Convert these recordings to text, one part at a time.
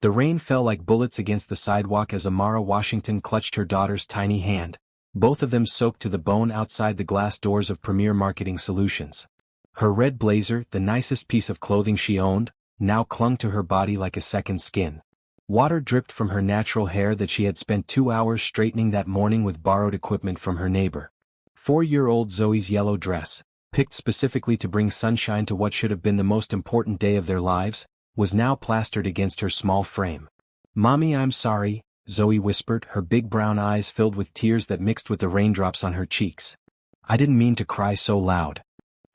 The rain fell like bullets against the sidewalk as Amara Washington clutched her daughter's tiny hand, both of them soaked to the bone outside the glass doors of Premier Marketing Solutions. Her red blazer, the nicest piece of clothing she owned, now clung to her body like a second skin. Water dripped from her natural hair that she had spent 2 hours straightening that morning with borrowed equipment from her neighbor. 4-year-old Zoe's yellow dress, picked specifically to bring sunshine to what should have been the most important day of their lives, was now plastered against her small frame. "Mommy, I'm sorry," Zoe whispered, her big brown eyes filled with tears that mixed with the raindrops on her cheeks. "I didn't mean to cry so loud."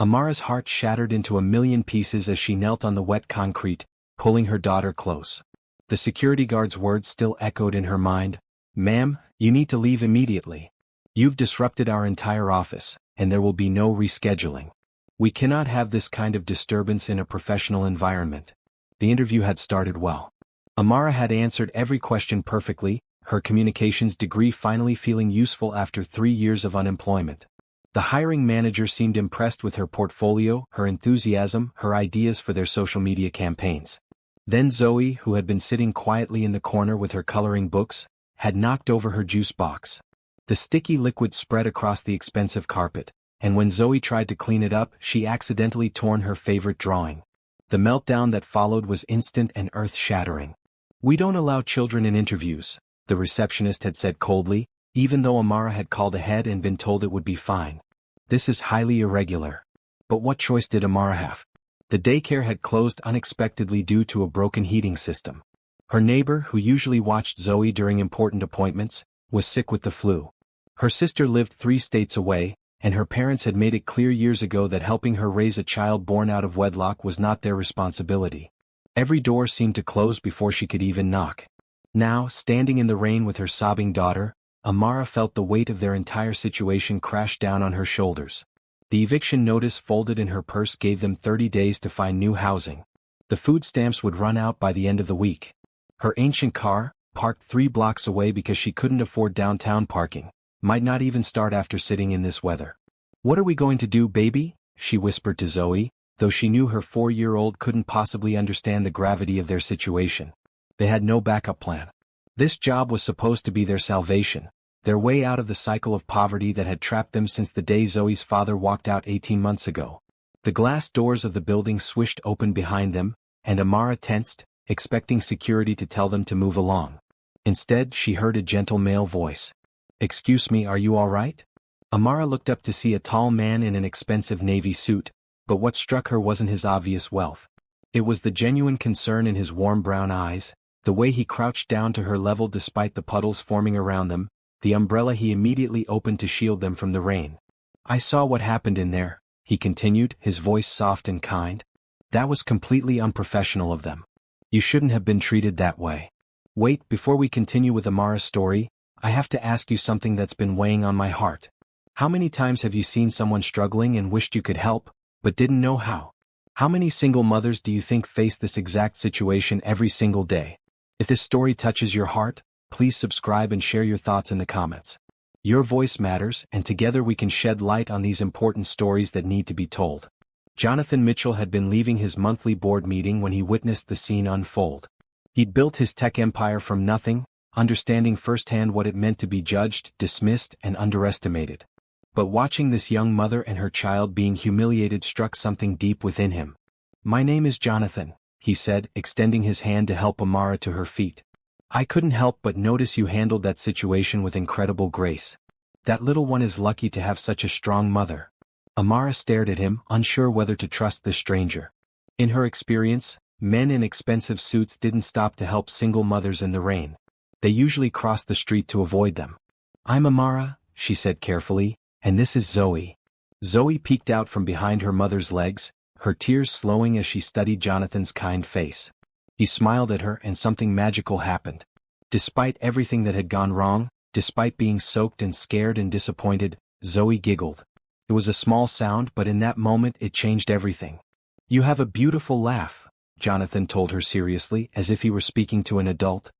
Amara's heart shattered into a million pieces as she knelt on the wet concrete, pulling her daughter close. The security guard's words still echoed in her mind. "Ma'am, you need to leave immediately. You've disrupted our entire office, and there will be no rescheduling. We cannot have this kind of disturbance in a professional environment." The interview had started well. Amara had answered every question perfectly, her communications degree finally feeling useful after 3 years of unemployment. The hiring manager seemed impressed with her portfolio, her enthusiasm, her ideas for their social media campaigns. Then Zoe, who had been sitting quietly in the corner with her coloring books, had knocked over her juice box. The sticky liquid spread across the expensive carpet, and when Zoe tried to clean it up, she accidentally torn her favorite drawing. The meltdown that followed was instant and earth-shattering. "We don't allow children in interviews," the receptionist had said coldly, even though Amara had called ahead and been told it would be fine. "This is highly irregular." But what choice did Amara have? The daycare had closed unexpectedly due to a broken heating system. Her neighbor, who usually watched Zoe during important appointments, was sick with the flu. Her sister lived 3 states away, and her parents had made it clear years ago that helping her raise a child born out of wedlock was not their responsibility. Every door seemed to close before she could even knock. Now, standing in the rain with her sobbing daughter, Amara felt the weight of their entire situation crash down on her shoulders. The eviction notice folded in her purse gave them 30 days to find new housing. The food stamps would run out by the end of the week. Her ancient car, parked 3 blocks away because she couldn't afford downtown parking, might not even start after sitting in this weather. "What are we going to do, baby?" she whispered to Zoe, though she knew her 4-year-old couldn't possibly understand the gravity of their situation. They had no backup plan. This job was supposed to be their salvation, their way out of the cycle of poverty that had trapped them since the day Zoe's father walked out 18 months ago. The glass doors of the building swished open behind them, and Amara tensed, expecting security to tell them to move along. Instead, she heard a gentle male voice. "Excuse me, are you all right?" Amara looked up to see a tall man in an expensive navy suit, but what struck her wasn't his obvious wealth. It was the genuine concern in his warm brown eyes, the way he crouched down to her level despite the puddles forming around them, the umbrella he immediately opened to shield them from the rain. "I saw what happened in there," he continued, his voice soft and kind. "That was completely unprofessional of them. You shouldn't have been treated that way." "Wait, before we continue with Amara's story, I have to ask you something that's been weighing on my heart. How many times have you seen someone struggling and wished you could help, but didn't know how? How many single mothers do you think face this exact situation every single day? If this story touches your heart, please subscribe and share your thoughts in the comments. Your voice matters, and together we can shed light on these important stories that need to be told. Jonathan Mitchell had been leaving his monthly board meeting when he witnessed the scene unfold. He'd built his tech empire from nothing, understanding firsthand what it meant to be judged, dismissed, and underestimated. But watching this young mother and her child being humiliated struck something deep within him. "My name is Jonathan," he said, extending his hand to help Amara to her feet. "I couldn't help but notice you handled that situation with incredible grace. That little one is lucky to have such a strong mother." Amara stared at him, unsure whether to trust this stranger. In her experience, men in expensive suits didn't stop to help single mothers in the rain. They usually crossed the street to avoid them. "I'm Amara," she said carefully, "and this is Zoe." Zoe peeked out from behind her mother's legs, her tears slowing as she studied Jonathan's kind face. He smiled at her and something magical happened. Despite everything that had gone wrong, despite being soaked and scared and disappointed, Zoe giggled. It was a small sound, but in that moment it changed everything. "You have a beautiful laugh," Jonathan told her seriously, as if he were speaking to an adult.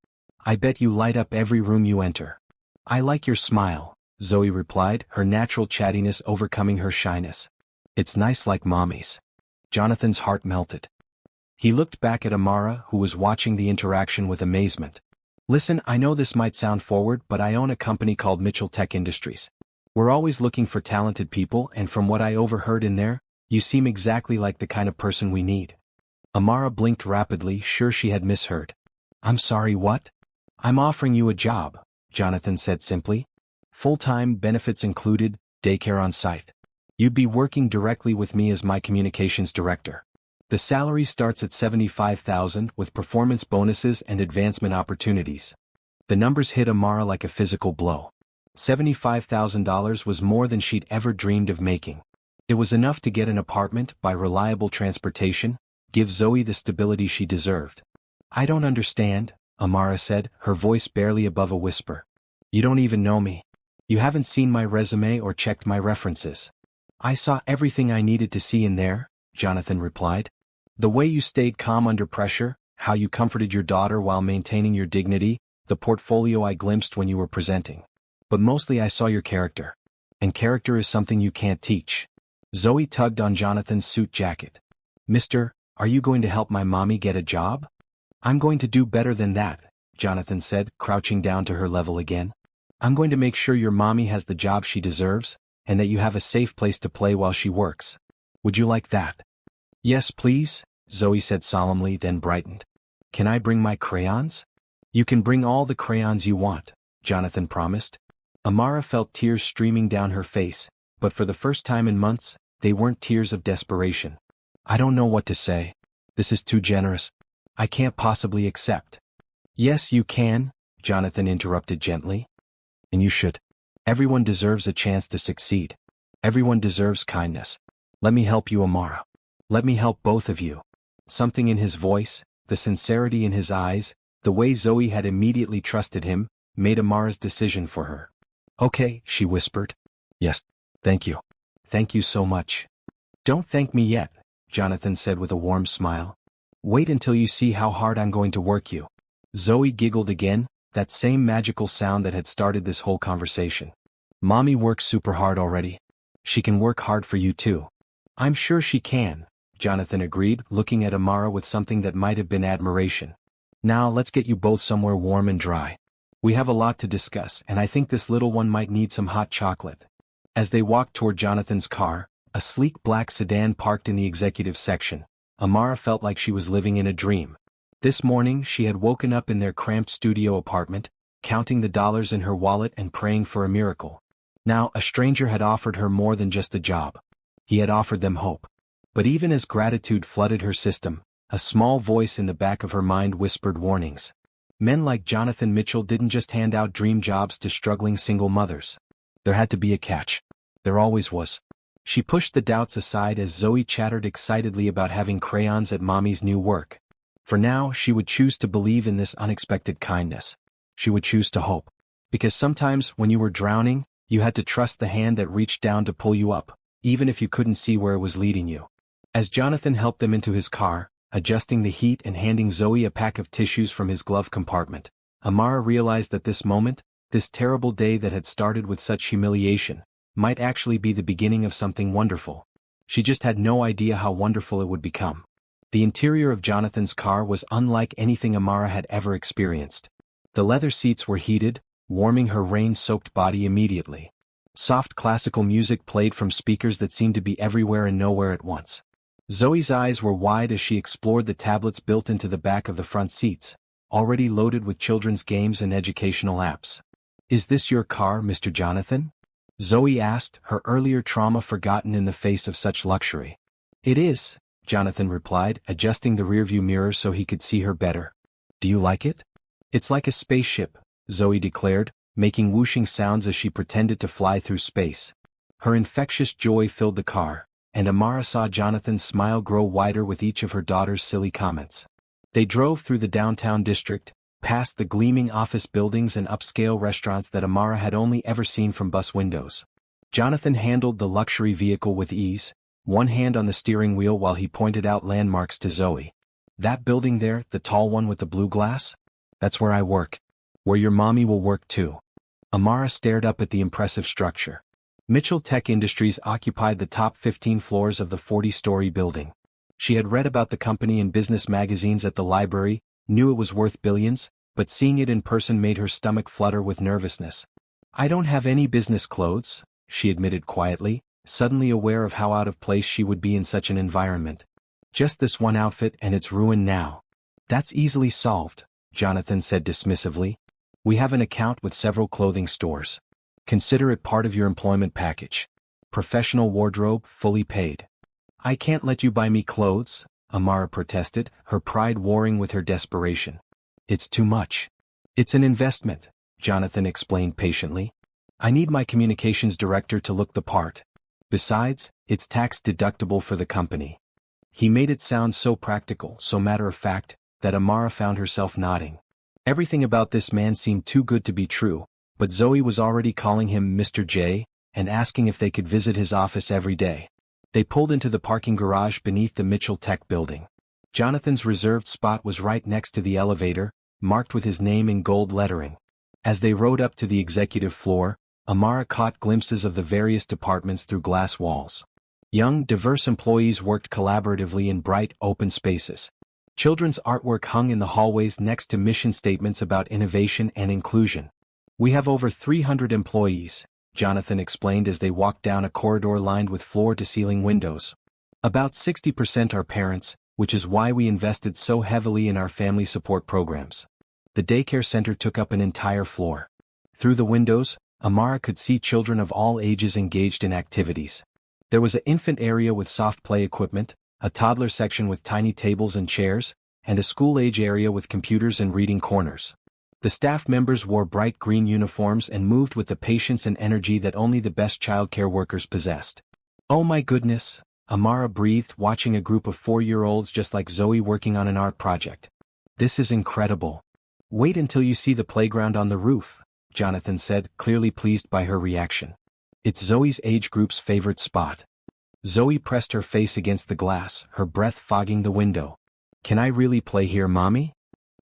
"I bet you light up every room you enter." "I like your smile," Zoe replied, her natural chattiness overcoming her shyness. "It's nice like mommy's." Jonathan's heart melted. He looked back at Amara, who was watching the interaction with amazement. Listen, I know this might sound forward, but I own a company called Mitchell Tech Industries. We're always looking for talented people, and from what I overheard in there, you seem exactly like the kind of person we need. Amara blinked rapidly, sure she had misheard. I'm sorry, what? I'm offering you a job, Jonathan said simply. Full-time, benefits included, daycare on site. You'd be working directly with me as my communications director. The salary starts at $75,000 with performance bonuses and advancement opportunities. The numbers hit Amara like a physical blow. $75,000 was more than she'd ever dreamed of making. It was enough to get an apartment, buy reliable transportation, give Zoe the stability she deserved. I don't understand, Amara said, her voice barely above a whisper. You don't even know me. You haven't seen my resume or checked my references. I saw everything I needed to see in there, Jonathan replied. The way you stayed calm under pressure, how you comforted your daughter while maintaining your dignity, the portfolio I glimpsed when you were presenting. But mostly I saw your character. And character is something you can't teach. Zoe tugged on Jonathan's suit jacket. Mister, are you going to help my mommy get a job? I'm going to do better than that, Jonathan said, crouching down to her level again. I'm going to make sure your mommy has the job she deserves, and that you have a safe place to play while she works. Would you like that? Yes, please, Zoe said solemnly, then brightened. Can I bring my crayons? You can bring all the crayons you want, Jonathan promised. Amara felt tears streaming down her face, but for the first time in months, they weren't tears of desperation. I don't know what to say. This is too generous. I can't possibly accept. Yes, you can, Jonathan interrupted gently. And you should. Everyone deserves a chance to succeed. Everyone deserves kindness. Let me help you, Amara. Let me help both of you. Something in his voice, the sincerity in his eyes, the way Zoe had immediately trusted him, made Amara's decision for her. Okay, she whispered. Yes, thank you. Thank you so much. Don't thank me yet, Jonathan said with a warm smile. Wait until you see how hard I'm going to work you. Zoe giggled again, that same magical sound that had started this whole conversation. Mommy works super hard already. She can work hard for you too. I'm sure she can, Jonathan agreed, looking at Amara with something that might have been admiration. Now let's get you both somewhere warm and dry. We have a lot to discuss, and I think this little one might need some hot chocolate. As they walked toward Jonathan's car, a sleek black sedan parked in the executive section, Amara felt like she was living in a dream. This morning she had woken up in their cramped studio apartment, counting the dollars in her wallet and praying for a miracle. Now a stranger had offered her more than just a job. He had offered them hope. But even as gratitude flooded her system, a small voice in the back of her mind whispered warnings. Men like Jonathan Mitchell didn't just hand out dream jobs to struggling single mothers. There had to be a catch. There always was. She pushed the doubts aside as Zoe chattered excitedly about having crayons at Mommy's new work. For now, she would choose to believe in this unexpected kindness. She would choose to hope. Because sometimes, when you were drowning, you had to trust the hand that reached down to pull you up, even if you couldn't see where it was leading you. As Jonathan helped them into his car, adjusting the heat and handing Zoe a pack of tissues from his glove compartment, Amara realized that this moment, this terrible day that had started with such humiliation, might actually be the beginning of something wonderful. She just had no idea how wonderful it would become. The interior of Jonathan's car was unlike anything Amara had ever experienced. The leather seats were heated, warming her rain-soaked body immediately. Soft classical music played from speakers that seemed to be everywhere and nowhere at once. Zoe's eyes were wide as she explored the tablets built into the back of the front seats, already loaded with children's games and educational apps. Is this your car, Mr. Jonathan? Zoe asked, her earlier trauma forgotten in the face of such luxury. It is, Jonathan replied, adjusting the rearview mirror so he could see her better. Do you like it? It's like a spaceship, Zoe declared, making whooshing sounds as she pretended to fly through space. Her infectious joy filled the car, and Amara saw Jonathan's smile grow wider with each of her daughter's silly comments. They drove through the downtown district, past the gleaming office buildings and upscale restaurants that Amara had only ever seen from bus windows. Jonathan handled the luxury vehicle with ease, one hand on the steering wheel while he pointed out landmarks to Zoe. That building there, the tall one with the blue glass? That's where I work. Where your mommy will work too. Amara stared up at the impressive structure. Mitchell Tech Industries occupied the top 15 floors of the 40-story building. She had read about the company in business magazines at the library, knew it was worth billions, but seeing it in person made her stomach flutter with nervousness. "I don't have any business clothes," she admitted quietly, suddenly aware of how out of place she would be in such an environment. "Just this one outfit and it's ruined now." "That's easily solved," Jonathan said dismissively. "We have an account with several clothing stores. Consider it part of your employment package. Professional wardrobe, fully paid." "I can't let you buy me clothes," Amara protested, her pride warring with her desperation. "It's too much." "It's an investment," Jonathan explained patiently. "I need my communications director to look the part. Besides, it's tax deductible for the company." He made it sound so practical, so matter-of-fact, that Amara found herself nodding. Everything about this man seemed too good to be true, but Zoe was already calling him Mr. J, and asking if they could visit his office every day. They pulled into the parking garage beneath the Mitchell Tech building. Jonathan's reserved spot was right next to the elevator, marked with his name in gold lettering. As they rode up to the executive floor, Amara caught glimpses of the various departments through glass walls. Young, diverse employees worked collaboratively in bright, open spaces. Children's artwork hung in the hallways next to mission statements about innovation and inclusion. "We have over 300 employees," Jonathan explained as they walked down a corridor lined with floor-to-ceiling windows. "About 60% are parents, which is why we invested so heavily in our family support programs." The daycare center took up an entire floor. Through the windows, Amara could see children of all ages engaged in activities. There was an infant area with soft play equipment, a toddler section with tiny tables and chairs, and a school-age area with computers and reading corners. The staff members wore bright green uniforms and moved with the patience and energy that only the best childcare workers possessed. "Oh my goodness," Amara breathed, watching a group of 4-year-olds just like Zoe working on an art project. "This is incredible." "Wait until you see the playground on the roof," Jonathan said, clearly pleased by her reaction. "It's Zoe's age group's favorite spot." Zoe pressed her face against the glass, her breath fogging the window. "Can I really play here, Mommy?"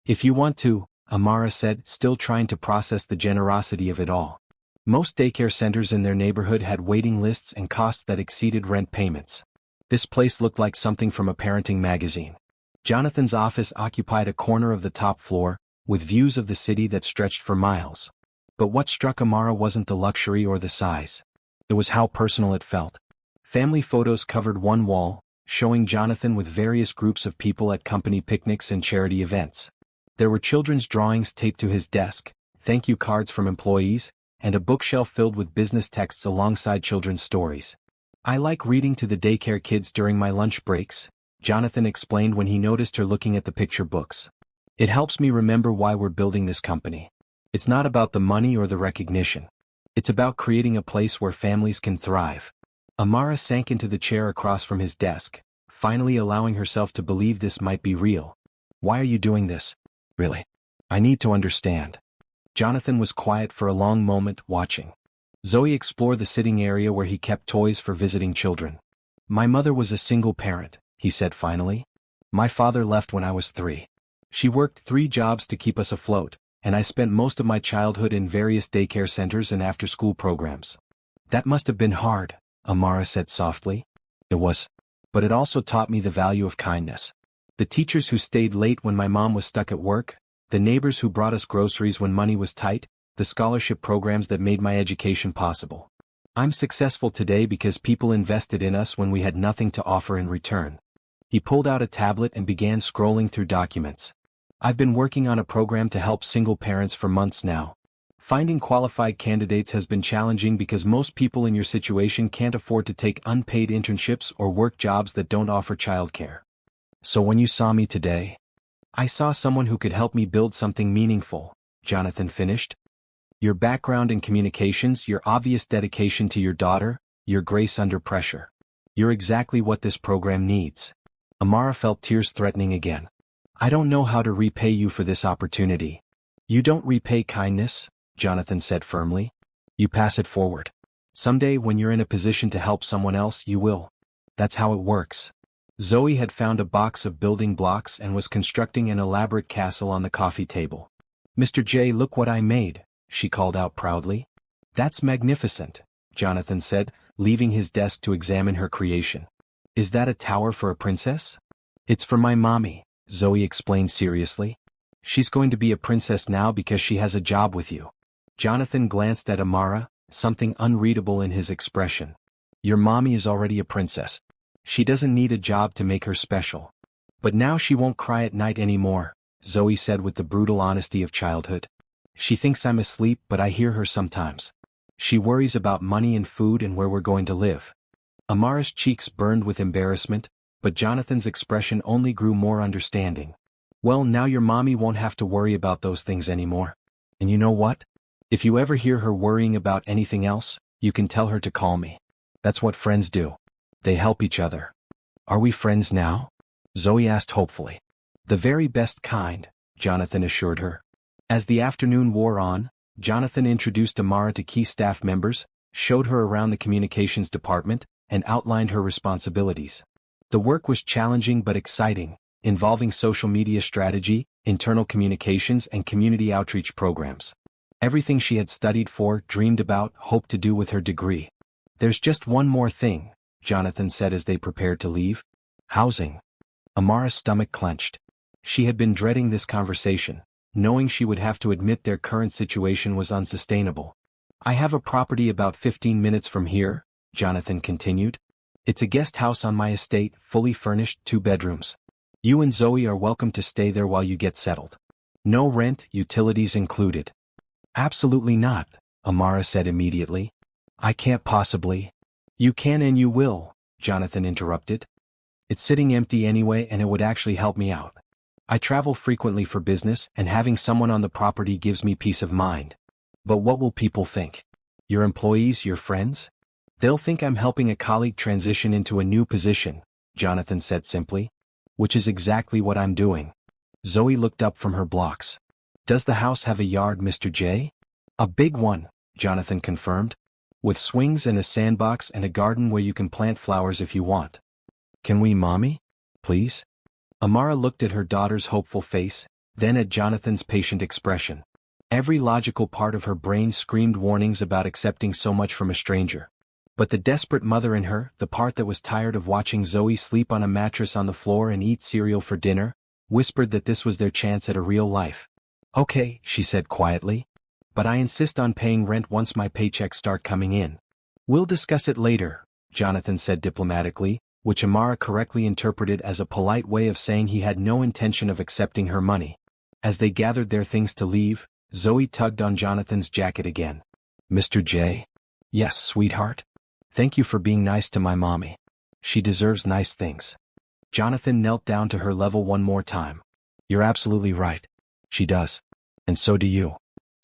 "If you want to," Amara said, still trying to process the generosity of it all. Most daycare centers in their neighborhood had waiting lists and costs that exceeded rent payments. This place looked like something from a parenting magazine. Jonathan's office occupied a corner of the top floor, with views of the city that stretched for miles. But what struck Amara wasn't the luxury or the size. It was how personal it felt. Family photos covered one wall, showing Jonathan with various groups of people at company picnics and charity events. There were children's drawings taped to his desk, thank you cards from employees, and a bookshelf filled with business texts alongside children's stories. "I like reading to the daycare kids during my lunch breaks," Jonathan explained when he noticed her looking at the picture books. "It helps me remember why we're building this company. It's not about the money or the recognition. It's about creating a place where families can thrive." Amara sank into the chair across from his desk, finally allowing herself to believe this might be real. "Why are you doing this? Really? I need to understand." Jonathan was quiet for a long moment, watching. Zoe explored the sitting area where he kept toys for visiting children. "My mother was a single parent," he said finally. "My father left when I was 3. She worked 3 jobs to keep us afloat, and I spent most of my childhood in various daycare centers and after-school programs." "That must have been hard," Amara said softly. "It was. But it also taught me the value of kindness. The teachers who stayed late when my mom was stuck at work, the neighbors who brought us groceries when money was tight, the scholarship programs that made my education possible. I'm successful today because people invested in us when we had nothing to offer in return." He pulled out a tablet and began scrolling through documents. "I've been working on a program to help single parents for months now. Finding qualified candidates has been challenging because most people in your situation can't afford to take unpaid internships or work jobs that don't offer childcare. So when you saw me today, I saw someone who could help me build something meaningful," Jonathan finished. "Your background in communications, your obvious dedication to your daughter, your grace under pressure. You're exactly what this program needs." Amara felt tears threatening again. "I don't know how to repay you for this opportunity." "You don't repay kindness," Jonathan said firmly. "You pass it forward. Someday when you're in a position to help someone else, you will. That's how it works." Zoe had found a box of building blocks and was constructing an elaborate castle on the coffee table. "Mr. J, look what I made," she called out proudly. "That's magnificent," Jonathan said, leaving his desk to examine her creation. Is that a tower for a princess? It's for my mommy, Zoe explained seriously. She's going to be a princess now because she has a job with you. Jonathan glanced at Amara, something unreadable in his expression. Your mommy is already a princess. She doesn't need a job to make her special. But now she won't cry at night anymore, Zoe said with the brutal honesty of childhood. She thinks I'm asleep, but I hear her sometimes. She worries about money and food and where we're going to live. Amara's cheeks burned with embarrassment, but Jonathan's expression only grew more understanding. Well, now your mommy won't have to worry about those things anymore. And you know what? If you ever hear her worrying about anything else, you can tell her to call me. That's what friends do. They help each other. Are we friends now? Zoe asked hopefully. The very best kind, Jonathan assured her. As the afternoon wore on, Jonathan introduced Amara to key staff members, showed her around the communications department, and outlined her responsibilities. The work was challenging but exciting, involving social media strategy, internal communications, and community outreach programs. Everything she had studied for, dreamed about, hoped to do with her degree. There's just one more thing, Jonathan said as they prepared to leave. Housing. Amara's stomach clenched. She had been dreading this conversation, knowing she would have to admit their current situation was unsustainable. I have a property about 15 minutes from here, Jonathan continued. It's a guest house on my estate, fully furnished, 2 bedrooms. You and Zoe are welcome to stay there while you get settled. No rent, utilities included. Absolutely not, Amara said immediately. I can't possibly. You can and you will, Jonathan interrupted. It's sitting empty anyway and it would actually help me out. I travel frequently for business and having someone on the property gives me peace of mind. But what will people think? Your employees, your friends? They'll think I'm helping a colleague transition into a new position, Jonathan said simply. Which is exactly what I'm doing. Zoe looked up from her blocks. Does the house have a yard, Mr. J? A big one, Jonathan confirmed. With swings and a sandbox and a garden where you can plant flowers if you want. Can we, Mommy? Please? Amara looked at her daughter's hopeful face, then at Jonathan's patient expression. Every logical part of her brain screamed warnings about accepting so much from a stranger. But the desperate mother in her, the part that was tired of watching Zoe sleep on a mattress on the floor and eat cereal for dinner, whispered that this was their chance at a real life. Okay, she said quietly. But I insist on paying rent once my paychecks start coming in. We'll discuss it later, Jonathan said diplomatically, which Amara correctly interpreted as a polite way of saying he had no intention of accepting her money. As they gathered their things to leave, Zoe tugged on Jonathan's jacket again. Mr. J? Yes, sweetheart? Thank you for being nice to my mommy. She deserves nice things. Jonathan knelt down to her level one more time. You're absolutely right. She does. And so do you.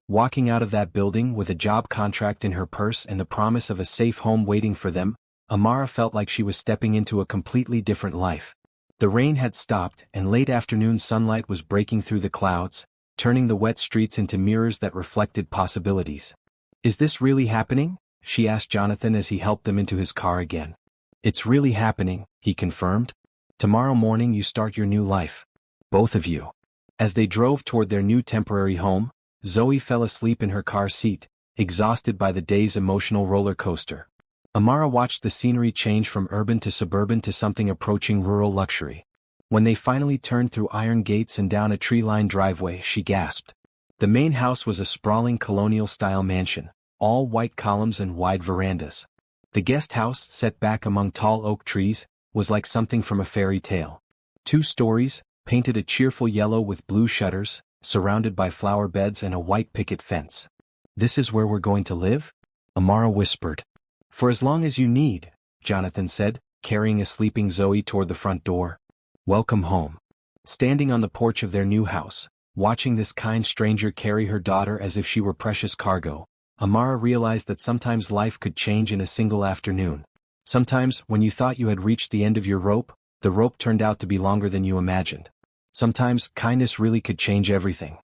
Walking out of that building with a job contract in her purse and the promise of a safe home waiting for them, Amara felt like she was stepping into a completely different life. The rain had stopped and late afternoon sunlight was breaking through the clouds, turning the wet streets into mirrors that reflected possibilities. Is this really happening? She asked Jonathan as he helped them into his car again. It's really happening, he confirmed. Tomorrow morning you start your new life. Both of you. As they drove toward their new temporary home, Zoe fell asleep in her car seat, exhausted by the day's emotional roller coaster. Amara watched the scenery change from urban to suburban to something approaching rural luxury. When they finally turned through iron gates and down a tree-lined driveway, she gasped. The main house was a sprawling colonial-style mansion, all white columns and wide verandas. The guest house, set back among tall oak trees, was like something from a fairy tale. 2 stories, painted a cheerful yellow with blue shutters, surrounded by flower beds and a white picket fence. This is where we're going to live? Amara whispered. For as long as you need, Jonathan said, carrying a sleeping Zoe toward the front door. Welcome home. Standing on the porch of their new house, watching this kind stranger carry her daughter as if she were precious cargo, Amara realized that sometimes life could change in a single afternoon. Sometimes, when you thought you had reached the end of your rope, the rope turned out to be longer than you imagined. Sometimes, kindness really could change everything.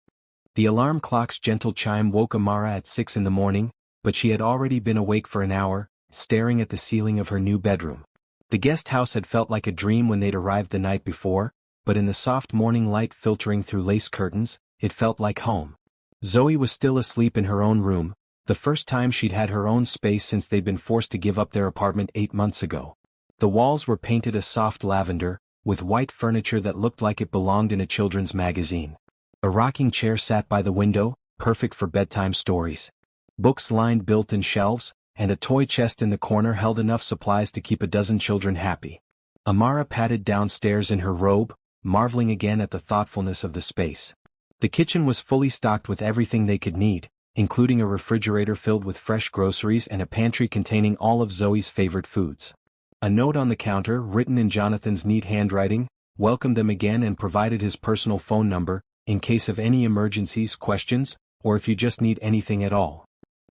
The alarm clock's gentle chime woke Amara at 6 in the morning, but she had already been awake for an hour, staring at the ceiling of her new bedroom. The guest house had felt like a dream when they'd arrived the night before, but in the soft morning light filtering through lace curtains, it felt like home. Zoe was still asleep in her own room, the first time she'd had her own space since they'd been forced to give up their apartment 8 months ago. The walls were painted a soft lavender, with white furniture that looked like it belonged in a children's magazine. A rocking chair sat by the window, perfect for bedtime stories. Books lined built-in shelves, and a toy chest in the corner held enough supplies to keep a dozen children happy. Amara padded downstairs in her robe, marveling again at the thoughtfulness of the space. The kitchen was fully stocked with everything they could need, including a refrigerator filled with fresh groceries and a pantry containing all of Zoe's favorite foods. A note on the counter, written in Jonathan's neat handwriting, welcomed them again and provided his personal phone number, in case of any emergencies, questions, or if you just need anything at all.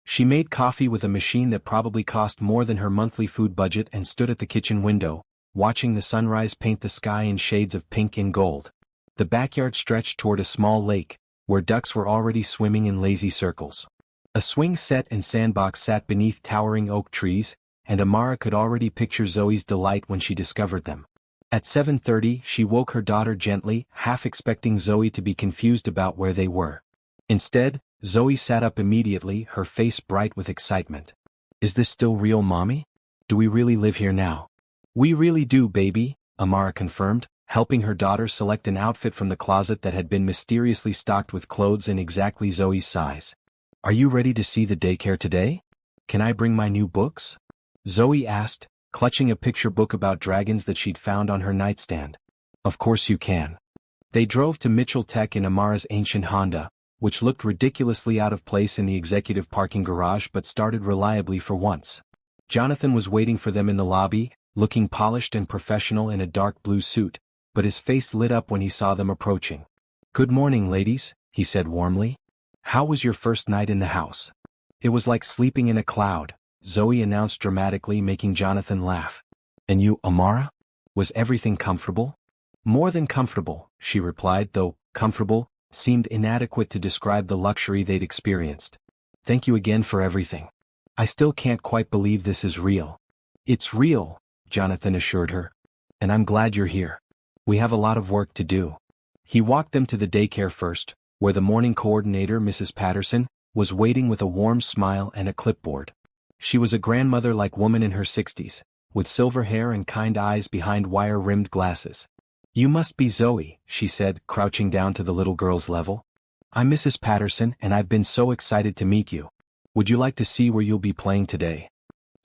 She made coffee with a machine that probably cost more than her monthly food budget and stood at the kitchen window, watching the sunrise paint the sky in shades of pink and gold. The backyard stretched toward a small lake, where ducks were already swimming in lazy circles. A swing set and sandbox sat beneath towering oak trees, and Amara could already picture Zoe's delight when she discovered them. At 7:30, she woke her daughter gently, half expecting Zoe to be confused about where they were. Instead, Zoe sat up immediately, her face bright with excitement. "Is this still real, Mommy? Do we really live here now?" "We really do, baby," Amara confirmed, helping her daughter select an outfit from the closet that had been mysteriously stocked with clothes in exactly Zoe's size. "Are you ready to see the daycare today? Can I bring my new books?" Zoe asked, clutching a picture book about dragons that she'd found on her nightstand. "Of course you can." They drove to Mitchell Tech in Amara's ancient Honda, which looked ridiculously out of place in the executive parking garage but started reliably for once. Jonathan was waiting for them in the lobby, looking polished and professional in a dark blue suit, but his face lit up when he saw them approaching. "Good morning, ladies," he said warmly. "How was your first night in the house?" "It was like sleeping in a cloud," Zoe announced dramatically, making Jonathan laugh. "And you, Amara? Was everything comfortable?" "More than comfortable," she replied, though comfortable seemed inadequate to describe the luxury they'd experienced. "Thank you again for everything. I still can't quite believe this is real." "It's real," Jonathan assured her. "And I'm glad you're here. We have a lot of work to do." He walked them to the daycare first, where the morning coordinator, Mrs. Patterson, was waiting with a warm smile and a clipboard. She was a grandmother-like woman in her 60s, with silver hair and kind eyes behind wire-rimmed glasses. "You must be Zoe," she said, crouching down to the little girl's level. "I'm Mrs. Patterson and I've been so excited to meet you. Would you like to see where you'll be playing today?"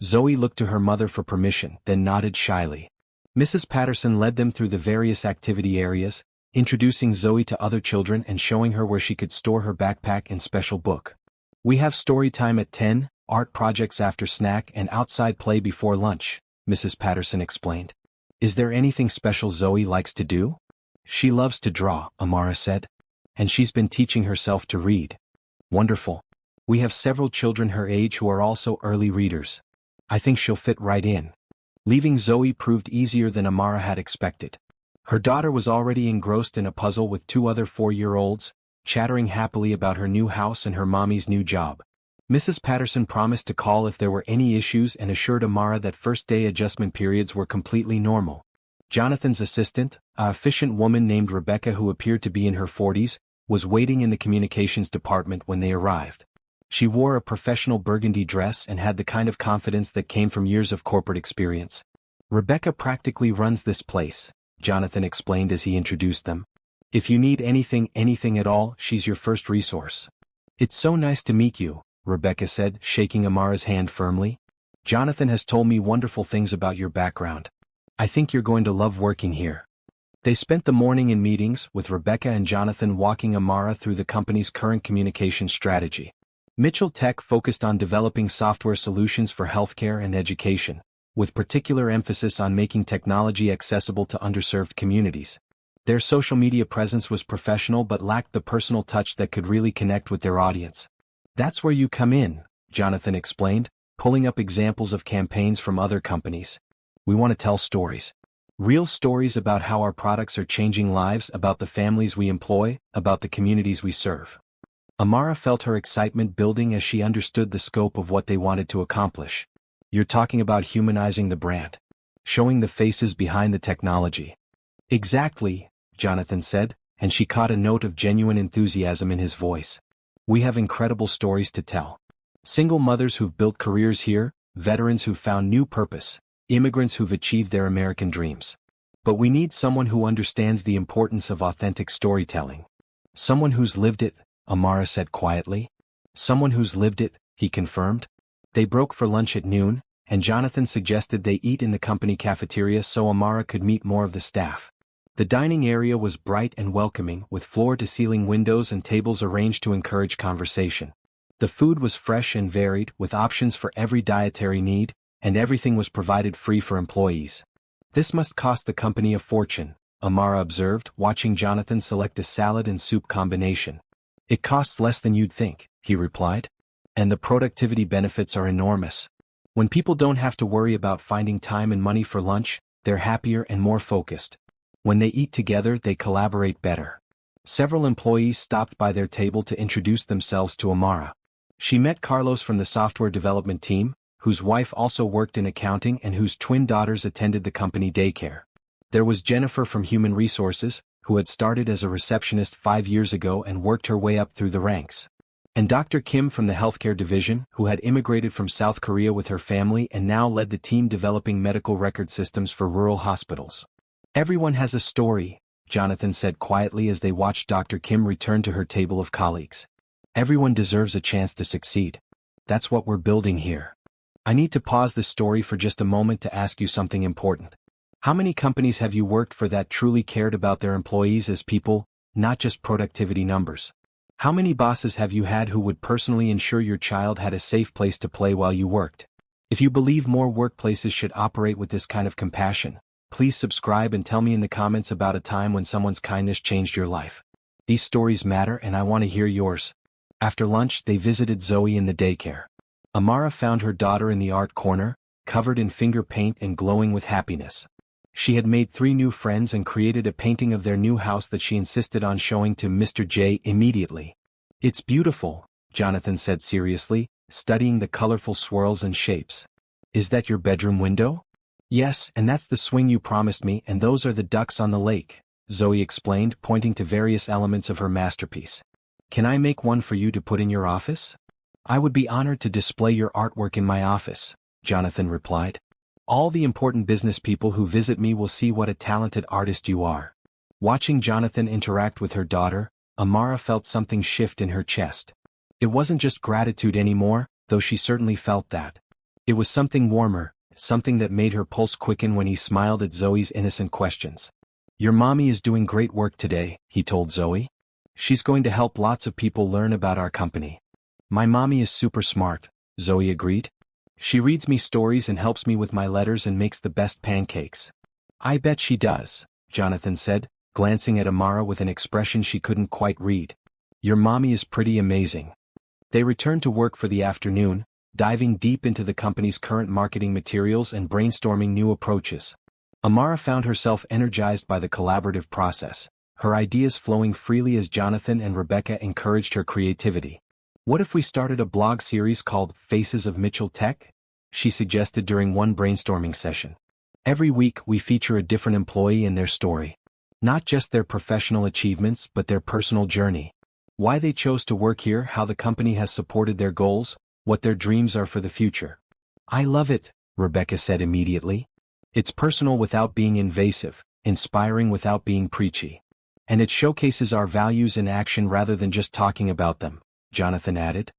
Zoe looked to her mother for permission, then nodded shyly. Mrs. Patterson led them through the various activity areas, introducing Zoe to other children and showing her where she could store her backpack and special book. "We have story time at 10, art projects after snack and outside play before lunch," Mrs. Patterson explained. "Is there anything special Zoe likes to do?" "She loves to draw," Amara said. "And she's been teaching herself to read." "Wonderful. We have several children her age who are also early readers. I think she'll fit right in." Leaving Zoe proved easier than Amara had expected. Her daughter was already engrossed in a puzzle with two other 4-year-olds, chattering happily about her new house and her mommy's new job. Mrs. Patterson promised to call if there were any issues and assured Amara that first-day adjustment periods were completely normal. Jonathan's assistant, a efficient woman named Rebecca who appeared to be in her 40s, was waiting in the communications department when they arrived. She wore a professional burgundy dress and had the kind of confidence that came from years of corporate experience. "Rebecca practically runs this place," Jonathan explained as he introduced them. "If you need anything at all, she's your first resource." "It's so nice to meet you," Rebecca said, shaking Amara's hand firmly. "Jonathan has told me wonderful things about your background. I think you're going to love working here." They spent the morning in meetings, with Rebecca and Jonathan walking Amara through the company's current communication strategy. Mitchell Tech focused on developing software solutions for healthcare and education, with particular emphasis on making technology accessible to underserved communities. Their social media presence was professional but lacked the personal touch that could really connect with their audience. "That's where you come in," Jonathan explained, pulling up examples of campaigns from other companies. "We want to tell stories. Real stories about how our products are changing lives, about the families we employ, about the communities we serve." Amara felt her excitement building as she understood the scope of what they wanted to accomplish. "You're talking about humanizing the brand. Showing the faces behind the technology." "Exactly," Jonathan said, and she caught a note of genuine enthusiasm in his voice. "We have incredible stories to tell. Single mothers who've built careers here, veterans who've found new purpose, immigrants who've achieved their American dreams. But we need someone who understands the importance of authentic storytelling. Someone who's lived it, Amara said quietly. Someone who's lived it, he confirmed. They broke for lunch at noon, and Jonathan suggested they eat in the company cafeteria so Amara could meet more of the staff. The dining area was bright and welcoming, with floor-to-ceiling windows and tables arranged to encourage conversation. The food was fresh and varied, with options for every dietary need, and everything was provided free for employees. This must cost the company a fortune, Amara observed, watching Jonathan select a salad and soup combination. It costs less than you'd think, he replied. And the productivity benefits are enormous. When people don't have to worry about finding time and money for lunch, they're happier and more focused. When they eat together, they collaborate better. Several employees stopped by their table to introduce themselves to Amara. She met Carlos from the software development team, whose wife also worked in accounting and whose twin daughters attended the company daycare. There was Jennifer from Human Resources, who had started as a receptionist 5 years ago and worked her way up through the ranks. And Dr. Kim from the healthcare division, who had immigrated from South Korea with her family and now led the team developing medical record systems for rural hospitals. Everyone has a story, Jonathan said quietly as they watched Dr. Kim return to her table of colleagues. Everyone deserves a chance to succeed. That's what we're building here. I need to pause this story for just a moment to ask you something important. How many companies have you worked for that truly cared about their employees as people, not just productivity numbers? How many bosses have you had who would personally ensure your child had a safe place to play while you worked? If you believe more workplaces should operate with this kind of compassion, please subscribe and tell me in the comments about a time when someone's kindness changed your life. These stories matter and I want to hear yours. After lunch, they visited Zoe in the daycare. Amara found her daughter in the art corner, covered in finger paint and glowing with happiness. She had made 3 new friends and created a painting of their new house that she insisted on showing to Mr. J immediately. It's beautiful, Jonathan said seriously, studying the colorful swirls and shapes. Is that your bedroom window? Yes, and that's the swing you promised me, and those are the ducks on the lake, Zoe explained, pointing to various elements of her masterpiece. Can I make one for you to put in your office? I would be honored to display your artwork in my office, Jonathan replied. All the important business people who visit me will see what a talented artist you are. Watching Jonathan interact with her daughter, Amara felt something shift in her chest. It wasn't just gratitude anymore, though she certainly felt that. It was something warmer, something that made her pulse quicken when he smiled at Zoe's innocent questions. Your mommy is doing great work today, he told Zoe. She's going to help lots of people learn about our company. My mommy is super smart, Zoe agreed. She reads me stories and helps me with my letters and makes the best pancakes. I bet she does, Jonathan said, glancing at Amara with an expression she couldn't quite read. Your mommy is pretty amazing. They returned to work for the afternoon, diving deep into the company's current marketing materials and brainstorming new approaches. Amara found herself energized by the collaborative process, her ideas flowing freely as Jonathan and Rebecca encouraged her creativity. What if we started a blog series called Faces of Mitchell Tech? She suggested during one brainstorming session. Every week we feature a different employee and their story. Not just their professional achievements but their personal journey. Why they chose to work here, how the company has supported their goals, what their dreams are for the future. I love it, Rebecca said immediately. It's personal without being invasive, inspiring without being preachy. And it showcases our values in action rather than just talking about them, Jonathan added.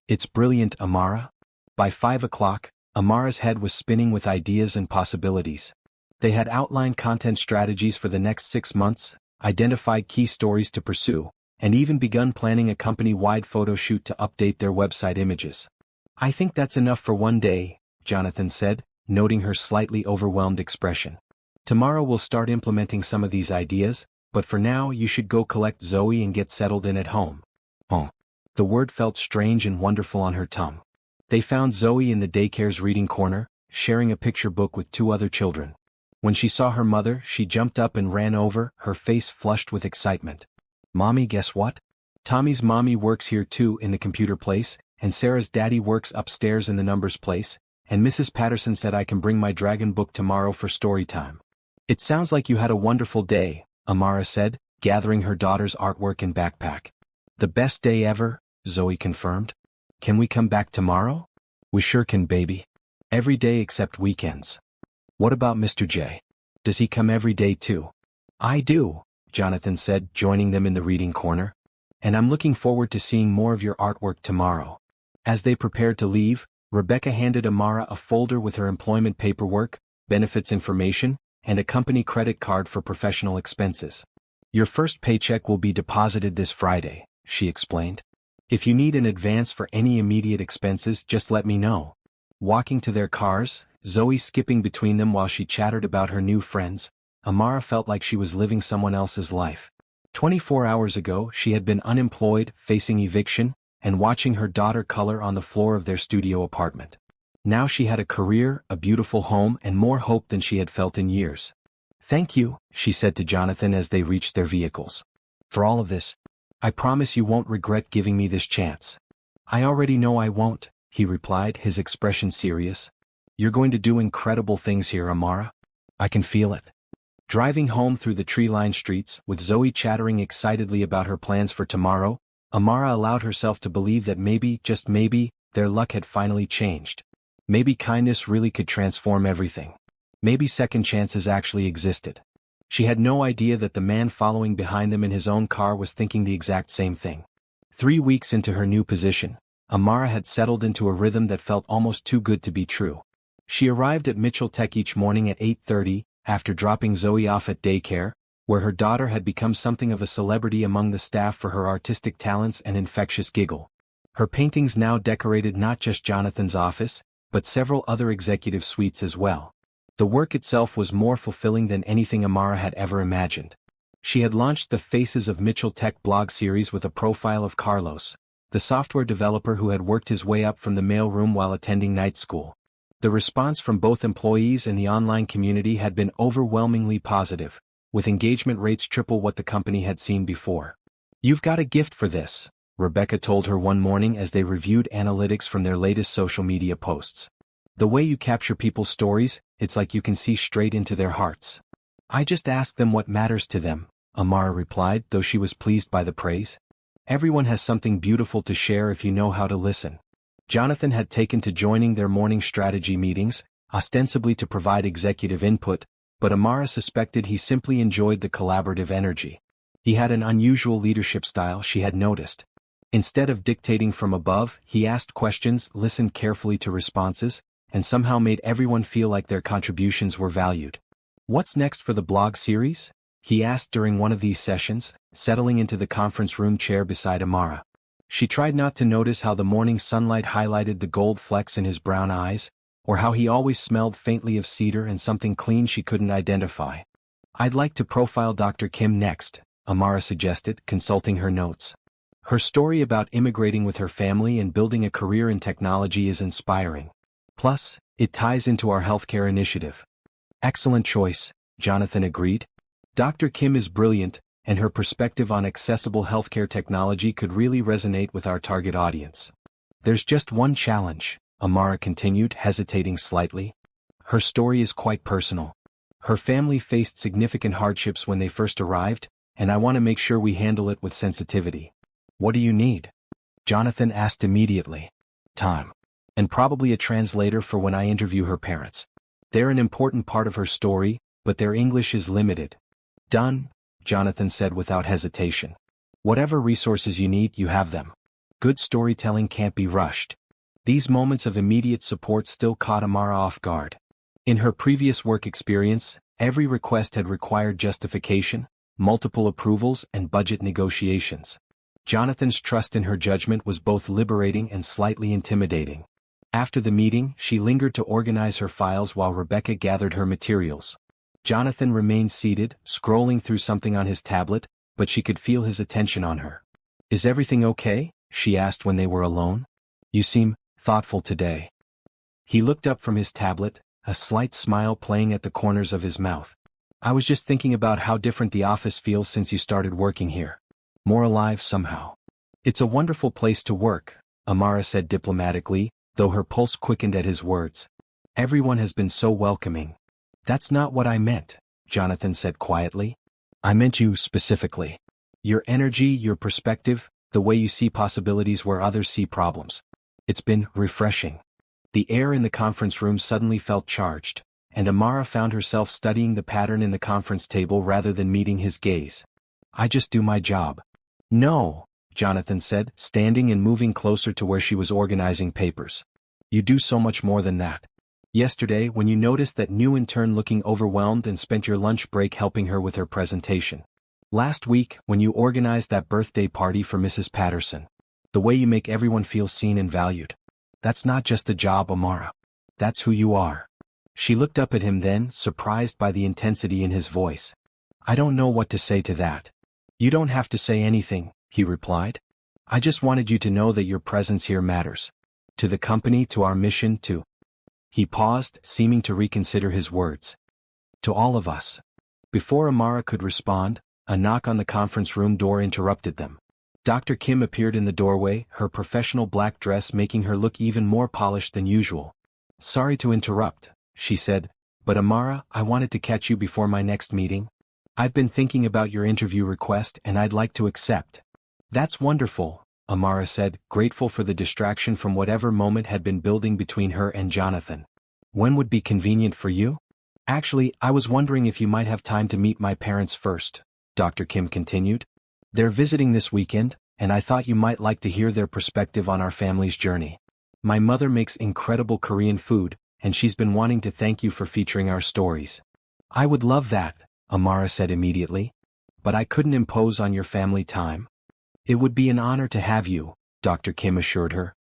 It's brilliant, Amara. By 5 o'clock, Amara's head was spinning with ideas and possibilities. They had outlined content strategies for the next 6 months, identified key stories to pursue, and even begun planning a company-wide photo shoot to update their website images. I think that's enough for one day, Jonathan said, noting her slightly overwhelmed expression. Tomorrow we'll start implementing some of these ideas, but for now you should go collect Zoe and get settled in at home. Oh. The word felt strange and wonderful on her tongue. They found Zoe in the daycare's reading corner, sharing a picture book with 2 other children. When she saw her mother, she jumped up and ran over, her face flushed with excitement. Mommy, guess what? Tommy's mommy works here too in the computer place, and Sarah's daddy works upstairs in the numbers place, and Mrs. Patterson said I can bring my dragon book tomorrow for story time. It sounds like you had a wonderful day, Amara said, gathering her daughter's artwork and backpack. The best day ever, Zoe confirmed. Can we come back tomorrow? We sure can, baby. Every day except weekends. What about Mr. J? Does he come every day too? I do, Jonathan said, joining them in the reading corner. And I'm looking forward to seeing more of your artwork tomorrow. As they prepared to leave, Rebecca handed Amara a folder with her employment paperwork, benefits information, and a company credit card for professional expenses. Your first paycheck will be deposited this Friday, she explained. If you need an advance for any immediate expenses, just let me know. Walking to their cars, Zoe skipping between them while she chattered about her new friends, Amara felt like she was living someone else's life. 24 hours ago, she had been unemployed, facing eviction, and watching her daughter color on the floor of their studio apartment. Now she had a career, a beautiful home, and more hope than she had felt in years. Thank you, she said to Jonathan as they reached their vehicles. For all of this. I promise you won't regret giving me this chance. I already know I won't, he replied, his expression serious. You're going to do incredible things here, Amara. I can feel it. Driving home through the tree-lined streets, with Zoe chattering excitedly about her plans for tomorrow, Amara allowed herself to believe that maybe, just maybe, their luck had finally changed. Maybe kindness really could transform everything. Maybe second chances actually existed. She had no idea that the man following behind them in his own car was thinking the exact same thing. 3 weeks into her new position, Amara had settled into a rhythm that felt almost too good to be true. She arrived at Mitchell Tech each morning at 8:30, after dropping Zoe off at daycare, where her daughter had become something of a celebrity among the staff for her artistic talents and infectious giggle. Her paintings now decorated not just Jonathan's office, but several other executive suites as well. The work itself was more fulfilling than anything Amara had ever imagined. She had launched the Faces of Mitchell Tech blog series with a profile of Carlos, the software developer who had worked his way up from the mailroom while attending night school. The response from both employees and the online community had been overwhelmingly positive, with engagement rates triple what the company had seen before. You've got a gift for this, Rebecca told her one morning as they reviewed analytics from their latest social media posts. The way you capture people's stories, it's like you can see straight into their hearts. I just ask them what matters to them, Amara replied, though she was pleased by the praise. Everyone has something beautiful to share if you know how to listen. Jonathan had taken to joining their morning strategy meetings, ostensibly to provide executive input, but Amara suspected he simply enjoyed the collaborative energy. He had an unusual leadership style, she had noticed. Instead of dictating from above, he asked questions, listened carefully to responses, and somehow made everyone feel like their contributions were valued. What's next for the blog series? He asked during one of these sessions, settling into the conference room chair beside Amara. She tried not to notice how the morning sunlight highlighted the gold flecks in his brown eyes, or how he always smelled faintly of cedar and something clean she couldn't identify. I'd like to profile Dr. Kim next, Amara suggested, consulting her notes. Her story about immigrating with her family and building a career in technology is inspiring. Plus, it ties into our healthcare initiative. Excellent choice, Jonathan agreed. Dr. Kim is brilliant, and her perspective on accessible healthcare technology could really resonate with our target audience. There's just one challenge, Amara continued, hesitating slightly. Her story is quite personal. Her family faced significant hardships when they first arrived, and I want to make sure we handle it with sensitivity. What do you need? Jonathan asked immediately. Time. And probably a translator for when I interview her parents. They're an important part of her story, but their English is limited. Done, Jonathan said without hesitation. Whatever resources you need, you have them. Good storytelling can't be rushed. These moments of immediate support still caught Amara off guard. In her previous work experience, every request had required justification, multiple approvals, and budget negotiations. Jonathan's trust in her judgment was both liberating and slightly intimidating. After the meeting, she lingered to organize her files while Rebecca gathered her materials. Jonathan remained seated, scrolling through something on his tablet, but she could feel his attention on her. Is everything okay? She asked when they were alone. You seem thoughtful today. He looked up from his tablet, a slight smile playing at the corners of his mouth. I was just thinking about how different the office feels since you started working here. More alive somehow. It's a wonderful place to work, Amara said diplomatically, though her pulse quickened at his words. Everyone has been so welcoming. That's not what I meant, Jonathan said quietly. I meant you specifically. Your energy, your perspective, the way you see possibilities where others see problems. It's been refreshing. The air in the conference room suddenly felt charged, and Amara found herself studying the pattern in the conference table rather than meeting his gaze. I just do my job. No, Jonathan said, standing and moving closer to where she was organizing papers. You do so much more than that. Yesterday, when you noticed that new intern looking overwhelmed and spent your lunch break helping her with her presentation. Last week, when you organized that birthday party for Mrs. Patterson. The way you make everyone feel seen and valued. That's not just a job, Amara. That's who you are. She looked up at him then, surprised by the intensity in his voice. I don't know what to say to that. You don't have to say anything, he replied. I just wanted you to know that your presence here matters. To the company, to our mission, to... He paused, seeming to reconsider his words. To all of us. Before Amara could respond, a knock on the conference room door interrupted them. Dr. Kim appeared in the doorway, her professional black dress making her look even more polished than usual. Sorry to interrupt, she said, but Amara, I wanted to catch you before my next meeting. I've been thinking about your interview request and I'd like to accept. That's wonderful, Amara said, grateful for the distraction from whatever moment had been building between her and Jonathan. When would be convenient for you? Actually, I was wondering if you might have time to meet my parents first, Dr. Kim continued. They're visiting this weekend, and I thought you might like to hear their perspective on our family's journey. My mother makes incredible Korean food, and she's been wanting to thank you for featuring our stories. I would love that, Amara said immediately. But I couldn't impose on your family time. It would be an honor to have you, Dr. Kim assured her.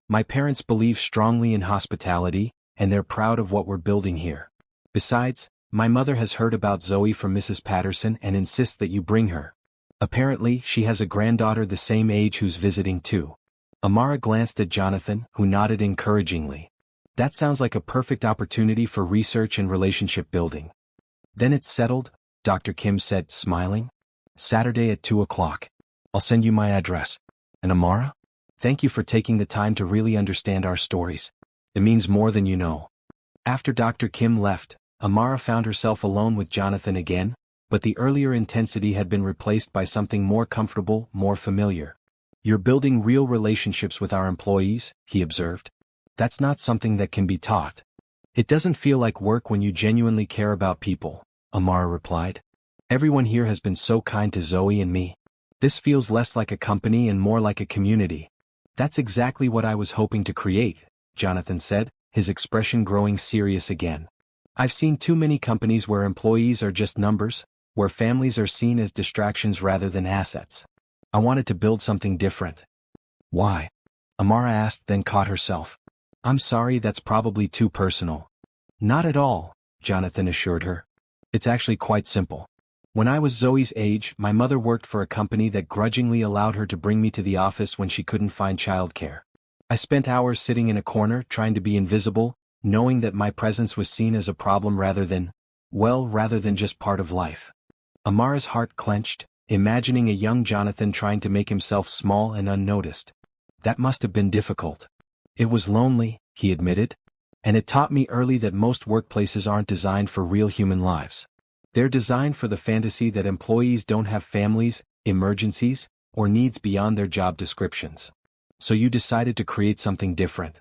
My parents believe strongly in hospitality, and they're proud of what we're building here. Besides, my mother has heard about Zoe from Mrs. Patterson and insists that you bring her. Apparently, she has a granddaughter the same age who's visiting too. Amara glanced at Jonathan, who nodded encouragingly. That sounds like a perfect opportunity for research and relationship building. Then it's settled, Dr. Kim said, smiling. Saturday at 2 o'clock. I'll send you my address. And Amara? Thank you for taking the time to really understand our stories. It means more than you know. After Dr. Kim left, Amara found herself alone with Jonathan again, but the earlier intensity had been replaced by something more comfortable, more familiar. You're building real relationships with our employees, he observed. That's not something that can be taught. It doesn't feel like work when you genuinely care about people, Amara replied. Everyone here has been so kind to Zoe and me. This feels less like a company and more like a community. That's exactly what I was hoping to create, Jonathan said, his expression growing serious again. I've seen too many companies where employees are just numbers, where families are seen as distractions rather than assets. I wanted to build something different. Why? Amara asked, then caught herself. I'm sorry, that's probably too personal. Not at all, Jonathan assured her. It's actually quite simple. When I was Zoe's age, my mother worked for a company that grudgingly allowed her to bring me to the office when she couldn't find childcare. I spent hours sitting in a corner trying to be invisible, knowing that my presence was seen as a problem rather than just part of life. Amara's heart clenched, imagining a young Jonathan trying to make himself small and unnoticed. That must have been difficult. It was lonely, he admitted. And it taught me early that most workplaces aren't designed for real human lives. They're designed for the fantasy that employees don't have families, emergencies, or needs beyond their job descriptions. So you decided to create something different.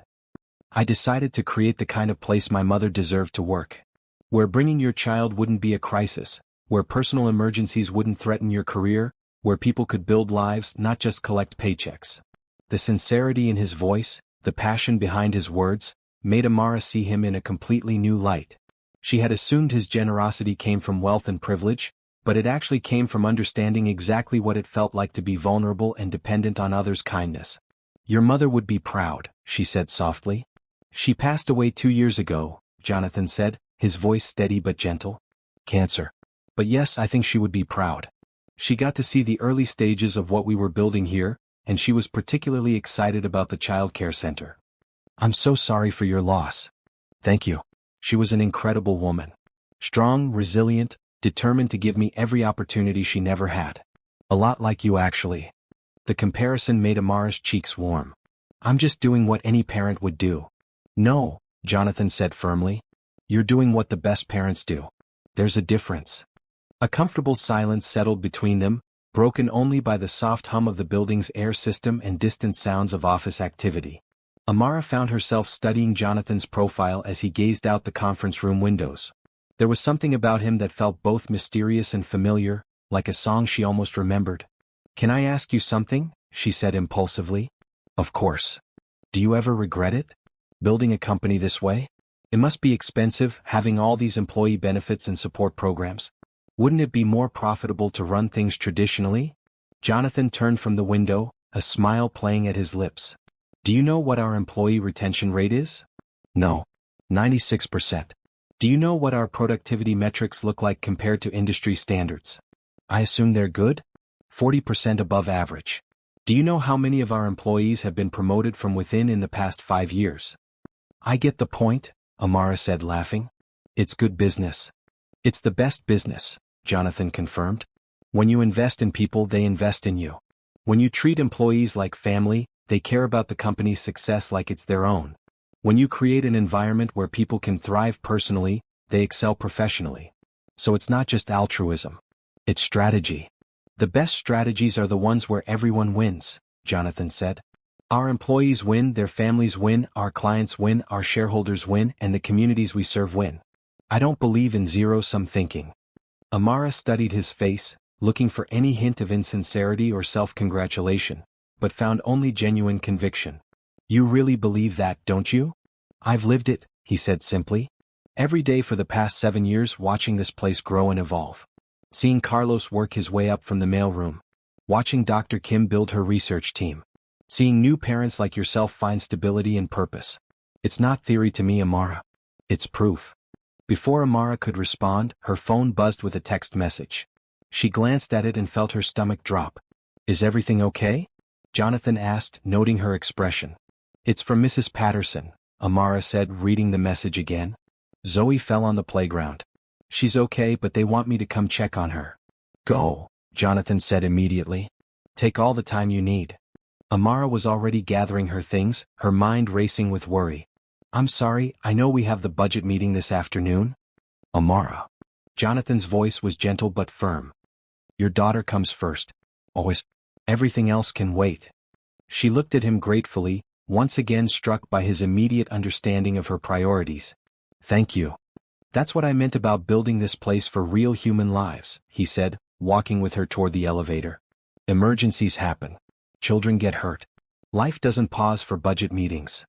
I decided to create the kind of place my mother deserved to work. Where bringing your child wouldn't be a crisis, where personal emergencies wouldn't threaten your career, where people could build lives, not just collect paychecks. The sincerity in his voice, the passion behind his words, made Amara see him in a completely new light. She had assumed his generosity came from wealth and privilege, but it actually came from understanding exactly what it felt like to be vulnerable and dependent on others' kindness. Your mother would be proud, she said softly. She passed away 2 years ago, Jonathan said, his voice steady but gentle. Cancer. But yes, I think she would be proud. She got to see the early stages of what we were building here, and she was particularly excited about the child care center. I'm so sorry for your loss. Thank you. She was an incredible woman. Strong, resilient, determined to give me every opportunity she never had. A lot like you actually. The comparison made Amara's cheeks warm. I'm just doing what any parent would do. No, Jonathan said firmly. You're doing what the best parents do. There's a difference. A comfortable silence settled between them, broken only by the soft hum of the building's air system and distant sounds of office activity. Amara found herself studying Jonathan's profile as he gazed out the conference room windows. There was something about him that felt both mysterious and familiar, like a song she almost remembered. "Can I ask you something?" she said impulsively. "Of course. Do you ever regret it? Building a company this way? It must be expensive, having all these employee benefits and support programs. Wouldn't it be more profitable to run things traditionally?" Jonathan turned from the window, a smile playing at his lips. "Do you know what our employee retention rate is?" "No. 96%. "Do you know what our productivity metrics look like compared to industry standards?" "I assume they're good?" 40% above average. "Do you know how many of our employees have been promoted from within in the past 5 years?" "I get the point," Amara said, laughing. "It's good business." "It's the best business," Jonathan confirmed. "When you invest in people, they invest in you. When you treat employees like family, they care about the company's success like it's their own. When you create an environment where people can thrive personally, they excel professionally. So it's not just altruism. It's strategy. The best strategies are the ones where everyone wins," Jonathan said. "Our employees win, their families win, our clients win, our shareholders win, and the communities we serve win. I don't believe in zero-sum thinking." Amara studied his face, looking for any hint of insincerity or self-congratulation, but found only genuine conviction. "You really believe that, don't you?" "I've lived it," he said simply. "Every day for the past 7 years, watching this place grow and evolve. Seeing Carlos work his way up from the mailroom. Watching Dr. Kim build her research team. Seeing new parents like yourself find stability and purpose. It's not theory to me, Amara. It's proof." Before Amara could respond, her phone buzzed with a text message. She glanced at it and felt her stomach drop. "Is everything okay?" Jonathan asked, noting her expression. "It's from Mrs. Patterson," Amara said, reading the message again. "Zoe fell on the playground. She's okay, but they want me to come check on her." "Go," Jonathan said immediately. "Take all the time you need." Amara was already gathering her things, her mind racing with worry. "I'm sorry, I know we have the budget meeting this afternoon." "Amara." Jonathan's voice was gentle but firm. "Your daughter comes first. Always. Everything else can wait." She looked at him gratefully, once again struck by his immediate understanding of her priorities. "Thank you. That's what I meant about building this place for real human lives," he said, walking with her toward the elevator. "Emergencies happen. Children get hurt. Life doesn't pause for budget meetings."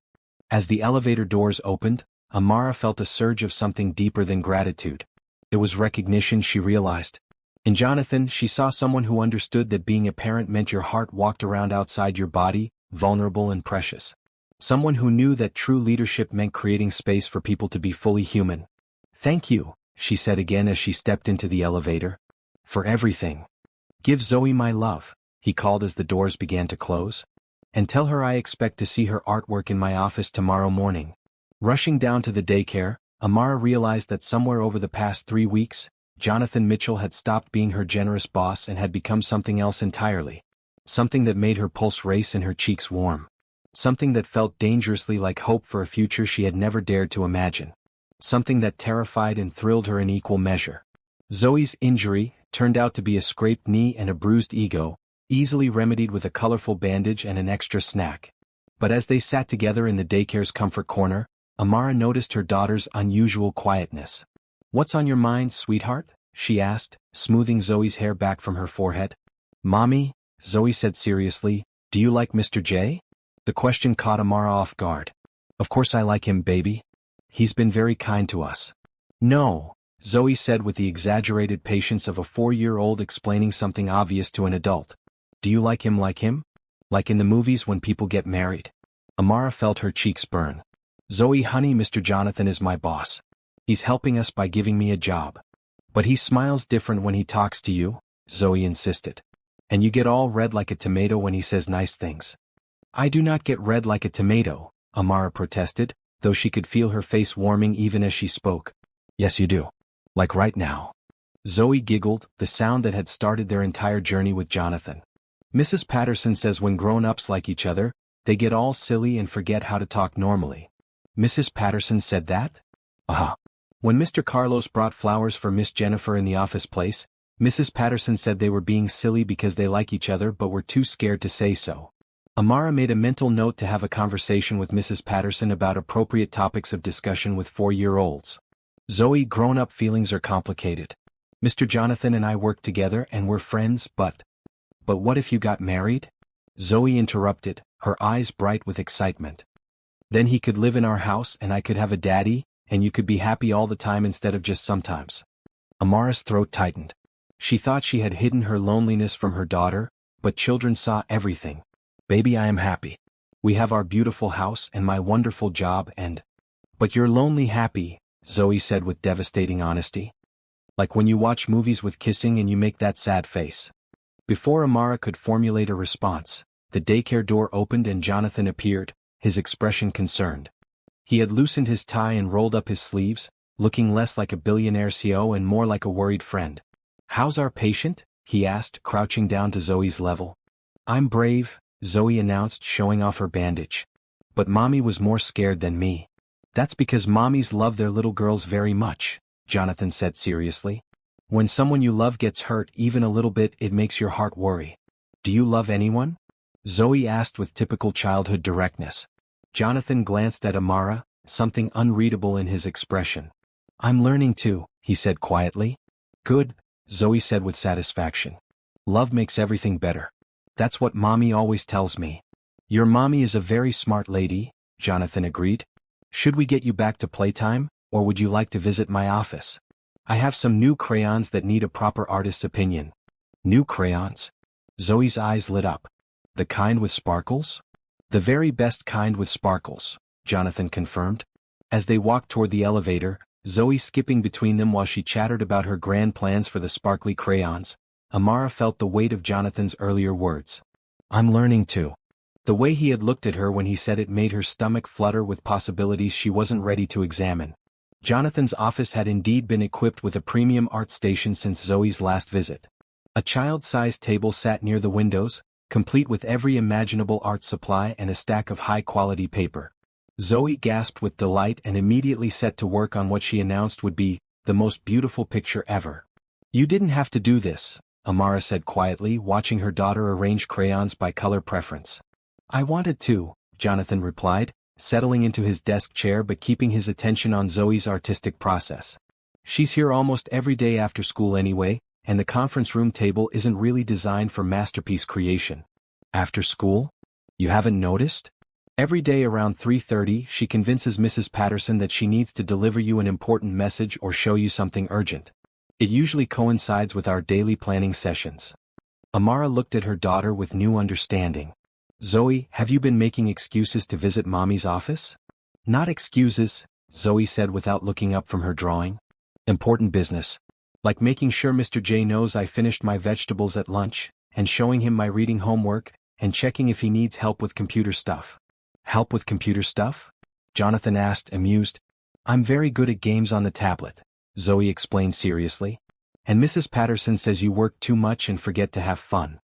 As the elevator doors opened, Amara felt a surge of something deeper than gratitude. It was recognition, she realized. In Jonathan, she saw someone who understood that being a parent meant your heart walked around outside your body, vulnerable and precious. Someone who knew that true leadership meant creating space for people to be fully human. "Thank you," she said again as she stepped into the elevator. "For everything. Give Zoe my love," he called as the doors began to close. "And tell her I expect to see her artwork in my office tomorrow morning." Rushing down to the daycare, Amara realized that somewhere over the past 3 weeks, Jonathan Mitchell had stopped being her generous boss and had become something else entirely. Something that made her pulse race and her cheeks warm. Something that felt dangerously like hope for a future she had never dared to imagine. Something that terrified and thrilled her in equal measure. Zoe's injury turned out to be a scraped knee and a bruised ego, easily remedied with a colorful bandage and an extra snack. But as they sat together in the daycare's comfort corner, Amara noticed her daughter's unusual quietness. "What's on your mind, sweetheart?" she asked, smoothing Zoe's hair back from her forehead. "Mommy," Zoe said seriously, "do you like Mr. J?" The question caught Amara off guard. "Of course I like him, baby. He's been very kind to us." "No," Zoe said with the exaggerated patience of a 4-year-old explaining something obvious to an adult. "Do you like him like him? Like in the movies when people get married?" Amara felt her cheeks burn. "Zoe, honey, Mr. Jonathan is my boss. He's helping us by giving me a job. But he smiles different when he talks to you," Zoe insisted. "And you get all red like a tomato when he says nice things." "I do not get red like a tomato," Amara protested, though she could feel her face warming even as she spoke. "Yes you do. Like right now." Zoe giggled, the sound that had started their entire journey with Jonathan. "Mrs. Patterson says when grown-ups like each other, they get all silly and forget how to talk normally." "Mrs. Patterson said that?" "Uh-huh. When Mr. Carlos brought flowers for Miss Jennifer in the office place, Mrs. Patterson said they were being silly because they like each other but were too scared to say so." Amara made a mental note to have a conversation with Mrs. Patterson about appropriate topics of discussion with 4-year-olds. Zoe, grown-up feelings are complicated. Mr. Jonathan and I work together and we're friends, but what if you got married? Zoe interrupted, her eyes bright with excitement. Then he could live in our house and I could have a daddy, and you could be happy all the time instead of just sometimes. Amara's throat tightened. She thought she had hidden her loneliness from her daughter, but children saw everything. Baby, I am happy. We have our beautiful house and my wonderful job but you're lonely happy, Zoe said with devastating honesty. Like when you watch movies with kissing and you make that sad face. Before Amara could formulate a response, the daycare door opened and Jonathan appeared, his expression concerned. He had loosened his tie and rolled up his sleeves, looking less like a billionaire CEO and more like a worried friend. How's our patient? He asked, crouching down to Zoe's level. I'm brave, Zoe announced, showing off her bandage. But Mommy was more scared than me. That's because mommies love their little girls very much, Jonathan said seriously. When someone you love gets hurt even a little bit, it makes your heart worry. Do you love anyone? Zoe asked with typical childhood directness. Jonathan glanced at Amara, something unreadable in his expression. I'm learning to, he said quietly. Good, Zoe said with satisfaction. Love makes everything better. That's what Mommy always tells me. Your mommy is a very smart lady, Jonathan agreed. Should we get you back to playtime, or would you like to visit my office? I have some new crayons that need a proper artist's opinion. New crayons? Zoe's eyes lit up. The kind with sparkles? The very best kind with sparkles, Jonathan confirmed. As they walked toward the elevator, Zoe skipping between them while she chattered about her grand plans for the sparkly crayons, Amara felt the weight of Jonathan's earlier words. I'm learning to. The way he had looked at her when he said it made her stomach flutter with possibilities she wasn't ready to examine. Jonathan's office had indeed been equipped with a premium art station since Zoe's last visit. A child-sized table sat near the windows, complete with every imaginable art supply and a stack of high-quality paper. Zoe gasped with delight and immediately set to work on what she announced would be the most beautiful picture ever. You didn't have to do this, Amara said quietly, watching her daughter arrange crayons by color preference. I wanted to, Jonathan replied, settling into his desk chair but keeping his attention on Zoe's artistic process. She's here almost every day after school anyway, and the conference room table isn't really designed for masterpiece creation. After school? You haven't noticed? Every day around 3:30 she convinces Mrs. Patterson that she needs to deliver you an important message or show you something urgent. It usually coincides with our daily planning sessions. Amara looked at her daughter with new understanding. Zoe, have you been making excuses to visit Mommy's office? Not excuses, Zoe said without looking up from her drawing. Important business. Like making sure Mr. J knows I finished my vegetables at lunch, and showing him my reading homework, and checking if he needs help with computer stuff. Help with computer stuff? Jonathan asked, amused. I'm very good at games on the tablet, Zoe explained seriously. And Mrs. Patterson says you work too much and forget to have fun.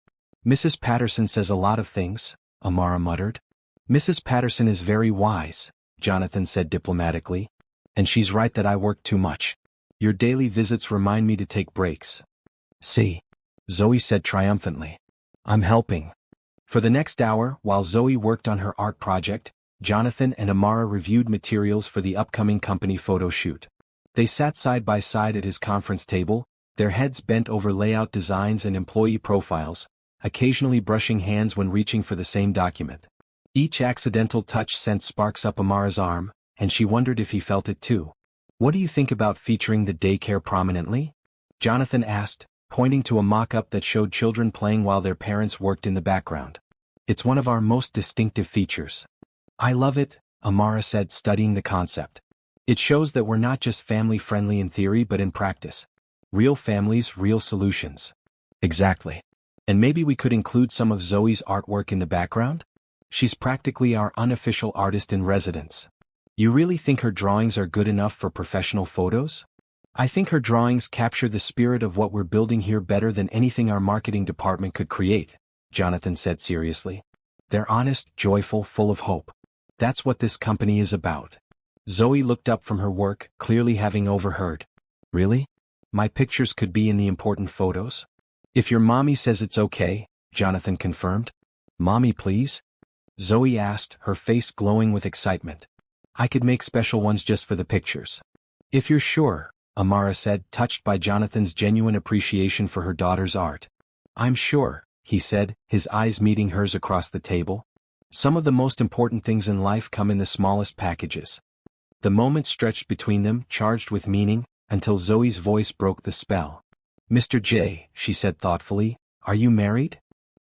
Mrs. Patterson says a lot of things, Amara muttered. Mrs. Patterson is very wise, Jonathan said diplomatically. And she's right that I work too much. Your daily visits remind me to take breaks. See? Zoe said triumphantly. I'm helping. For the next hour, while Zoe worked on her art project, Jonathan and Amara reviewed materials for the upcoming company photo shoot. They sat side by side at his conference table, their heads bent over layout designs and employee profiles, occasionally brushing hands when reaching for the same document. Each accidental touch sent sparks up Amara's arm, and she wondered if he felt it too. What do you think about featuring the daycare prominently? Jonathan asked, pointing to a mock-up that showed children playing while their parents worked in the background. It's one of our most distinctive features. I love it, Amara said, studying the concept. It shows that we're not just family-friendly in theory but in practice. Real families, real solutions. Exactly. And maybe we could include some of Zoe's artwork in the background? She's practically our unofficial artist in residence. You really think her drawings are good enough for professional photos? I think her drawings capture the spirit of what we're building here better than anything our marketing department could create, Jonathan said seriously. They're honest, joyful, full of hope. That's what this company is about. Zoe looked up from her work, clearly having overheard. Really? My pictures could be in the important photos? If your mommy says it's okay, Jonathan confirmed. Mommy, please? Zoe asked, her face glowing with excitement. I could make special ones just for the pictures. If you're sure, Amara said, touched by Jonathan's genuine appreciation for her daughter's art. I'm sure, he said, his eyes meeting hers across the table. Some of the most important things in life come in the smallest packages. The moment stretched between them, charged with meaning, until Zoe's voice broke the spell. Mr. J, she said thoughtfully, are you married?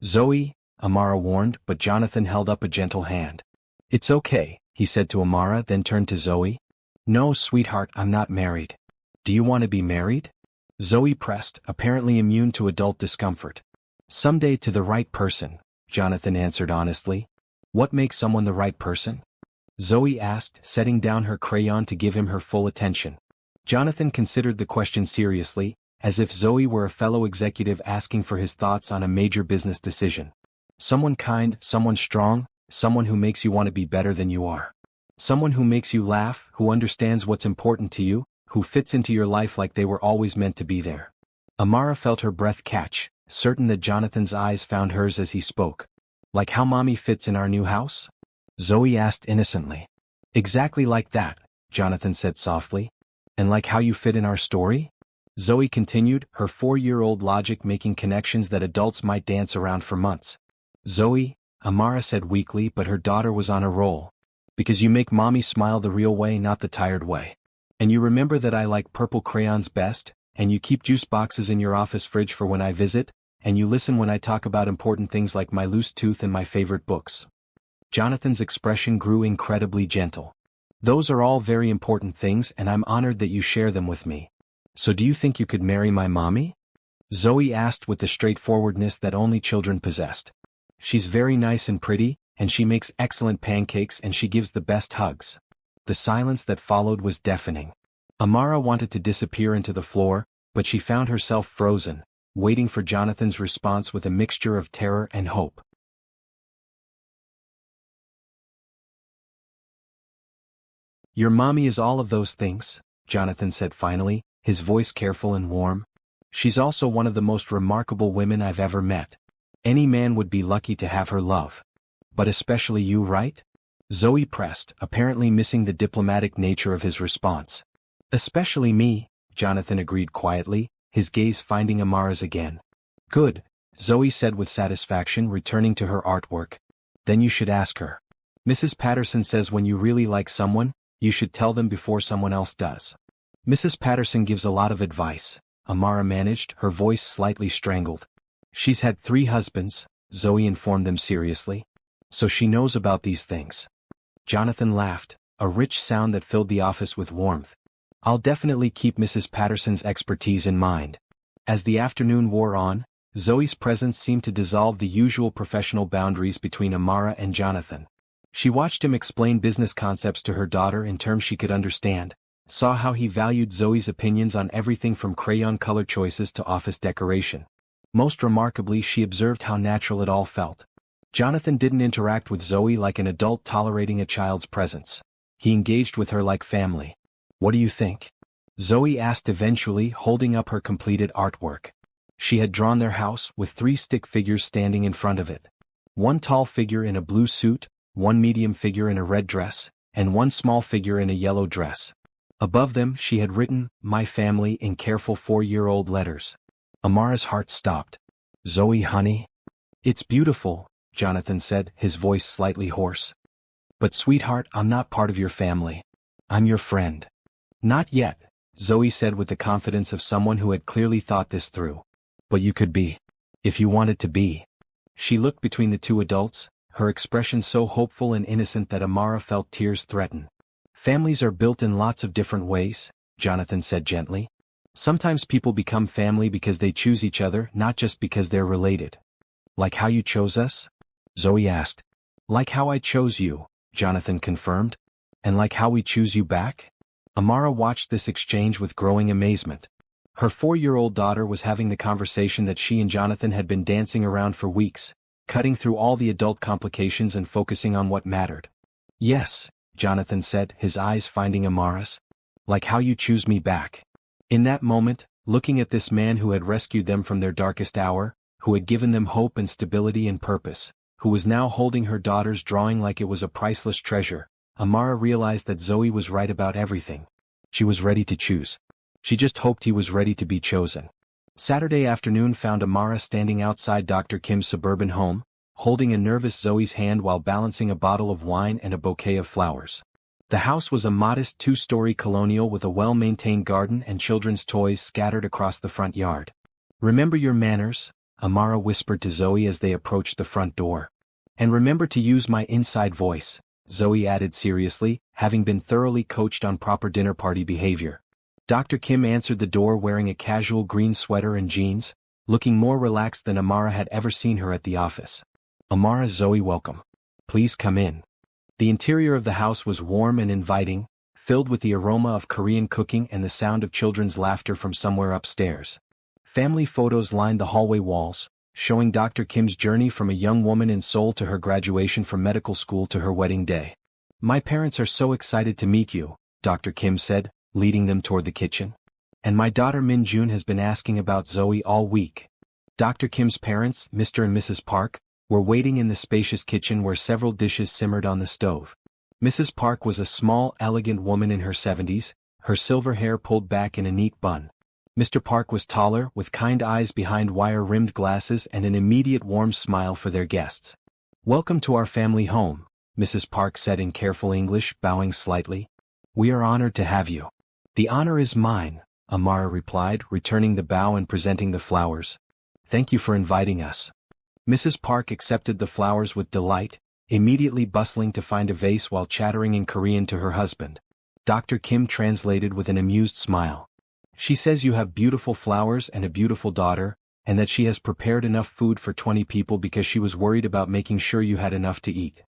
Zoe, Amara warned, but Jonathan held up a gentle hand. It's okay, he said to Amara, then turned to Zoe. No, sweetheart, I'm not married. Do you want to be married? Zoe pressed, apparently immune to adult discomfort. Someday to the right person, Jonathan answered honestly. What makes someone the right person? Zoe asked, setting down her crayon to give him her full attention. Jonathan considered the question seriously, as if Zoe were a fellow executive asking for his thoughts on a major business decision. Someone kind, someone strong, someone who makes you want to be better than you are. Someone who makes you laugh, who understands what's important to you, who fits into your life like they were always meant to be there. Amara felt her breath catch, certain that Jonathan's eyes found hers as he spoke. Like how mommy fits in our new house? Zoe asked innocently. Exactly like that, Jonathan said softly. And like how you fit in our story? Zoe continued, her 4-year-old logic making connections that adults might dance around for months. Zoe, Amara said weakly, but her daughter was on a roll. Because you make mommy smile the real way, not the tired way. And you remember that I like purple crayons best, and you keep juice boxes in your office fridge for when I visit, and you listen when I talk about important things like my loose tooth and my favorite books. Jonathan's expression grew incredibly gentle. Those are all very important things, and I'm honored that you share them with me. So do you think you could marry my mommy? Zoe asked with the straightforwardness that only children possessed. She's very nice and pretty, and she makes excellent pancakes and she gives the best hugs. The silence that followed was deafening. Amara wanted to disappear into the floor, but she found herself frozen, waiting for Jonathan's response with a mixture of terror and hope. Your mommy is all of those things, Jonathan said finally, his voice careful and warm. She's also one of the most remarkable women I've ever met. Any man would be lucky to have her love. But especially you, right? Zoe pressed, apparently missing the diplomatic nature of his response. Especially me, Jonathan agreed quietly, his gaze finding Amara's again. Good, Zoe said with satisfaction, returning to her artwork. Then you should ask her. Mrs. Patterson says when you really like someone, you should tell them before someone else does. Mrs. Patterson gives a lot of advice, Amara managed, her voice slightly strangled. She's had 3 husbands, Zoe informed them seriously. So she knows about these things. Jonathan laughed, a rich sound that filled the office with warmth. I'll definitely keep Mrs. Patterson's expertise in mind. As the afternoon wore on, Zoe's presence seemed to dissolve the usual professional boundaries between Amara and Jonathan. She watched him explain business concepts to her daughter in terms she could understand, saw how he valued Zoe's opinions on everything from crayon color choices to office decoration. Most remarkably, she observed how natural it all felt. Jonathan didn't interact with Zoe like an adult tolerating a child's presence. He engaged with her like family. What do you think? Zoe asked eventually, holding up her completed artwork. She had drawn their house with 3 stick figures standing in front of it. 1 tall figure in a blue suit, 1 medium figure in a red dress, and 1 small figure in a yellow dress. Above them she had written, "My family," in careful 4-year-old letters. Amara's heart stopped. Zoe, honey? It's beautiful, Jonathan said, his voice slightly hoarse. But sweetheart, I'm not part of your family. I'm your friend. Not yet, Zoe said with the confidence of someone who had clearly thought this through. But you could be. If you wanted to be. She looked between the 2 adults, her expression so hopeful and innocent that Amara felt tears threaten. Families are built in lots of different ways, Jonathan said gently. Sometimes people become family because they choose each other, not just because they're related. Like how you chose us? Zoe asked. Like how I chose you, Jonathan confirmed. And like how we choose you back? Amara watched this exchange with growing amazement. Her 4-year-old daughter was having the conversation that she and Jonathan had been dancing around for weeks, cutting through all the adult complications and focusing on what mattered. Yes, Jonathan said, his eyes finding Amara's. Like how you choose me back. In that moment, looking at this man who had rescued them from their darkest hour, who had given them hope and stability and purpose, who was now holding her daughter's drawing like it was a priceless treasure, Amara realized that Zoe was right about everything. She was ready to choose. She just hoped he was ready to be chosen. Saturday afternoon found Amara standing outside Dr. Kim's suburban home, holding a nervous Zoe's hand while balancing a bottle of wine and a bouquet of flowers. The house was a modest two-story colonial with a well-maintained garden and children's toys scattered across the front yard. "Remember your manners," Amara whispered to Zoe as they approached the front door. "And remember to use my inside voice," Zoe added seriously, having been thoroughly coached on proper dinner party behavior. Dr. Kim answered the door wearing a casual green sweater and jeans, looking more relaxed than Amara had ever seen her at the office. "Amara, Zoe, welcome. Please come in." The interior of the house was warm and inviting, filled with the aroma of Korean cooking and the sound of children's laughter from somewhere upstairs. Family photos lined the hallway walls, showing Dr. Kim's journey from a young woman in Seoul to her graduation from medical school to her wedding day. "My parents are so excited to meet you," Dr. Kim said, leading them toward the kitchen. "And my daughter Min Jun has been asking about Zoe all week." Dr. Kim's parents, Mr. and Mrs. Park, were waiting in the spacious kitchen where several dishes simmered on the stove. Mrs. Park was a small, elegant woman in her 70s, her silver hair pulled back in a neat bun. Mr. Park was taller, with kind eyes behind wire-rimmed glasses and an immediate warm smile for their guests. "Welcome to our family home," Mrs. Park said in careful English, bowing slightly. "We are honored to have you." "The honor is mine," Amara replied, returning the bow and presenting the flowers. "Thank you for inviting us." Mrs. Park accepted the flowers with delight, immediately bustling to find a vase while chattering in Korean to her husband. Dr. Kim translated with an amused smile. "She says you have beautiful flowers and a beautiful daughter, and that she has prepared enough food for 20 people because she was worried about making sure you had enough to eat.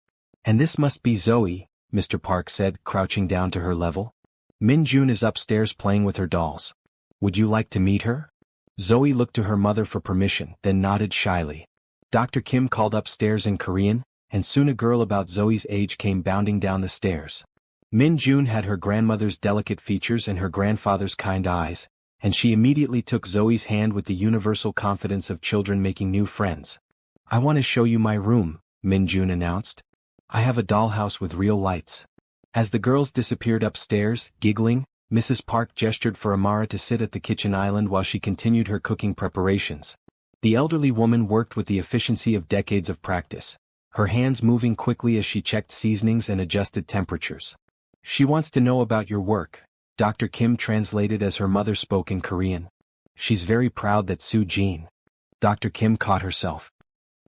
And this must be Zoe," Mr. Park said, crouching down to her level. "Min Jun is upstairs playing with her dolls. Would you like to meet her?" Zoe looked to her mother for permission, then nodded shyly. Dr. Kim called upstairs in Korean, and soon a girl about Zoe's age came bounding down the stairs. Min Jun had her grandmother's delicate features and her grandfather's kind eyes, and she immediately took Zoe's hand with the universal confidence of children making new friends. "I want to show you my room," Min Jun announced. "I have a dollhouse with real lights." As the girls disappeared upstairs, giggling, Mrs. Park gestured for Amara to sit at the kitchen island while she continued her cooking preparations. The elderly woman worked with the efficiency of decades of practice, her hands moving quickly as she checked seasonings and adjusted temperatures. "She wants to know about your work," Dr. Kim translated as her mother spoke in Korean. "She's very proud that Soo-jin." Dr. Kim caught herself.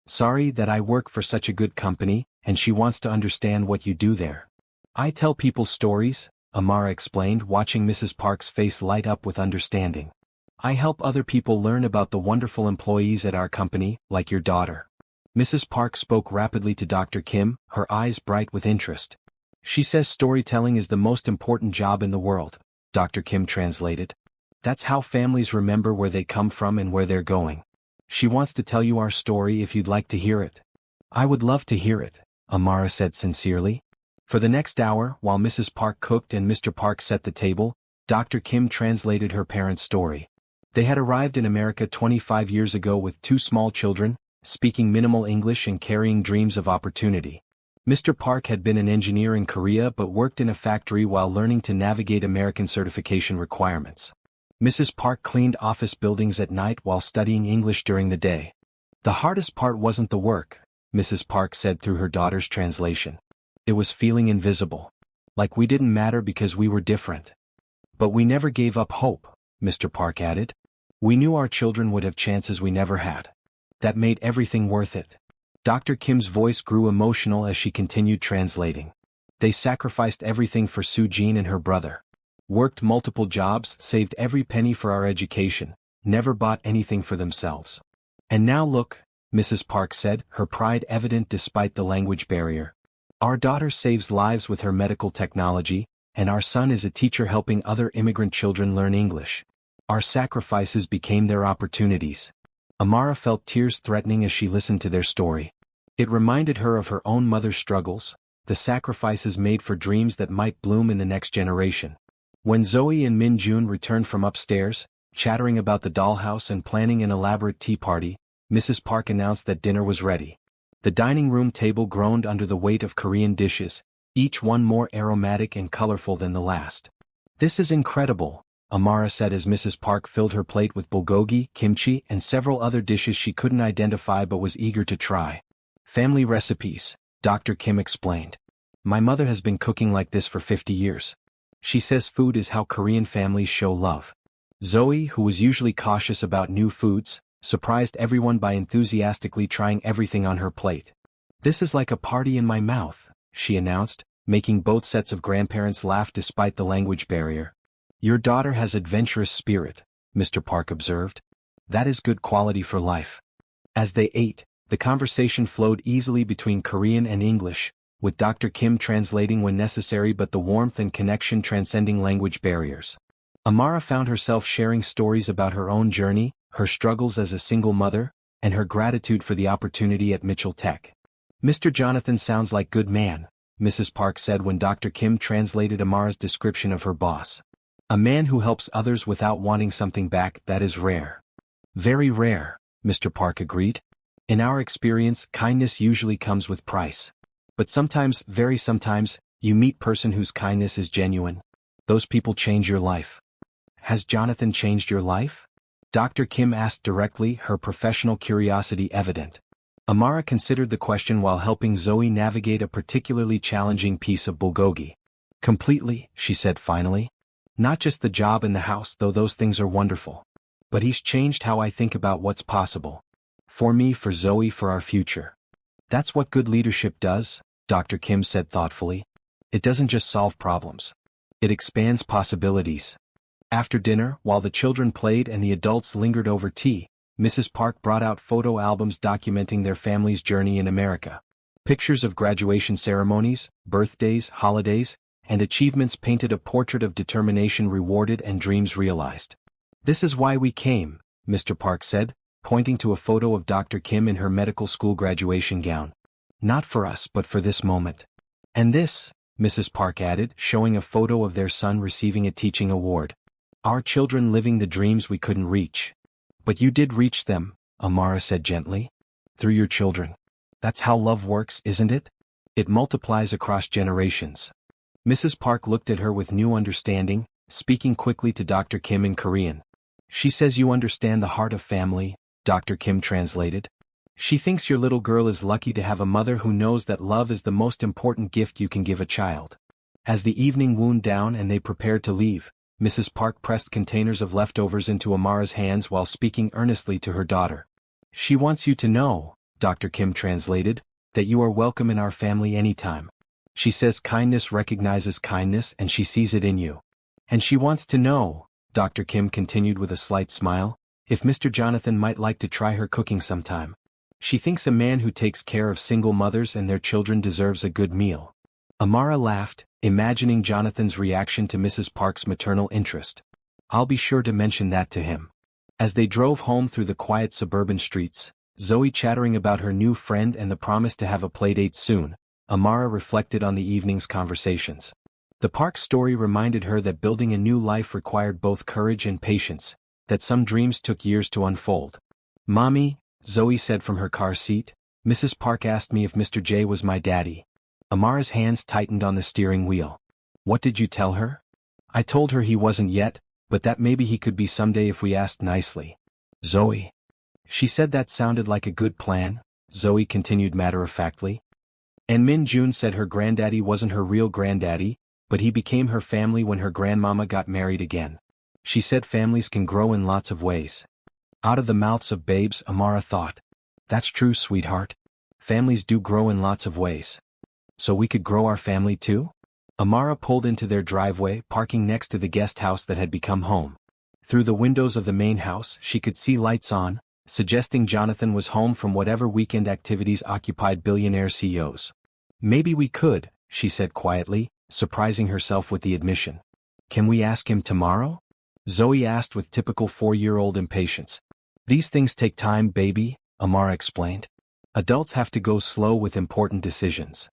"Sorry that I work for such a good company, and she wants to understand what you do there." "I tell people stories," Amara explained, watching Mrs. Park's face light up with understanding. "I help other people learn about the wonderful employees at our company, like your daughter." Mrs. Park spoke rapidly to Dr. Kim, her eyes bright with interest. "She says storytelling is the most important job in the world," Dr. Kim translated. "That's how families remember where they come from and where they're going. She wants to tell you our story if you'd like to hear it." "I would love to hear it," Amara said sincerely. For the next hour, while Mrs. Park cooked and Mr. Park set the table, Dr. Kim translated her parents' story. They had arrived in America 25 years ago with 2 small children, speaking minimal English and carrying dreams of opportunity. Mr. Park had been an engineer in Korea but worked in a factory while learning to navigate American certification requirements. Mrs. Park cleaned office buildings at night while studying English during the day. "The hardest part wasn't the work," Mrs. Park said through her daughter's translation. "It was feeling invisible. Like we didn't matter because we were different. But we never gave up hope," Mr. Park added. "We knew our children would have chances we never had. That made everything worth it." Dr. Kim's voice grew emotional as she continued translating. "They sacrificed everything for Soo-jin and her brother. Worked multiple jobs, saved every penny for our education, never bought anything for themselves. And now look," Mrs. Park said, her pride evident despite the language barrier. "Our daughter saves lives with her medical technology, and our son is a teacher helping other immigrant children learn English. Our sacrifices became their opportunities." Amara felt tears threatening as she listened to their story. It reminded her of her own mother's struggles, the sacrifices made for dreams that might bloom in the next generation. When Zoe and Min Jun returned from upstairs, chattering about the dollhouse and planning an elaborate tea party, Mrs. Park announced that dinner was ready. The dining room table groaned under the weight of Korean dishes, each one more aromatic and colorful than the last. "This is incredible," Amara said as Mrs. Park filled her plate with bulgogi, kimchi, and several other dishes she couldn't identify but was eager to try. "Family recipes," Dr. Kim explained. "My mother has been cooking like this for 50 years. She says food is how Korean families show love." Zoe, who was usually cautious about new foods, surprised everyone by enthusiastically trying everything on her plate. "This is like a party in my mouth," she announced, making both sets of grandparents laugh despite the language barrier. "Your daughter has adventurous spirit," Mr. Park observed. "That is good quality for life." As they ate, the conversation flowed easily between Korean and English, with Dr. Kim translating when necessary but the warmth and connection transcending language barriers. Amara found herself sharing stories about her own journey, her struggles as a single mother, and her gratitude for the opportunity at Mitchell Tech. "Mr. Jonathan sounds like good man," Mrs. Park said when Dr. Kim translated Amara's description of her boss. "A man who helps others without wanting something back, that is rare." "Very rare," Mr. Park agreed. "In our experience, kindness usually comes with price. But sometimes, very sometimes, you meet person whose kindness is genuine. Those people change your life." "Has Jonathan changed your life?" Dr. Kim asked directly, her professional curiosity evident. Amara considered the question while helping Zoe navigate a particularly challenging piece of bulgogi. "Completely," she said finally. "Not just the job and the house, though those things are wonderful. But he's changed how I think about what's possible. For me, for Zoe, for our future." "That's what good leadership does," Dr. Kim said thoughtfully. "It doesn't just solve problems. It expands possibilities." After dinner, while the children played and the adults lingered over tea, Mrs. Park brought out photo albums documenting their family's journey in America. Pictures of graduation ceremonies, birthdays, holidays, and achievements painted a portrait of determination rewarded and dreams realized. "This is why we came," Mr. Park said, pointing to a photo of Dr. Kim in her medical school graduation gown. "Not for us but for this moment." "And this," Mrs. Park added, showing a photo of their son receiving a teaching award. "Our children living the dreams we couldn't reach." "But you did reach them," Amara said gently. "Through your children. That's how love works, isn't it? It multiplies across generations." Mrs. Park looked at her with new understanding, speaking quickly to Dr. Kim in Korean. "She says you understand the heart of family," Dr. Kim translated. "She thinks your little girl is lucky to have a mother who knows that love is the most important gift you can give a child." As the evening wound down and they prepared to leave, Mrs. Park pressed containers of leftovers into Amara's hands while speaking earnestly to her daughter. "She wants you to know," Dr. Kim translated, "that you are welcome in our family anytime. She says kindness recognizes kindness and she sees it in you. And she wants to know," Dr. Kim continued with a slight smile, "if Mr. Jonathan might like to try her cooking sometime. She thinks a man who takes care of single mothers and their children deserves a good meal." Amara laughed, imagining Jonathan's reaction to Mrs. Park's maternal interest. "I'll be sure to mention that to him." As they drove home through the quiet suburban streets, Zoe chattering about her new friend and the promise to have a playdate soon, Amara reflected on the evening's conversations. The Park story reminded her that building a new life required both courage and patience, that some dreams took years to unfold. "Mommy," Zoe said from her car seat, "Mrs. Park asked me if Mr. J was my daddy." Amara's hands tightened on the steering wheel. "What did you tell her?" "I told her he wasn't yet, but that maybe he could be someday if we asked nicely." "Zoe." "She said that sounded like a good plan," Zoe continued matter-of-factly. "And Min Jun said her granddaddy wasn't her real granddaddy, but he became her family when her grandmama got married again. She said families can grow in lots of ways." Out of the mouths of babes, Amara thought. "That's true, sweetheart. Families do grow in lots of ways. So we could grow our family too?" Amara pulled into their driveway, parking next to the guest house that had become home. Through the windows of the main house, she could see lights on, suggesting Jonathan was home from whatever weekend activities occupied billionaire CEOs. "Maybe we could," she said quietly, surprising herself with the admission. "Can we ask him tomorrow?" Zoe asked with typical 4-year-old impatience. "These things take time, baby," Amara explained. "Adults have to go slow with important decisions."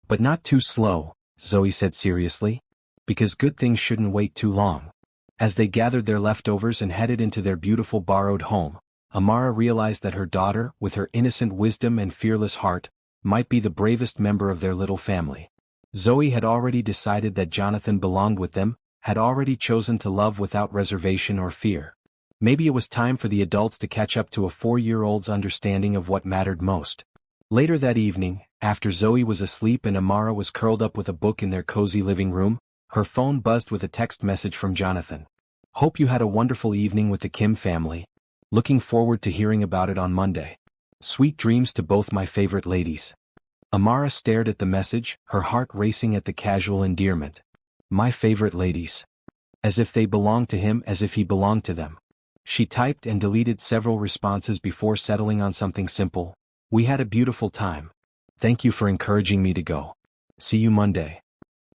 "But not too slow," Zoe said seriously, "because good things shouldn't wait too long." As they gathered their leftovers and headed into their beautiful borrowed home, Amara realized that her daughter, with her innocent wisdom and fearless heart, might be the bravest member of their little family. Zoe had already decided that Jonathan belonged with them, had already chosen to love without reservation or fear. Maybe it was time for the adults to catch up to a 4-year-old's understanding of what mattered most. Later that evening, after Zoe was asleep and Amara was curled up with a book in their cozy living room, her phone buzzed with a text message from Jonathan. "Hope you had a wonderful evening with the Kim family. Looking forward to hearing about it on Monday. Sweet dreams to both my favorite ladies." Amara stared at the message, her heart racing at the casual endearment. My favorite ladies. As if they belonged to him, as if he belonged to them. She typed and deleted several responses before settling on something simple. "We had a beautiful time. Thank you for encouraging me to go. See you Monday."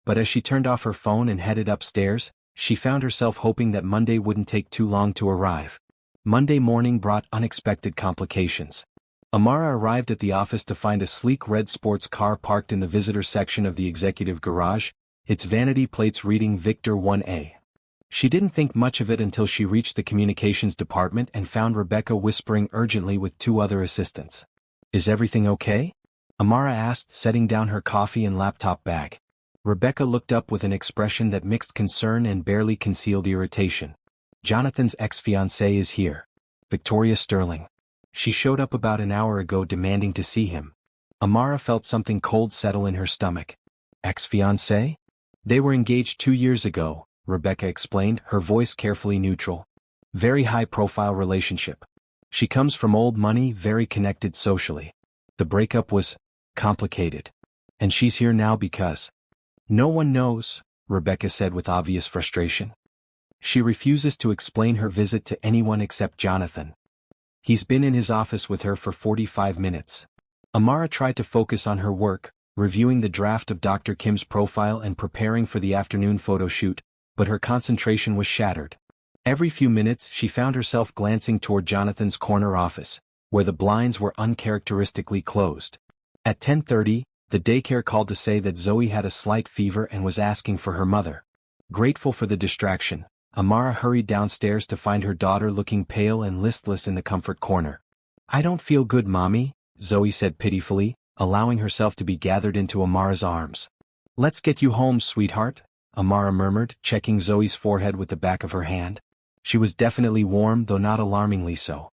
But as she turned off her phone and headed upstairs, she found herself hoping that Monday wouldn't take too long to arrive. Monday morning brought unexpected complications. Amara arrived at the office to find a sleek red sports car parked in the visitor section of the executive garage, its vanity plates reading Victor 1A. She didn't think much of it until she reached the communications department and found Rebecca whispering urgently with 2 other assistants. "Is everything okay?" Amara asked, setting down her coffee and laptop bag. Rebecca looked up with an expression that mixed concern and barely concealed irritation. "Jonathan's ex-fiancée is here. Victoria Sterling. She showed up about an hour ago demanding to see him." Amara felt something cold settle in her stomach. "Ex-fiancé?" "They were engaged 2 years ago," Rebecca explained, her voice carefully neutral. "Very high-profile relationship. She comes from old money, very connected socially. The breakup was complicated. And she's here now because—" "No one knows," Rebecca said with obvious frustration. "She refuses to explain her visit to anyone except Jonathan. He's been in his office with her for 45 minutes. Amara tried to focus on her work, reviewing the draft of Dr. Kim's profile and preparing for the afternoon photo shoot, but her concentration was shattered. Every few minutes she found herself glancing toward Jonathan's corner office, where the blinds were uncharacteristically closed. At 10:30, the daycare called to say that Zoe had a slight fever and was asking for her mother. Grateful for the distraction, Amara hurried downstairs to find her daughter looking pale and listless in the comfort corner. "I don't feel good, Mommy," Zoe said pitifully, allowing herself to be gathered into Amara's arms. "Let's get you home, sweetheart," Amara murmured, checking Zoe's forehead with the back of her hand. She was definitely warm, though not alarmingly so.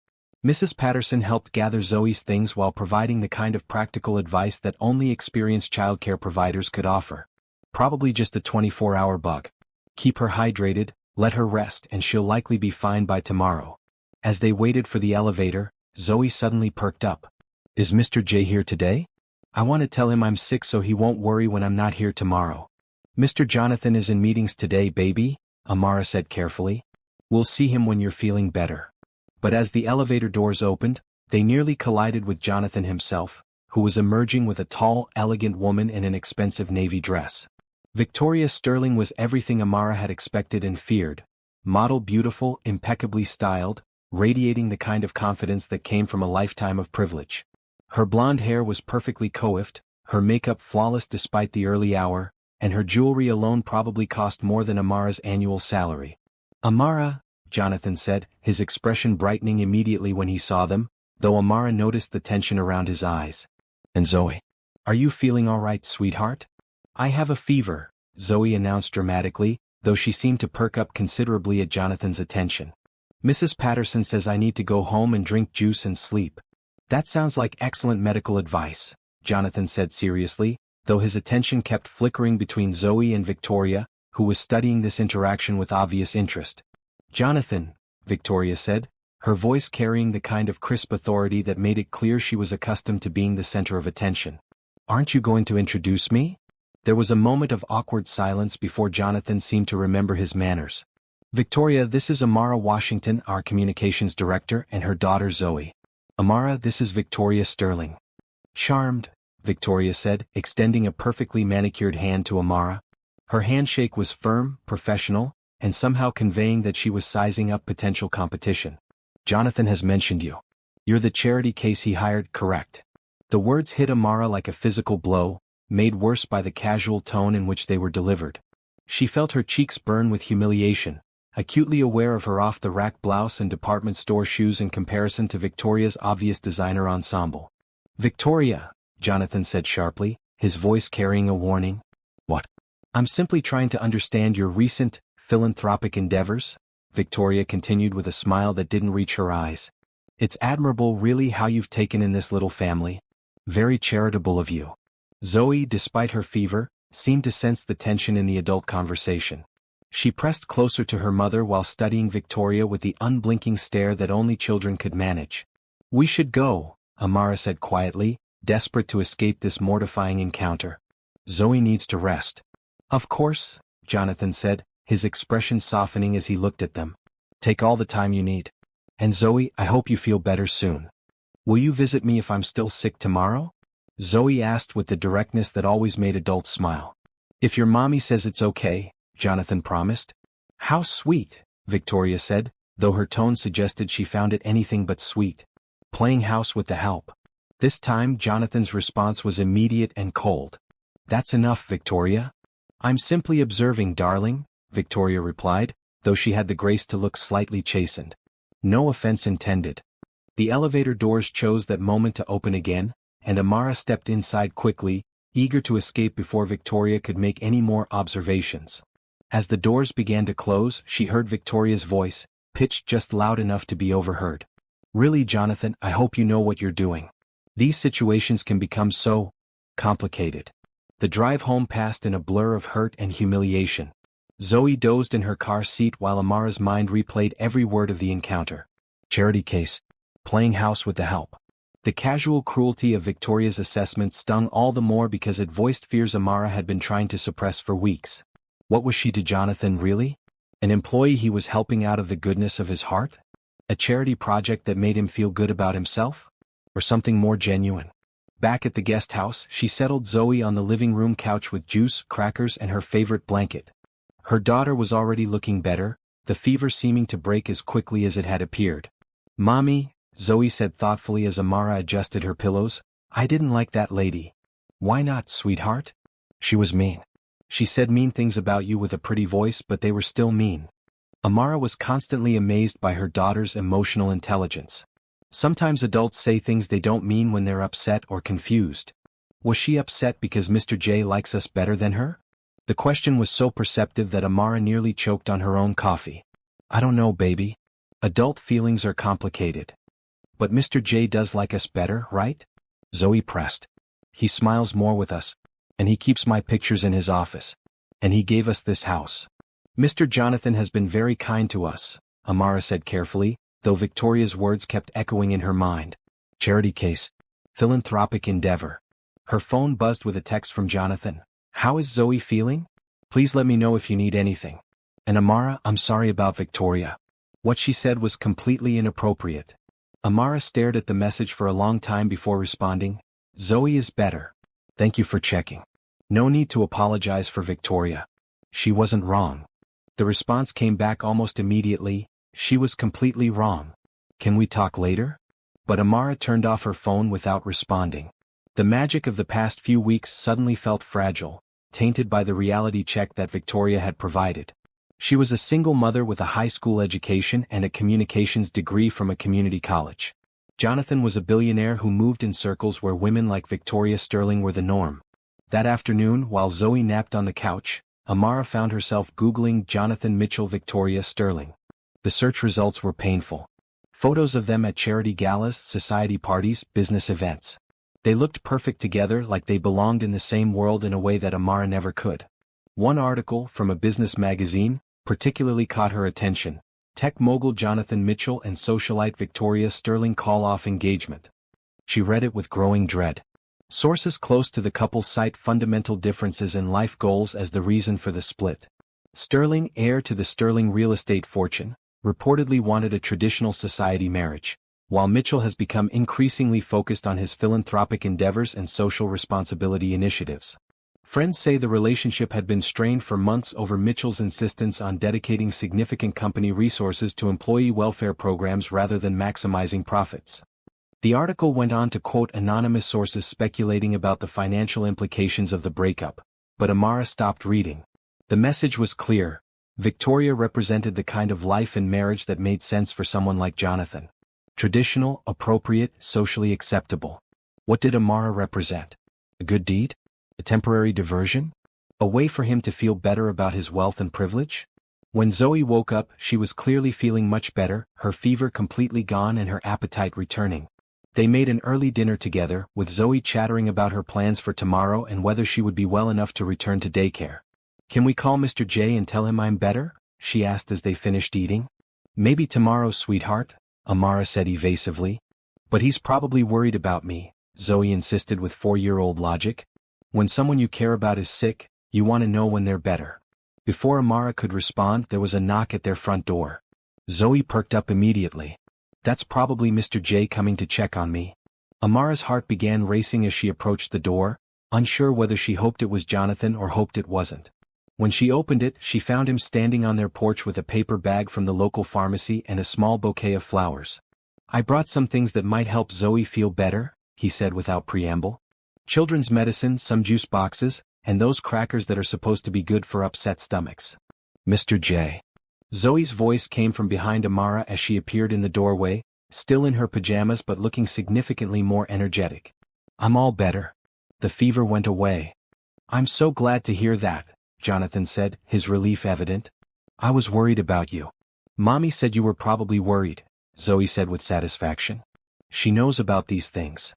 Mrs. Patterson helped gather Zoe's things while providing the kind of practical advice that only experienced childcare providers could offer. Probably just a 24-hour bug. Keep her hydrated, let her rest, and she'll likely be fine by tomorrow. As they waited for the elevator, Zoe suddenly perked up. "Is Mr. J here today? I want to tell him I'm sick so he won't worry when I'm not here tomorrow." "Mr. Jonathan is in meetings today, baby," Amara said carefully. "We'll see him when you're feeling better." But as the elevator doors opened, they nearly collided with Jonathan himself, who was emerging with a tall, elegant woman in an expensive navy dress. Victoria Sterling was everything Amara had expected and feared. Model beautiful, impeccably styled, radiating the kind of confidence that came from a lifetime of privilege. Her blonde hair was perfectly coiffed, her makeup flawless despite the early hour, and her jewelry alone probably cost more than Amara's annual salary. "Amara," Jonathan said, his expression brightening immediately when he saw them, though Amara noticed the tension around his eyes. "And Zoe, are you feeling all right, sweetheart?" "I have a fever," Zoe announced dramatically, though she seemed to perk up considerably at Jonathan's attention. "Mrs. Patterson says I need to go home and drink juice and sleep." "That sounds like excellent medical advice," Jonathan said seriously, though his attention kept flickering between Zoe and Victoria, who was studying this interaction with obvious interest. "Jonathan," Victoria said, her voice carrying the kind of crisp authority that made it clear she was accustomed to being the center of attention. "Aren't you going to introduce me?" There was a moment of awkward silence before Jonathan seemed to remember his manners. "Victoria, this is Amara Washington, our communications director, and her daughter Zoe. Amara, this is Victoria Sterling." "Charmed," Victoria said, extending a perfectly manicured hand to Amara. Her handshake was firm, professional, and somehow conveying that she was sizing up potential competition. "Jonathan has mentioned you. You're the charity case he hired, correct?" The words hit Amara like a physical blow, made worse by the casual tone in which they were delivered. She felt her cheeks burn with humiliation, acutely aware of her off-the-rack blouse and department store shoes in comparison to Victoria's obvious designer ensemble. "Victoria," Jonathan said sharply, his voice carrying a warning. What? I'm simply trying to understand your recent, philanthropic endeavors, Victoria continued with a smile that didn't reach her eyes. It's admirable really how you've taken in this little family. Very charitable of you. Zoe, despite her fever, seemed to sense the tension in the adult conversation. She pressed closer to her mother while studying Victoria with the unblinking stare that only children could manage. We should go, Amara said quietly, desperate to escape this mortifying encounter. Zoe needs to rest. Of course, Jonathan said, his expression softening as he looked at them. Take all the time you need. And Zoe, I hope you feel better soon. Will you visit me if I'm still sick tomorrow? Zoe asked with the directness that always made adults smile. If your mommy says it's okay, Jonathan promised. How sweet, Victoria said, though her tone suggested she found it anything but sweet. Playing house with the help. This time Jonathan's response was immediate and cold. That's enough, Victoria. I'm simply observing, darling, Victoria replied, though she had the grace to look slightly chastened. No offense intended. The elevator doors chose that moment to open again, and Amara stepped inside quickly, eager to escape before Victoria could make any more observations. As the doors began to close, she heard Victoria's voice, pitched just loud enough to be overheard. Really, Jonathan, I hope you know what you're doing. These situations can become so complicated. The drive home passed in a blur of hurt and humiliation. Zoe dozed in her car seat while Amara's mind replayed every word of the encounter. Charity case. Playing house with the help. The casual cruelty of Victoria's assessment stung all the more because it voiced fears Amara had been trying to suppress for weeks. What was she to Jonathan really? An employee he was helping out of the goodness of his heart? A charity project that made him feel good about himself? Or something more genuine? Back at the guest house, she settled Zoe on the living room couch with juice, crackers, and her favorite blanket. Her daughter was already looking better, the fever seeming to break as quickly as it had appeared. Mommy, Zoe said thoughtfully as Amara adjusted her pillows, I didn't like that lady. Why not, sweetheart? She was mean. She said mean things about you with a pretty voice, but they were still mean. Amara was constantly amazed by her daughter's emotional intelligence. Sometimes adults say things they don't mean when they're upset or confused. Was she upset because Mr. J likes us better than her? The question was so perceptive that Amara nearly choked on her own coffee. I don't know, baby. Adult feelings are complicated. But Mr. J does like us better, right? Zoe pressed. He smiles more with us. And he keeps my pictures in his office. And he gave us this house. Mr. Jonathan has been very kind to us, Amara said carefully, though Victoria's words kept echoing in her mind. Charity case. Philanthropic endeavor. Her phone buzzed with a text from Jonathan. How is Zoe feeling? Please let me know if you need anything. And Amara, I'm sorry about Victoria. What she said was completely inappropriate. Amara stared at the message for a long time before responding. Zoe is better. Thank you for checking. No need to apologize for Victoria. She wasn't wrong. The response came back almost immediately. She was completely wrong. Can we talk later? But Amara turned off her phone without responding. The magic of the past few weeks suddenly felt fragile, tainted by the reality check that Victoria had provided. She was a single mother with a high school education and a communications degree from a community college. Jonathan was a billionaire who moved in circles where women like Victoria Sterling were the norm. That afternoon, while Zoe napped on the couch, Amara found herself Googling Jonathan Mitchell Victoria Sterling. The search results were painful. Photos of them at charity galas, society parties, business events. They looked perfect together, like they belonged in the same world in a way that Amara never could. One article, from a business magazine, particularly caught her attention. Tech mogul Jonathan Mitchell and socialite Victoria Sterling call off engagement. She read it with growing dread. Sources close to the couple cite fundamental differences in life goals as the reason for the split. Sterling, heir to the Sterling real estate fortune, reportedly wanted a traditional society marriage, while Mitchell has become increasingly focused on his philanthropic endeavors and social responsibility initiatives. Friends say the relationship had been strained for months over Mitchell's insistence on dedicating significant company resources to employee welfare programs rather than maximizing profits. The article went on to quote anonymous sources speculating about the financial implications of the breakup, but Amara stopped reading. The message was clear. Victoria represented the kind of life and marriage that made sense for someone like Jonathan. Traditional, appropriate, socially acceptable. What did Amara represent? A good deed? A temporary diversion? A way for him to feel better about his wealth and privilege? When Zoe woke up, she was clearly feeling much better, her fever completely gone and her appetite returning. They made an early dinner together, with Zoe chattering about her plans for tomorrow and whether she would be well enough to return to daycare. "Can we call Mr. J and tell him I'm better?" she asked as they finished eating. "Maybe tomorrow, sweetheart," Amara said evasively. "But he's probably worried about me," Zoe insisted with 4-year-old logic. "When someone you care about is sick, you want to know when they're better." Before Amara could respond, there was a knock at their front door. Zoe perked up immediately. "That's probably Mr. J coming to check on me." Amara's heart began racing as she approached the door, unsure whether she hoped it was Jonathan or hoped it wasn't. When she opened it, she found him standing on their porch with a paper bag from the local pharmacy and a small bouquet of flowers. "I brought some things that might help Zoe feel better," he said without preamble. "Children's medicine, some juice boxes, and those crackers that are supposed to be good for upset stomachs." "Mr. J." Zoe's voice came from behind Amara as she appeared in the doorway, still in her pajamas but looking significantly more energetic. "I'm all better. The fever went away." "I'm so glad to hear that," Jonathan said, his relief evident. "I was worried about you." "Mommy said you were probably worried," Zoe said with satisfaction. "She knows about these things."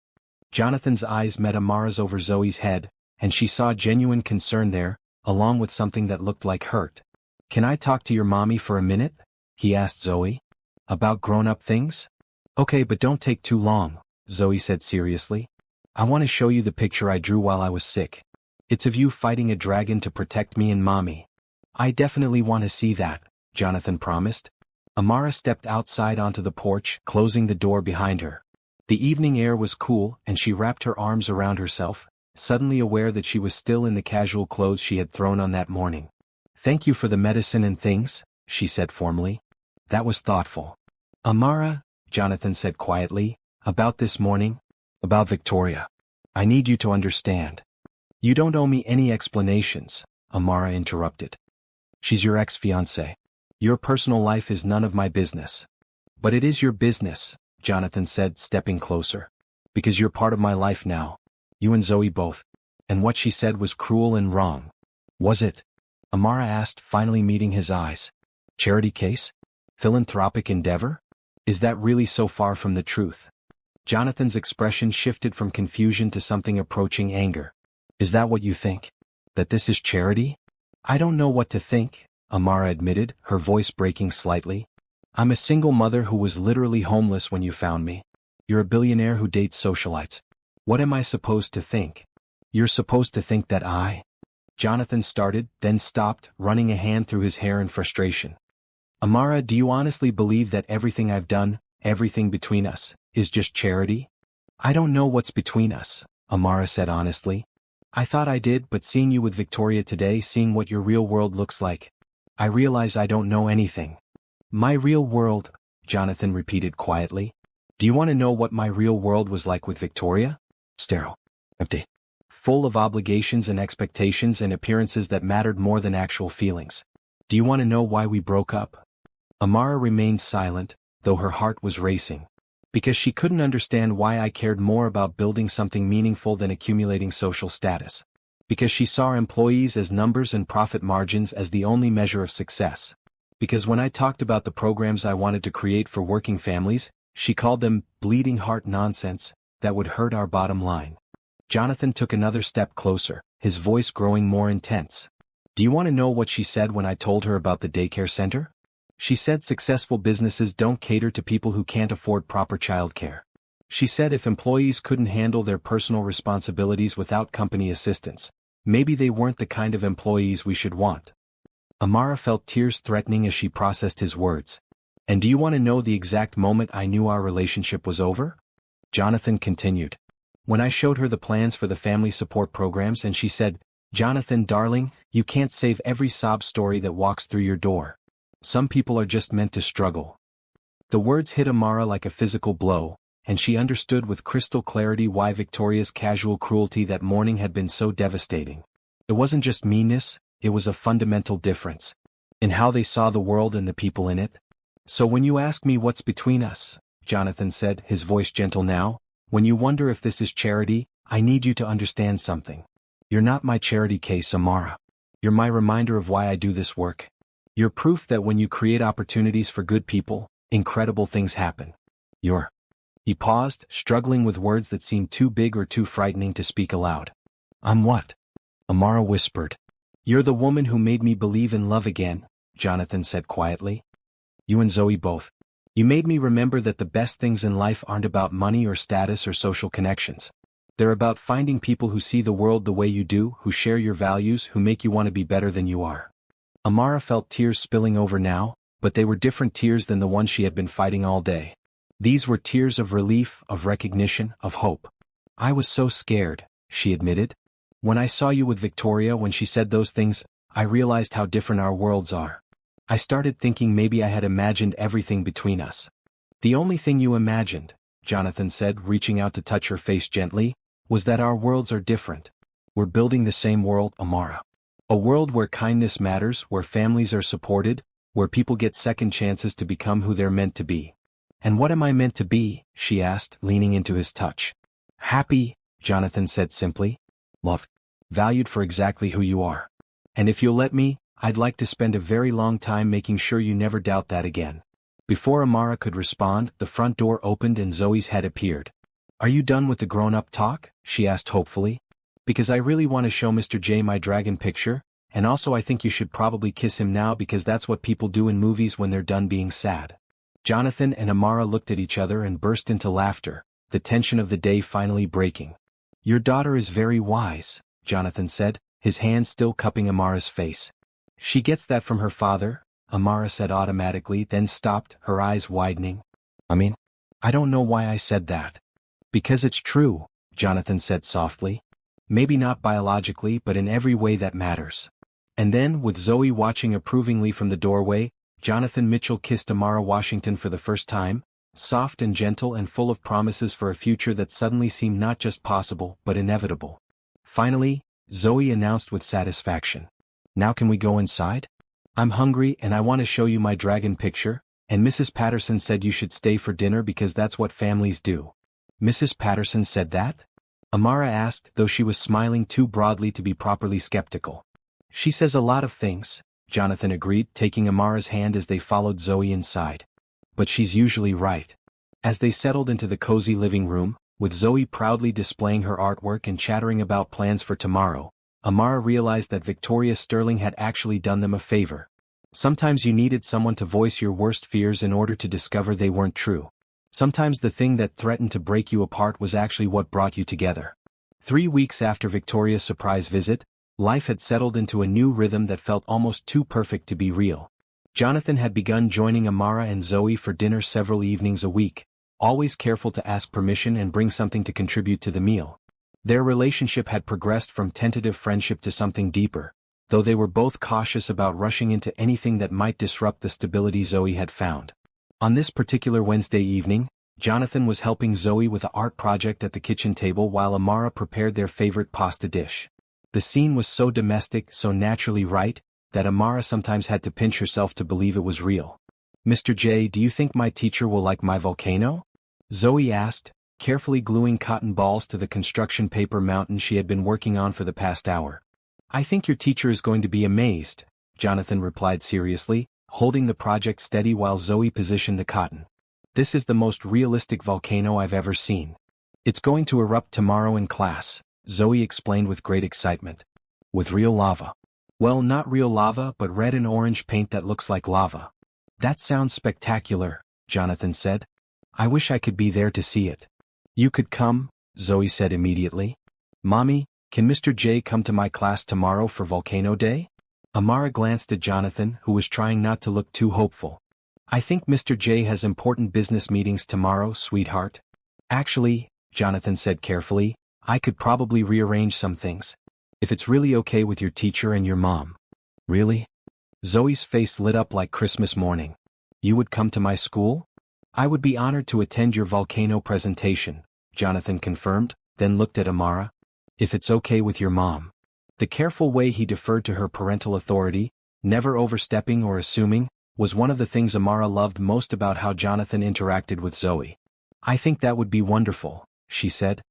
Jonathan's eyes met Amara's over Zoe's head, and she saw genuine concern there, along with something that looked like hurt. "Can I talk to your mommy for a minute?" he asked Zoe. "About grown-up things?" "Okay, but don't take too long," Zoe said seriously. "I want to show you the picture I drew while I was sick. It's of you fighting a dragon to protect me and Mommy." "I definitely want to see that," Jonathan promised. Amara stepped outside onto the porch, closing the door behind her. The evening air was cool, and she wrapped her arms around herself, suddenly aware that she was still in the casual clothes she had thrown on that morning. "Thank you for the medicine and things," she said formally. "That was thoughtful." "Amara," Jonathan said quietly, "about this morning? About Victoria. I need you to understand." "You don't owe me any explanations," Amara interrupted. "She's your ex-fiancé. Your personal life is none of my business." "But it is your business," Jonathan said, stepping closer. "Because you're part of my life now. You and Zoe both. And what she said was cruel and wrong." "Was it?" Amara asked, finally meeting his eyes. "Charity case? Philanthropic endeavor? Is that really so far from the truth?" Jonathan's expression shifted from confusion to something approaching anger. "Is that what you think? That this is charity?" "I don't know what to think," Amara admitted, her voice breaking slightly. "I'm a single mother who was literally homeless when you found me. You're a billionaire who dates socialites. What am I supposed to think?" "You're supposed to think that I—" Jonathan started, then stopped, running a hand through his hair in frustration. "Amara, do you honestly believe that everything I've done, everything between us, is just charity?" "I don't know what's between us," Amara said honestly. "I thought I did, but seeing you with Victoria today, seeing what your real world looks like, I realize I don't know anything." "My real world," Jonathan repeated quietly. "Do you want to know what my real world was like with Victoria? Sterile. Empty. Full of obligations and expectations and appearances that mattered more than actual feelings. Do you want to know why we broke up?" Amara remained silent, though her heart was racing. "Because she couldn't understand why I cared more about building something meaningful than accumulating social status. Because she saw employees as numbers and profit margins as the only measure of success. Because when I talked about the programs I wanted to create for working families, she called them bleeding heart nonsense that would hurt our bottom line." Jonathan took another step closer, his voice growing more intense. "Do you want to know what she said when I told her about the daycare center? She said successful businesses don't cater to people who can't afford proper childcare. She said if employees couldn't handle their personal responsibilities without company assistance, maybe they weren't the kind of employees we should want." Amara felt tears threatening as she processed his words. "And do you want to know the exact moment I knew our relationship was over?" Jonathan continued. "When I showed her the plans for the family support programs and she said, 'Jonathan, darling, you can't save every sob story that walks through your door. Some people are just meant to struggle.'" The words hit Amara like a physical blow, and she understood with crystal clarity why Victoria's casual cruelty that morning had been so devastating. It wasn't just meanness, it was a fundamental difference in how they saw the world and the people in it. "So when you ask me what's between us," Jonathan said, his voice gentle now, When you wonder if this is charity, I need you to understand something. You're not my charity case, Amara. You're my reminder of why I do this work. You're proof that when you create opportunities for good people, incredible things happen. He paused, struggling with words that seemed too big or too frightening to speak aloud. I'm what? Amara whispered. You're the woman who made me believe in love again, Jonathan said quietly. You and Zoe both. You made me remember that the best things in life aren't about money or status or social connections. They're about finding people who see the world the way you do, who share your values, who make you want to be better than you are. Amara felt tears spilling over now, but they were different tears than the ones she had been fighting all day. These were tears of relief, of recognition, of hope. I was so scared, she admitted. When I saw you with Victoria when she said those things, I realized how different our worlds are. I started thinking maybe I had imagined everything between us. The only thing you imagined, Jonathan said, reaching out to touch her face gently, was that our worlds are different. We're building the same world, Amara. A world where kindness matters, where families are supported, where people get second chances to become who they're meant to be. And what am I meant to be? She asked, leaning into his touch. Happy, Jonathan said simply. Loved. Valued for exactly who you are. And if you'll let me, I'd like to spend a very long time making sure you never doubt that again. Before Amara could respond, the front door opened and Zoe's head appeared. Are you done with the grown-up talk? She asked hopefully. Because I really want to show Mr. J my dragon picture, and also I think you should probably kiss him now because that's what people do in movies when they're done being sad. Jonathan and Amara looked at each other and burst into laughter, the tension of the day finally breaking. Your daughter is very wise, Jonathan said, his hand still cupping Amara's face. She gets that from her father, Amara said automatically, then stopped, her eyes widening. I don't know why I said that. Because it's true, Jonathan said softly. Maybe not biologically, but in every way that matters. And then, with Zoe watching approvingly from the doorway, Jonathan Mitchell kissed Amara Washington for the first time, soft and gentle and full of promises for a future that suddenly seemed not just possible, but inevitable. Finally, Zoe announced with satisfaction. Now can we go inside? I'm hungry and I want to show you my dragon picture, and Mrs. Patterson said you should stay for dinner because that's what families do. Mrs. Patterson said that? Amara asked, though she was smiling too broadly to be properly skeptical. She says a lot of things, Jonathan agreed, taking Amara's hand as they followed Zoe inside. But she's usually right. As they settled into the cozy living room, with Zoe proudly displaying her artwork and chattering about plans for tomorrow, Amara realized that Victoria Sterling had actually done them a favor. Sometimes you needed someone to voice your worst fears in order to discover they weren't true. Sometimes the thing that threatened to break you apart was actually what brought you together. 3 weeks after Victoria's surprise visit, life had settled into a new rhythm that felt almost too perfect to be real. Jonathan had begun joining Amara and Zoe for dinner several evenings a week, always careful to ask permission and bring something to contribute to the meal. Their relationship had progressed from tentative friendship to something deeper, though they were both cautious about rushing into anything that might disrupt the stability Zoe had found. On this particular Wednesday evening, Jonathan was helping Zoe with an art project at the kitchen table while Amara prepared their favorite pasta dish. The scene was so domestic, so naturally right, that Amara sometimes had to pinch herself to believe it was real. Mr. J, do you think my teacher will like my volcano? Zoe asked, carefully gluing cotton balls to the construction paper mountain she had been working on for the past hour. I think your teacher is going to be amazed, Jonathan replied seriously, holding the project steady while Zoe positioned the cotton. This is the most realistic volcano I've ever seen. It's going to erupt tomorrow in class, Zoe explained with great excitement. With real lava. Well, not real lava, but red and orange paint that looks like lava. That sounds spectacular, Jonathan said. I wish I could be there to see it. You could come, Zoe said immediately. Mommy, can Mr. J come to my class tomorrow for Volcano Day? Amara glanced at Jonathan, who was trying not to look too hopeful. I think Mr. J has important business meetings tomorrow, sweetheart. Actually, Jonathan said carefully, I could probably rearrange some things. If it's really okay with your teacher and your mom. Really? Zoe's face lit up like Christmas morning. You would come to my school? I would be honored to attend your volcano presentation, Jonathan confirmed, then looked at Amara. If it's okay with your mom. The careful way he deferred to her parental authority, never overstepping or assuming, was one of the things Amara loved most about how Jonathan interacted with Zoe. I think that would be wonderful, she said.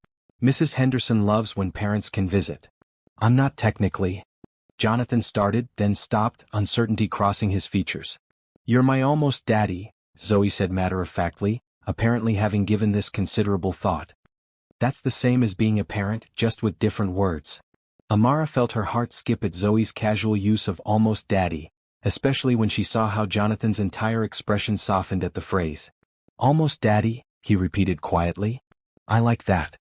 Mrs. Henderson loves when parents can visit. I'm not technically. Jonathan started, then stopped, uncertainty crossing his features. You're my almost daddy, Zoe said matter-of-factly, apparently having given this considerable thought. That's the same as being a parent, just with different words. Amara felt her heart skip at Zoe's casual use of almost daddy, especially when she saw how Jonathan's entire expression softened at the phrase. Almost daddy, he repeated quietly. I like that.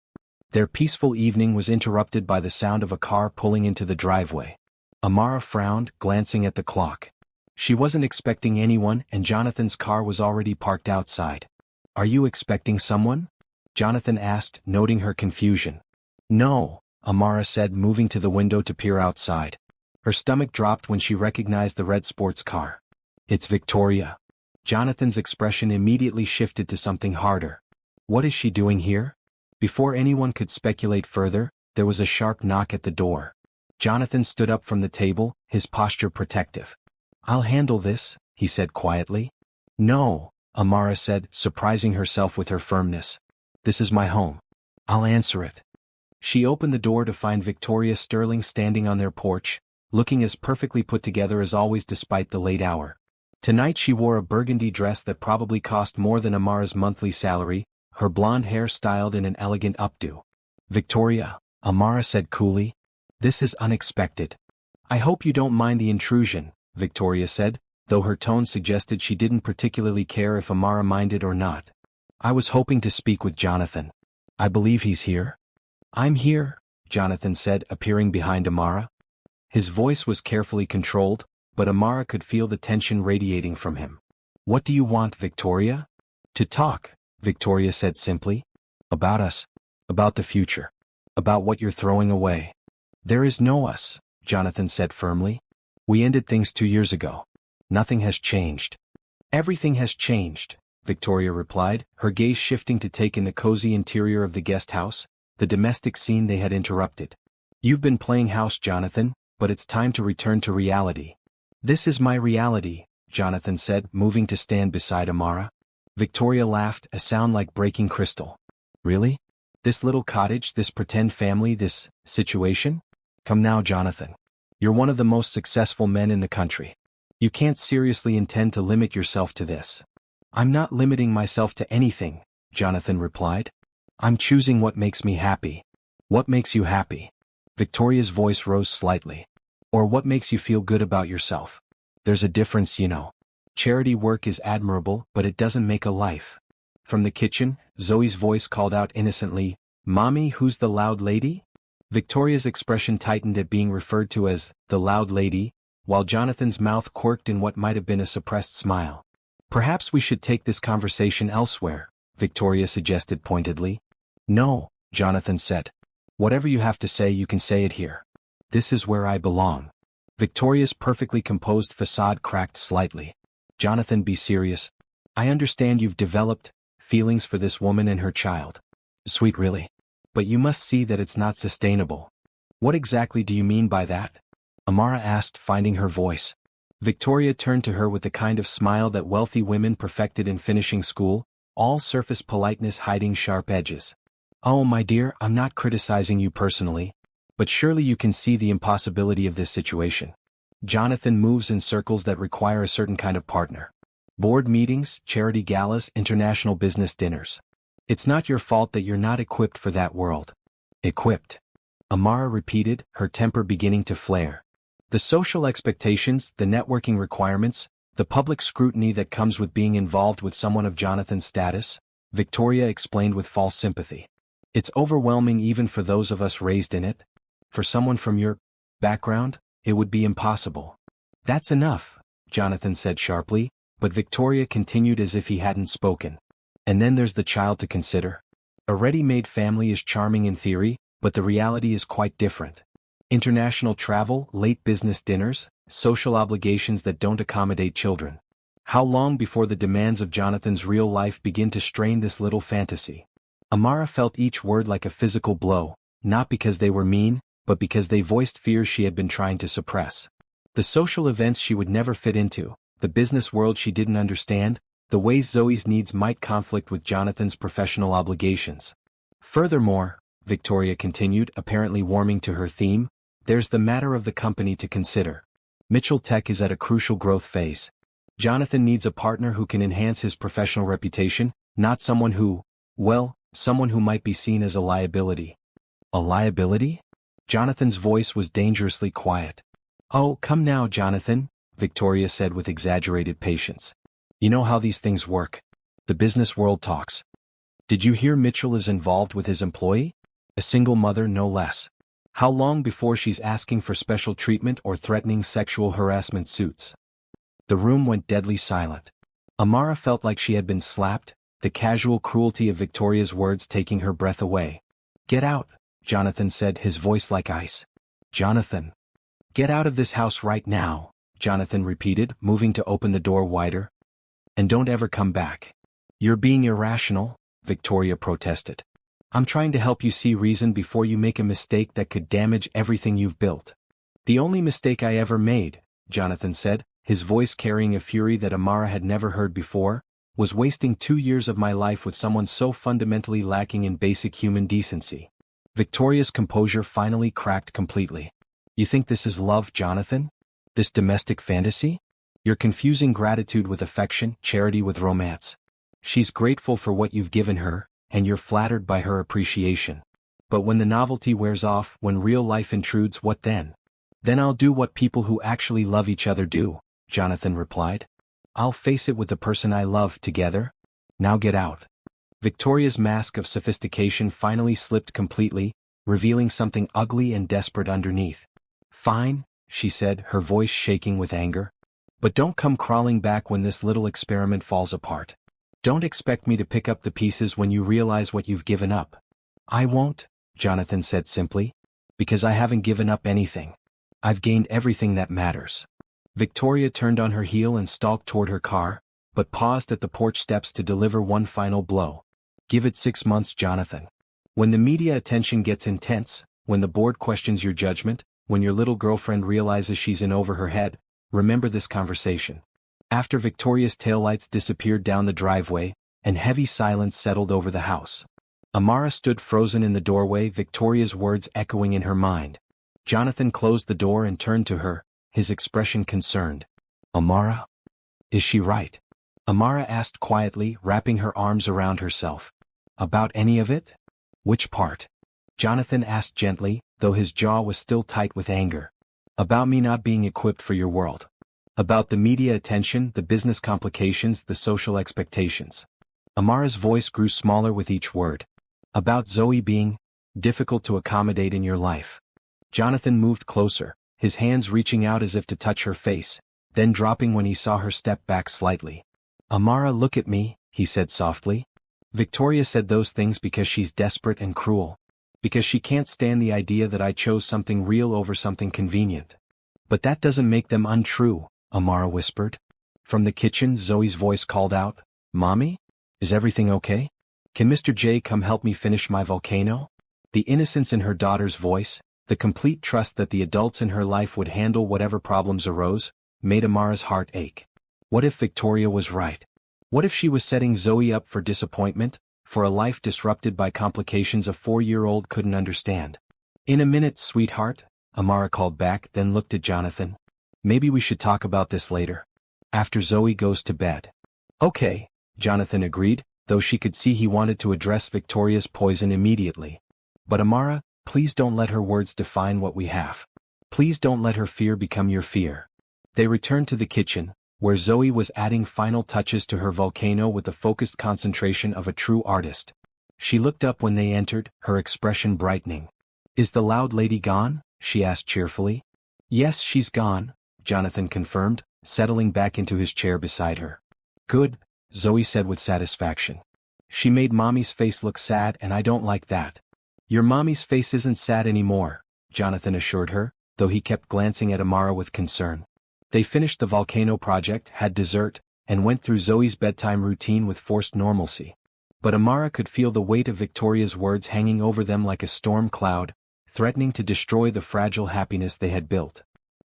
Their peaceful evening was interrupted by the sound of a car pulling into the driveway. Amara frowned, glancing at the clock. She wasn't expecting anyone, and Jonathan's car was already parked outside. Are you expecting someone? Jonathan asked, noting her confusion. No, Amara said, moving to the window to peer outside. Her stomach dropped when she recognized the red sports car. It's Victoria. Jonathan's expression immediately shifted to something harder. What is she doing here? Before anyone could speculate further, there was a sharp knock at the door. Jonathan stood up from the table, his posture protective. I'll handle this, he said quietly. No, Amara said, surprising herself with her firmness. This is my home. I'll answer it. She opened the door to find Victoria Sterling standing on their porch, looking as perfectly put together as always despite the late hour. Tonight she wore a burgundy dress that probably cost more than Amara's monthly salary, her blonde hair styled in an elegant updo. Victoria, Amara said coolly. This is unexpected. I hope you don't mind the intrusion, Victoria said, though her tone suggested she didn't particularly care if Amara minded or not. I was hoping to speak with Jonathan. I believe he's here. I'm here, Jonathan said, appearing behind Amara. His voice was carefully controlled, but Amara could feel the tension radiating from him. What do you want, Victoria? To talk, Victoria said simply. About us. About the future. About what you're throwing away. There is no us, Jonathan said firmly. We ended things 2 years ago. Nothing has changed. Everything has changed, Victoria replied, her gaze shifting to take in the cozy interior of the guest house, the domestic scene they had interrupted. You've been playing house, Jonathan, but it's time to return to reality. This is my reality, Jonathan said, moving to stand beside Amara. Victoria laughed, a sound like breaking crystal. Really? This little cottage, this pretend family, this situation? Come now, Jonathan. You're one of the most successful men in the country. You can't seriously intend to limit yourself to this. I'm not limiting myself to anything, Jonathan replied. I'm choosing what makes me happy. What makes you happy? Victoria's voice rose slightly. Or what makes you feel good about yourself? There's a difference, you know. Charity work is admirable, but it doesn't make a life. From the kitchen, Zoe's voice called out innocently, Mommy, who's the loud lady? Victoria's expression tightened at being referred to as the loud lady, while Jonathan's mouth quirked in what might have been a suppressed smile. Perhaps we should take this conversation elsewhere, Victoria suggested pointedly. No, Jonathan said. Whatever you have to say, you can say it here. This is where I belong. Victoria's perfectly composed facade cracked slightly. Jonathan, be serious. I understand you've developed feelings for this woman and her child. Sweet, really. But you must see that it's not sustainable. What exactly do you mean by that? Amara asked, finding her voice. Victoria turned to her with the kind of smile that wealthy women perfected in finishing school, all surface politeness hiding sharp edges. Oh, my dear, I'm not criticizing you personally. But surely you can see the impossibility of this situation. Jonathan moves in circles that require a certain kind of partner. Board meetings, charity galas, international business dinners. It's not your fault that you're not equipped for that world. Equipped. Amara repeated, her temper beginning to flare. The social expectations, the networking requirements, the public scrutiny that comes with being involved with someone of Jonathan's status, Victoria explained with false sympathy. It's overwhelming even for those of us raised in it. For someone from your background, it would be impossible. That's enough, Jonathan said sharply, but Victoria continued as if he hadn't spoken. And then there's the child to consider. A ready-made family is charming in theory, but the reality is quite different. International travel, late business dinners, social obligations that don't accommodate children. How long before the demands of Jonathan's real life begin to strain this little fantasy? Amara felt each word like a physical blow, not because they were mean, but because they voiced fears she had been trying to suppress. The social events she would never fit into, the business world she didn't understand, the ways Zoe's needs might conflict with Jonathan's professional obligations. Furthermore, Victoria continued, apparently warming to her theme, there's the matter of the company to consider. Mitchell Tech is at a crucial growth phase. Jonathan needs a partner who can enhance his professional reputation, not someone who, well, someone who might be seen as a liability. A liability? Jonathan's voice was dangerously quiet. Oh, come now, Jonathan, Victoria said with exaggerated patience. You know how these things work. The business world talks. Did you hear Mitchell is involved with his employee? A single mother, no less. How long before she's asking for special treatment or threatening sexual harassment suits? The room went deadly silent. Amara felt like she had been slapped, the casual cruelty of Victoria's words taking her breath away. Get out, Jonathan said, his voice like ice. Jonathan. Get out of this house right now, Jonathan repeated, moving to open the door wider. And don't ever come back. You're being irrational, Victoria protested. I'm trying to help you see reason before you make a mistake that could damage everything you've built. The only mistake I ever made, Jonathan said, his voice carrying a fury that Amara had never heard before, was wasting 2 years of my life with someone so fundamentally lacking in basic human decency. Victoria's composure finally cracked completely. You think this is love, Jonathan? This domestic fantasy? You're confusing gratitude with affection, charity with romance. She's grateful for what you've given her, and you're flattered by her appreciation. But when the novelty wears off, when real life intrudes, what then? Then I'll do what people who actually love each other do, Jonathan replied. I'll face it with the person I love together. Now get out. Victoria's mask of sophistication finally slipped completely, revealing something ugly and desperate underneath. Fine, she said, her voice shaking with anger. But don't come crawling back when this little experiment falls apart. Don't expect me to pick up the pieces when you realize what you've given up. I won't, Jonathan said simply. Because I haven't given up anything. I've gained everything that matters. Victoria turned on her heel and stalked toward her car, but paused at the porch steps to deliver one final blow. Give it 6 months, Jonathan. When the media attention gets intense, when the board questions your judgment, when your little girlfriend realizes she's in over her head, remember this conversation. After Victoria's taillights disappeared down the driveway, and heavy silence settled over the house. Amara stood frozen in the doorway, Victoria's words echoing in her mind. Jonathan closed the door and turned to her, his expression concerned. Amara? Is she right? Amara asked quietly, wrapping her arms around herself. About any of it? Which part? Jonathan asked gently, though his jaw was still tight with anger. About me not being equipped for your world. About the media attention, the business complications, the social expectations. Amara's voice grew smaller with each word. About Zoe being difficult to accommodate in your life. Jonathan moved closer, his hands reaching out as if to touch her face, then dropping when he saw her step back slightly. Amara, look at me, he said softly. Victoria said those things because she's desperate and cruel. Because she can't stand the idea that I chose something real over something convenient. But that doesn't make them untrue, Amara whispered. From the kitchen, Zoe's voice called out, Mommy? Is everything okay? Can Mr. J come help me finish my volcano? The innocence in her daughter's voice, the complete trust that the adults in her life would handle whatever problems arose, made Amara's heart ache. What if Victoria was right? What if she was setting Zoe up for disappointment, for a life disrupted by complications a 4-year-old couldn't understand? In a minute, sweetheart, Amara called back, then looked at Jonathan. Maybe we should talk about this later. After Zoe goes to bed. Okay, Jonathan agreed, though she could see he wanted to address Victoria's poison immediately. But Amara, please don't let her words define what we have. Please don't let her fear become your fear. They returned to the kitchen, where Zoe was adding final touches to her volcano with the focused concentration of a true artist. She looked up when they entered, her expression brightening. Is the loud lady gone? She asked cheerfully. Yes, she's gone, Jonathan confirmed, settling back into his chair beside her. Good, Zoe said with satisfaction. She made Mommy's face look sad and I don't like that. Your Mommy's face isn't sad anymore, Jonathan assured her, though he kept glancing at Amara with concern. They finished the volcano project, had dessert, and went through Zoe's bedtime routine with forced normalcy. But Amara could feel the weight of Victoria's words hanging over them like a storm cloud, threatening to destroy the fragile happiness they had built.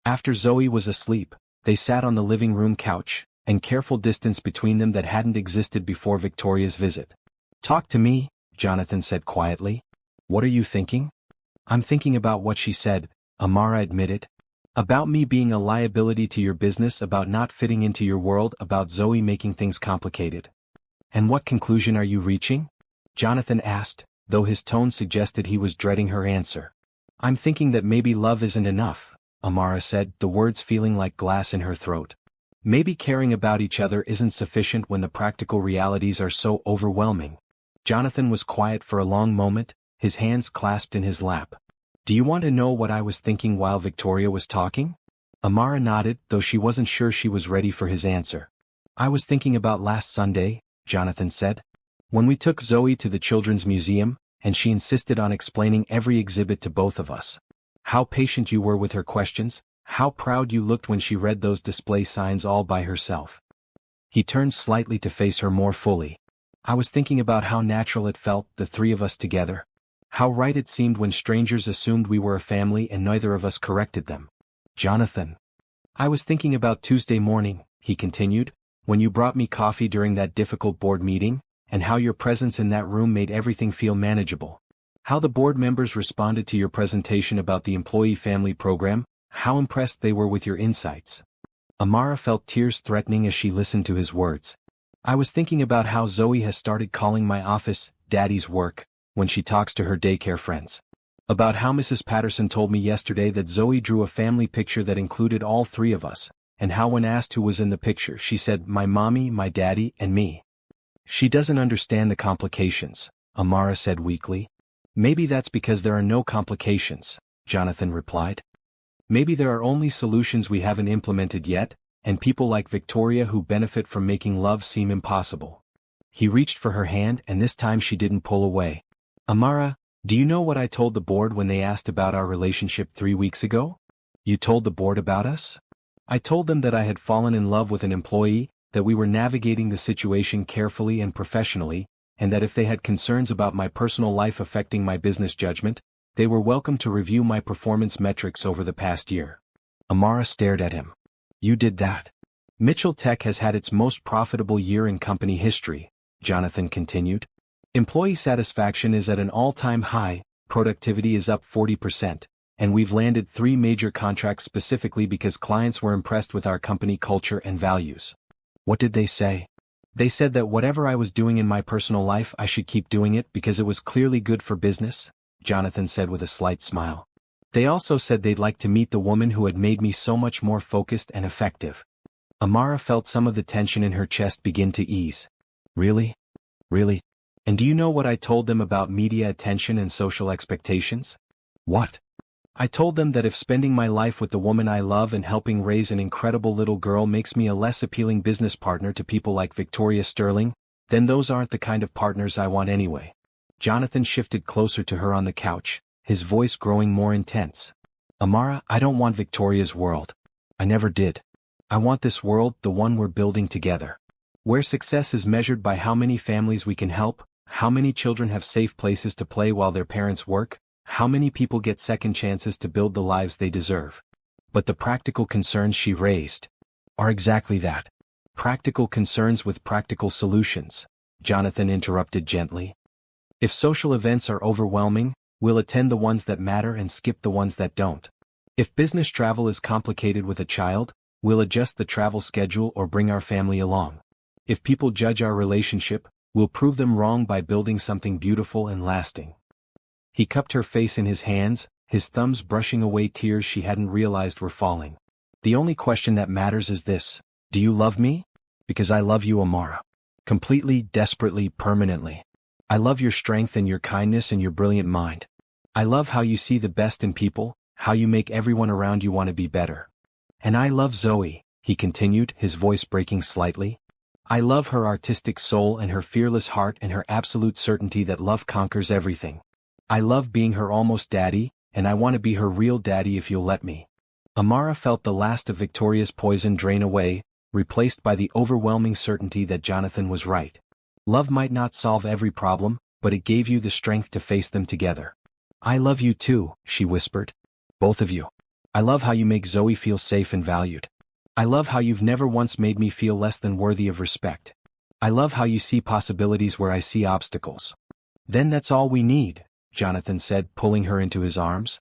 After Zoe was asleep, they sat on the living room couch, and careful distance between them that hadn't existed before Victoria's visit. Talk to me, Jonathan said quietly. What are you thinking? I'm thinking about what she said, Amara admitted. About me being a liability to your business, about not fitting into your world, about Zoe making things complicated. And what conclusion are you reaching? Jonathan asked, though his tone suggested he was dreading her answer. I'm thinking that maybe love isn't enough, Amara said, the words feeling like glass in her throat. Maybe caring about each other isn't sufficient when the practical realities are so overwhelming. Jonathan was quiet for a long moment, his hands clasped in his lap. Do you want to know what I was thinking while Victoria was talking? Amara nodded, though she wasn't sure she was ready for his answer. I was thinking about last Sunday, Jonathan said. When we took Zoe to the Children's Museum, and she insisted on explaining every exhibit to both of us. How patient you were with her questions, how proud you looked when she read those display signs all by herself. He turned slightly to face her more fully. I was thinking about how natural it felt, the three of us together. How right it seemed when strangers assumed we were a family and neither of us corrected them. Jonathan. I was thinking about Tuesday morning, he continued, when you brought me coffee during that difficult board meeting, and how your presence in that room made everything feel manageable. How the board members responded to your presentation about the employee family program, how impressed they were with your insights. Amara felt tears threatening as she listened to his words. I was thinking about how Zoe has started calling my office, Daddy's work, when she talks to her daycare friends. About how Mrs. Patterson told me yesterday that Zoe drew a family picture that included all three of us, and how when asked who was in the picture she said, my mommy, my daddy, and me. She doesn't understand the complications, Amara said weakly. Maybe that's because there are no complications, Jonathan replied. Maybe there are only solutions we haven't implemented yet, and people like Victoria who benefit from making love seem impossible. He reached for her hand and this time she didn't pull away. Amara, do you know what I told the board when they asked about our relationship 3 weeks ago? You told the board about us? I told them that I had fallen in love with an employee, that we were navigating the situation carefully and professionally, and that if they had concerns about my personal life affecting my business judgment, they were welcome to review my performance metrics over the past year. Amara stared at him. You did that. Mitchell Tech has had its most profitable year in company history, Jonathan continued. Employee satisfaction is at an all-time high, productivity is up 40%, and we've landed 3 major contracts specifically because clients were impressed with our company culture and values. What did they say? They said that whatever I was doing in my personal life I should keep doing it because it was clearly good for business, Jonathan said with a slight smile. They also said they'd like to meet the woman who had made me so much more focused and effective. Amara felt some of the tension in her chest begin to ease. Really? Really? And do you know what I told them about media attention and social expectations? What? I told them that if spending my life with the woman I love and helping raise an incredible little girl makes me a less appealing business partner to people like Victoria Sterling, then those aren't the kind of partners I want anyway. Jonathan shifted closer to her on the couch, his voice growing more intense. Amara, I don't want Victoria's world. I never did. I want this world, the one we're building together. Where success is measured by how many families we can help, how many children have safe places to play while their parents work, how many people get second chances to build the lives they deserve. But the practical concerns she raised are exactly that. Practical concerns with practical solutions, Jonathan interrupted gently. If social events are overwhelming, we'll attend the ones that matter and skip the ones that don't. If business travel is complicated with a child, we'll adjust the travel schedule or bring our family along. If people judge our relationship, we'll prove them wrong by building something beautiful and lasting. He cupped her face in his hands, his thumbs brushing away tears she hadn't realized were falling. The only question that matters is this: do you love me? Because I love you, Amara. Completely, desperately, permanently. I love your strength and your kindness and your brilliant mind. I love how you see the best in people, how you make everyone around you want to be better. And I love Zoe, he continued, his voice breaking slightly. I love her artistic soul and her fearless heart and her absolute certainty that love conquers everything. I love being her almost daddy, and I want to be her real daddy if you'll let me. Amara felt the last of Victoria's poison drain away, replaced by the overwhelming certainty that Jonathan was right. Love might not solve every problem, but it gave you the strength to face them together. I love you too, she whispered. Both of you. I love how you make Zoe feel safe and valued. I love how you've never once made me feel less than worthy of respect. I love how you see possibilities where I see obstacles. Then that's all we need, Jonathan said, pulling her into his arms.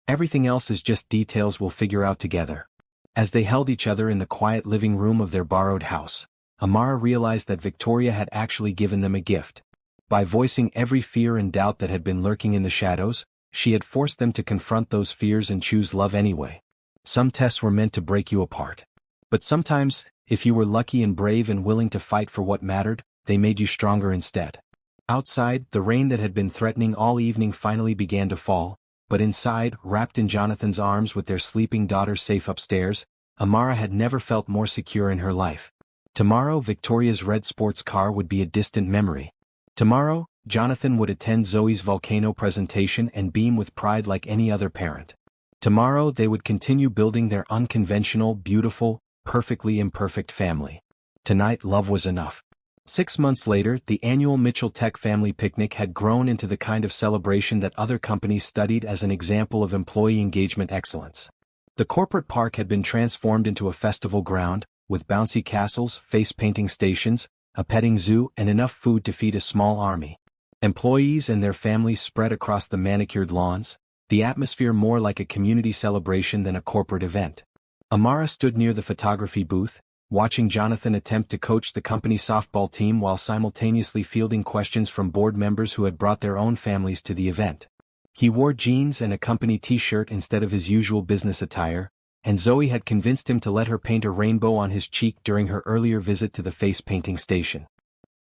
Everything else is just details we'll figure out together. As they held each other in the quiet living room of their borrowed house, Amara realized that Victoria had actually given them a gift. By voicing every fear and doubt that had been lurking in the shadows, she had forced them to confront those fears and choose love anyway. Some tests were meant to break you apart. But sometimes, if you were lucky and brave and willing to fight for what mattered, they made you stronger instead. Outside, the rain that had been threatening all evening finally began to fall, but inside, wrapped in Jonathan's arms with their sleeping daughter safe upstairs, Amara had never felt more secure in her life. Tomorrow, Victoria's red sports car would be a distant memory. Tomorrow, Jonathan would attend Zoe's volcano presentation and beam with pride like any other parent. Tomorrow, they would continue building their unconventional, beautiful, perfectly imperfect family. Tonight, love was enough. 6 months later, the annual Mitchell Tech Family Picnic had grown into the kind of celebration that other companies studied as an example of employee engagement excellence. The corporate park had been transformed into a festival ground, with bouncy castles, face-painting stations, a petting zoo, and enough food to feed a small army. Employees and their families spread across the manicured lawns, the atmosphere more like a community celebration than a corporate event. Amara stood near the photography booth, watching Jonathan attempt to coach the company's softball team while simultaneously fielding questions from board members who had brought their own families to the event. He wore jeans and a company t-shirt instead of his usual business attire, and Zoe had convinced him to let her paint a rainbow on his cheek during her earlier visit to the face-painting station.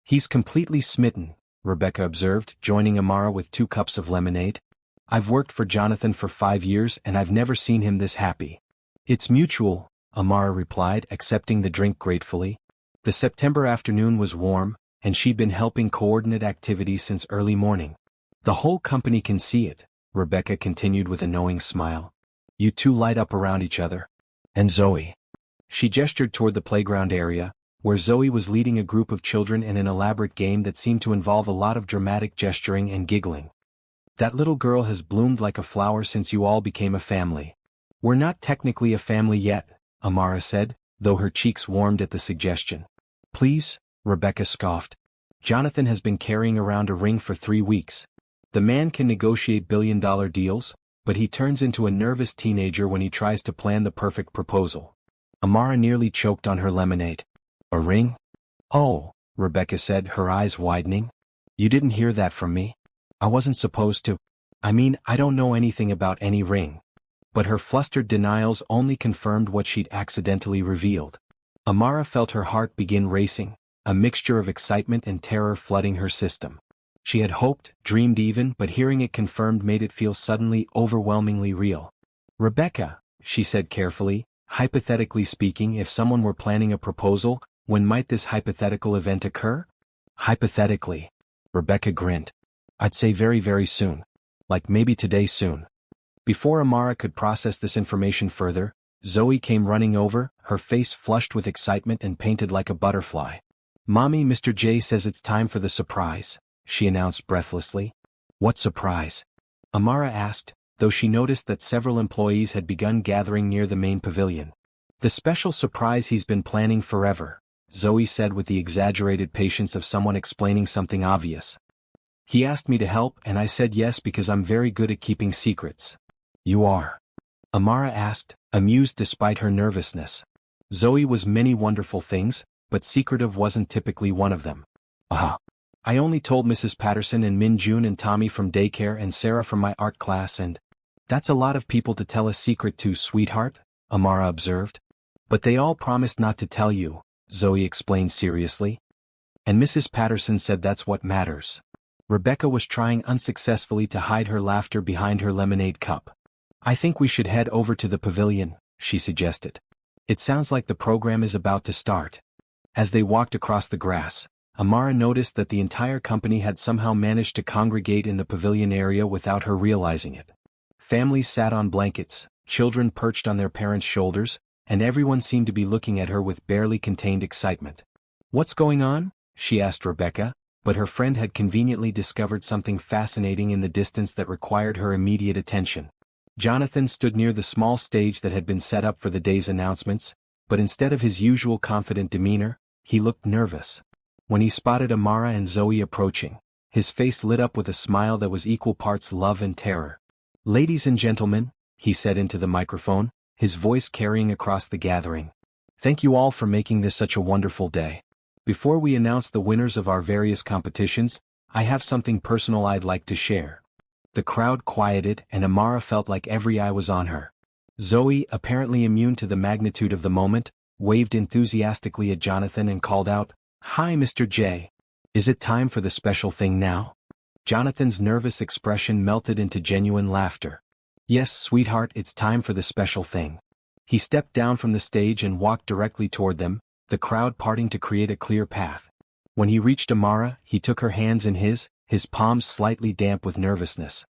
"He's completely smitten," Rebecca observed, joining Amara with 2 cups of lemonade. "I've worked for Jonathan for 5 years and I've never seen him this happy." "It's mutual," Amara replied, accepting the drink gratefully. The September afternoon was warm, and she'd been helping coordinate activities since early morning. "The whole company can see it," Rebecca continued with a knowing smile. "You two light up around each other. And Zoe." She gestured toward the playground area, where Zoe was leading a group of children in an elaborate game that seemed to involve a lot of dramatic gesturing and giggling. "That little girl has bloomed like a flower since you all became a family." "We're not technically a family yet," Amara said, though her cheeks warmed at the suggestion. "Please," Rebecca scoffed. "Jonathan has been carrying around a ring for 3 weeks. The man can negotiate billion-dollar deals, but he turns into a nervous teenager when he tries to plan the perfect proposal." Amara nearly choked on her lemonade. "A ring?" "Oh," Rebecca said, her eyes widening. "You didn't hear that from me? I wasn't supposed to. I mean, I don't know anything about any ring." But her flustered denials only confirmed what she'd accidentally revealed. Amara felt her heart begin racing, a mixture of excitement and terror flooding her system. She had hoped, dreamed even, but hearing it confirmed made it feel suddenly overwhelmingly real. "Rebecca," she said carefully, "hypothetically speaking, if someone were planning a proposal, when might this hypothetical event occur?" "Hypothetically," Rebecca grinned. "I'd say very, very soon. Like maybe today soon." Before Amara could process this information further, Zoe came running over, her face flushed with excitement and painted like a butterfly. "Mommy, Mr. J says it's time for the surprise," she announced breathlessly. "What surprise?" Amara asked, though she noticed that several employees had begun gathering near the main pavilion. "The special surprise he's been planning forever," Zoe said with the exaggerated patience of someone explaining something obvious. "He asked me to help and I said yes because I'm very good at keeping secrets." "You are?" Amara asked, amused despite her nervousness. Zoe was many wonderful things, but secretive wasn't typically one of them. I only told Mrs. Patterson and Min June and Tommy from daycare and Sarah from my art class and—" "That's a lot of people to tell a secret to, sweetheart," Amara observed. "But they all promised not to tell you," Zoe explained seriously. "And Mrs. Patterson said that's what matters." Rebecca was trying unsuccessfully to hide her laughter behind her lemonade cup. "I think we should head over to the pavilion," she suggested. "It sounds like the program is about to start." As they walked across the grass, Amara noticed that the entire company had somehow managed to congregate in the pavilion area without her realizing it. Families sat on blankets, children perched on their parents' shoulders, and everyone seemed to be looking at her with barely contained excitement. "What's going on?" she asked Rebecca, but her friend had conveniently discovered something fascinating in the distance that required her immediate attention. Jonathan stood near the small stage that had been set up for the day's announcements, but instead of his usual confident demeanor, he looked nervous. When he spotted Amara and Zoe approaching, His face lit up with a smile that was equal parts love and terror. "Ladies and gentlemen," he said into the microphone, his voice carrying across the gathering. "Thank you all for making this such a wonderful day. Before we announce the winners of our various competitions, I have something personal I'd like to share." The crowd quieted and Amara felt like every eye was on her. Zoe, apparently immune to the magnitude of the moment, waved enthusiastically at Jonathan and called out, "Hi, Mr. J. Is it time for the special thing now?" Jonathan's nervous expression melted into genuine laughter. "Yes, sweetheart, it's time for the special thing." He stepped down from the stage and walked directly toward them, the crowd parting to create a clear path. When he reached Amara, he took her hands in his palms slightly damp with nervousness.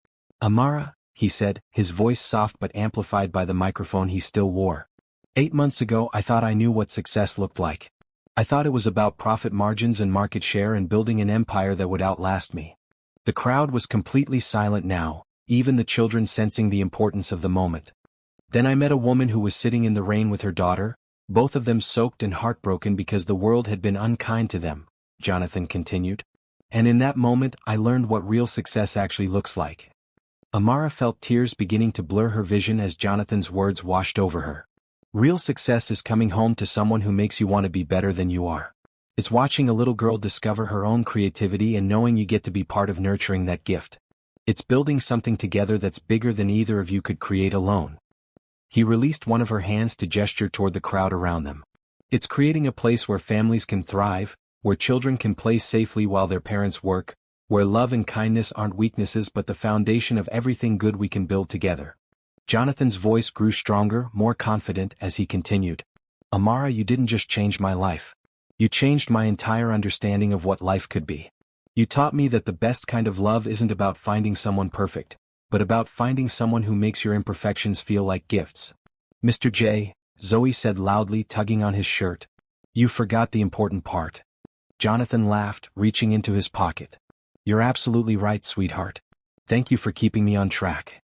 "Amara," he said, his voice soft but amplified by the microphone he still wore. 8 months ago I thought I knew what success looked like. I thought it was about profit margins and market share and building an empire that would outlast me." The crowd was completely silent now, even the children sensing the importance of the moment. "Then I met a woman who was sitting in the rain with her daughter, both of them soaked and heartbroken because the world had been unkind to them," Jonathan continued. "And in that moment I learned what real success actually looks like." Amara felt tears beginning to blur her vision as Jonathan's words washed over her. Real success is coming home to someone who makes you want to be better than you are. It's watching a little girl discover her own creativity and knowing you get to be part of nurturing that gift. It's building something together that's bigger than either of you could create alone. He released one of her hands to gesture toward the crowd around them. "It's creating a place where families can thrive, where children can play safely while their parents work, where love and kindness aren't weaknesses but the foundation of everything good we can build together." Jonathan's voice grew stronger, more confident as he continued. "Amara, you didn't just change my life. You changed my entire understanding of what life could be. You taught me that the best kind of love isn't about finding someone perfect, but about finding someone who makes your imperfections feel like gifts." "Mr. J," Zoe said loudly, tugging on his shirt. "You forgot the important part." Jonathan laughed, reaching into his pocket. "You're absolutely right, sweetheart. Thank you for keeping me on track."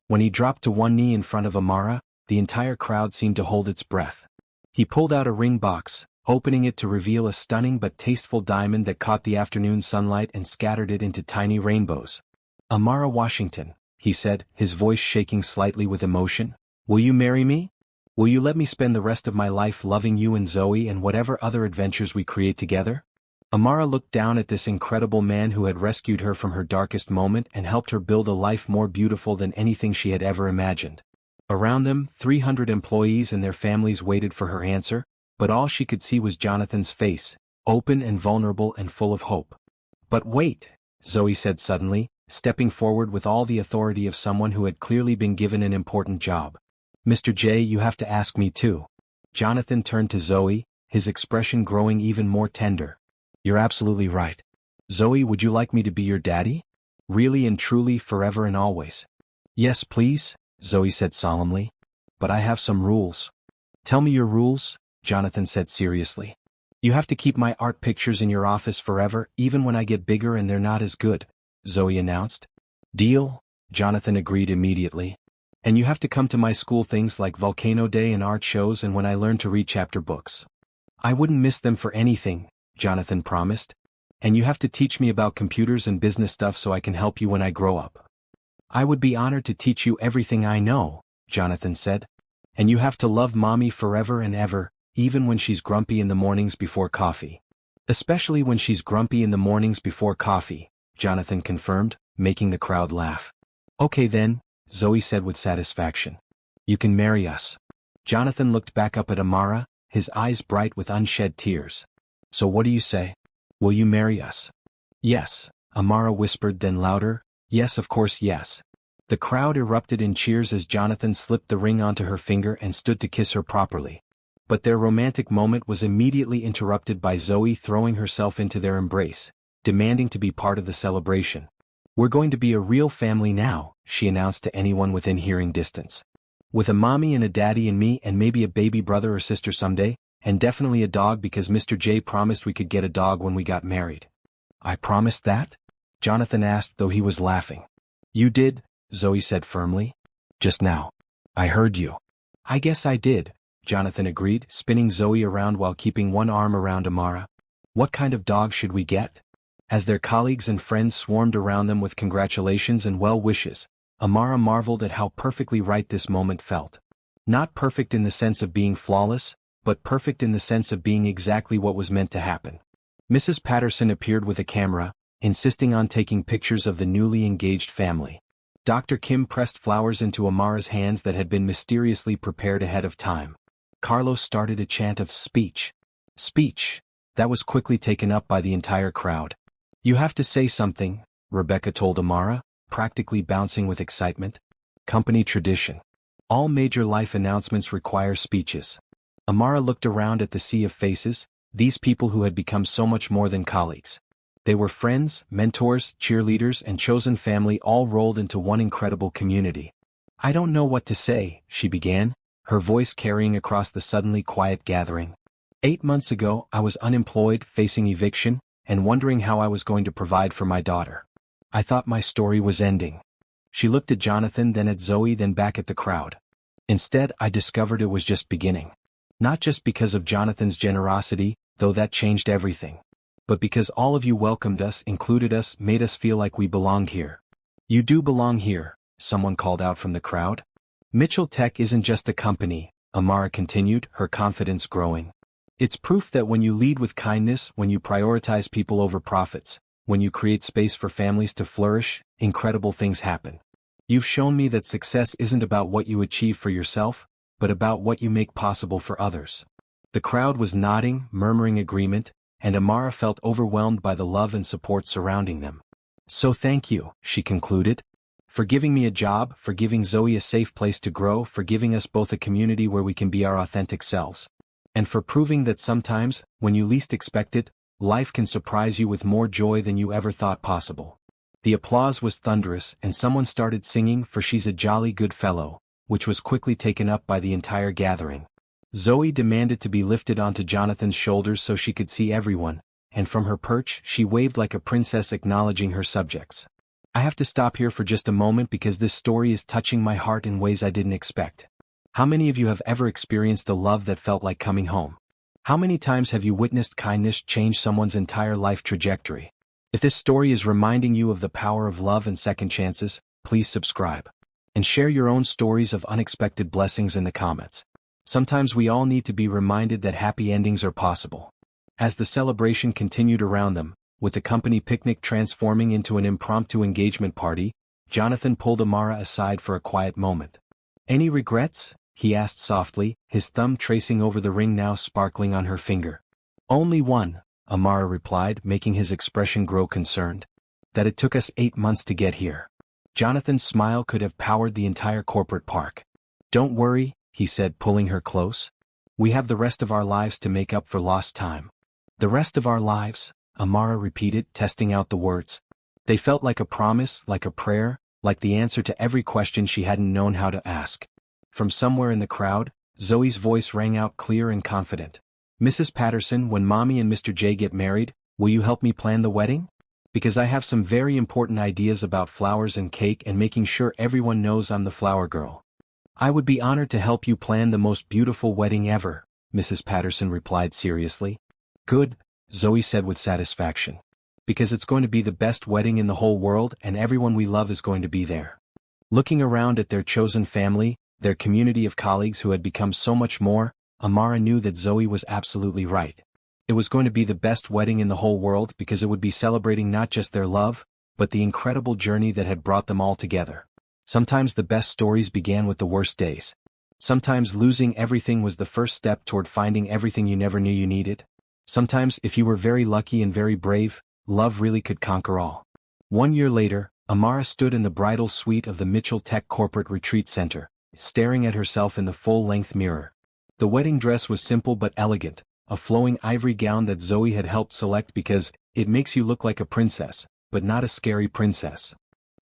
When he dropped to one knee in front of Amara, the entire crowd seemed to hold its breath. He pulled out a ring box, opening it to reveal a stunning but tasteful diamond that caught the afternoon sunlight and scattered it into tiny rainbows. "Amara Washington," he said, his voice shaking slightly with emotion, "will you marry me? Will you let me spend the rest of my life loving you and Zoe and whatever other adventures we create together?" Amara looked down at this incredible man who had rescued her from her darkest moment and helped her build a life more beautiful than anything she had ever imagined. Around them, 300 employees and their families waited for her answer, but all she could see was Jonathan's face, open and vulnerable and full of hope. "But wait," Zoe said suddenly, stepping forward with all the authority of someone who had clearly been given an important job. "Mr. J, you have to ask me too." Jonathan turned to Zoe, his expression growing even more tender. "You're absolutely right. Zoe, would you like me to be your daddy? Really and truly, forever and always?" "Yes, please," Zoe said solemnly. "But I have some rules." "Tell me your rules," Jonathan said seriously. "You have to keep my art pictures in your office forever, even when I get bigger and they're not as good," Zoe announced. "Deal," Jonathan agreed immediately. "And you have to come to my school things like Volcano Day and art shows and when I learn to read chapter books." "I wouldn't miss them for anything," Jonathan promised. "And you have to teach me about computers and business stuff so I can help you when I grow up." "I would be honored to teach you everything I know," Jonathan said. "And you have to love Mommy forever and ever, even when she's grumpy in the mornings before coffee." "Especially when she's grumpy in the mornings before coffee," Jonathan confirmed, making the crowd laugh. "Okay then," Zoe said with satisfaction. "You can marry us." Jonathan looked back up at Amara, his eyes bright with unshed tears. "So what do you say? Will you marry us?" "Yes," Amara whispered, then louder, "Yes, of course, yes." The crowd erupted in cheers as Jonathan slipped the ring onto her finger and stood to kiss her properly. But their romantic moment was immediately interrupted by Zoe throwing herself into their embrace, demanding to be part of the celebration. "We're going to be a real family now," she announced to anyone within hearing distance. "With a mommy and a daddy and me and maybe a baby brother or sister someday, and definitely a dog because Mr. J promised we could get a dog when we got married." "I promised that?" Jonathan asked, though he was laughing. "You did," Zoe said firmly. "Just now. I heard you." "I guess I did," Jonathan agreed, spinning Zoe around while keeping one arm around Amara. "What kind of dog should we get?" As their colleagues and friends swarmed around them with congratulations and well wishes, Amara marveled at how perfectly right this moment felt. Not perfect in the sense of being flawless, but perfect in the sense of being exactly what was meant to happen. Mrs. Patterson appeared with a camera, insisting on taking pictures of the newly engaged family. Dr. Kim pressed flowers into Amara's hands that had been mysteriously prepared ahead of time. Carlos started a chant of speech. Speech. That was quickly taken up by the entire crowd. You have to say something, Rebecca told Amara, practically bouncing with excitement. Company tradition. All major life announcements require speeches. Amara looked around at the sea of faces, these people who had become so much more than colleagues. They were friends, mentors, cheerleaders, and chosen family all rolled into one incredible community. I don't know what to say, she began, her voice carrying across the suddenly quiet gathering. 8 months ago, I was unemployed, facing eviction, and wondering how I was going to provide for my daughter. I thought my story was ending. She looked at Jonathan, then at Zoe, then back at the crowd. Instead, I discovered it was just beginning. Not just because of Jonathan's generosity, though that changed everything. But because all of you welcomed us, included us, made us feel like we belonged here. You do belong here, someone called out from the crowd. Mitchell Tech isn't just a company, Amara continued, her confidence growing. It's proof that when you lead with kindness, when you prioritize people over profits, when you create space for families to flourish, incredible things happen. You've shown me that success isn't about what you achieve for yourself, but about what you make possible for others. The crowd was nodding, murmuring agreement, and Amara felt overwhelmed by the love and support surrounding them. So thank you, she concluded, for giving me a job, for giving Zoe a safe place to grow, for giving us both a community where we can be our authentic selves. And for proving that sometimes, when you least expect it, life can surprise you with more joy than you ever thought possible. The applause was thunderous, and someone started singing "For She's a Jolly Good Fellow," which was quickly taken up by the entire gathering. Zoe demanded to be lifted onto Jonathan's shoulders so she could see everyone, and from her perch she waved like a princess acknowledging her subjects. I have to stop here for just a moment because this story is touching my heart in ways I didn't expect. How many of you have ever experienced a love that felt like coming home? How many times have you witnessed kindness change someone's entire life trajectory? If this story is reminding you of the power of love and second chances, please subscribe. And share your own stories of unexpected blessings in the comments. Sometimes we all need to be reminded that happy endings are possible. As the celebration continued around them, with the company picnic transforming into an impromptu engagement party, Jonathan pulled Amara aside for a quiet moment. Any regrets? He asked softly, his thumb tracing over the ring now sparkling on her finger. Only one, Amara replied, making his expression grow concerned. That it took us 8 months to get here. Jonathan's smile could have powered the entire corporate park. Don't worry, he said, pulling her close. We have the rest of our lives to make up for lost time. The rest of our lives, Amara repeated, testing out the words. They felt like a promise, like a prayer, like the answer to every question she hadn't known how to ask. From somewhere in the crowd, Zoe's voice rang out clear and confident. Mrs. Patterson, when Mommy and Mr. J get married, will you help me plan the wedding? Because I have some very important ideas about flowers and cake and making sure everyone knows I'm the flower girl. I would be honored to help you plan the most beautiful wedding ever, Mrs. Patterson replied seriously. Good, Zoe said with satisfaction. Because it's going to be the best wedding in the whole world and everyone we love is going to be there. Looking around at their chosen family, their community of colleagues who had become so much more, Amara knew that Zoe was absolutely right. It was going to be the best wedding in the whole world because it would be celebrating not just their love, but the incredible journey that had brought them all together. Sometimes the best stories began with the worst days. Sometimes losing everything was the first step toward finding everything you never knew you needed. Sometimes, if you were very lucky and very brave, love really could conquer all. 1 year later, Amara stood in the bridal suite of the Mitchell Tech Corporate Retreat Center, staring at herself in the full-length mirror. The wedding dress was simple but elegant, a flowing ivory gown that Zoe had helped select because it makes you look like a princess, but not a scary princess.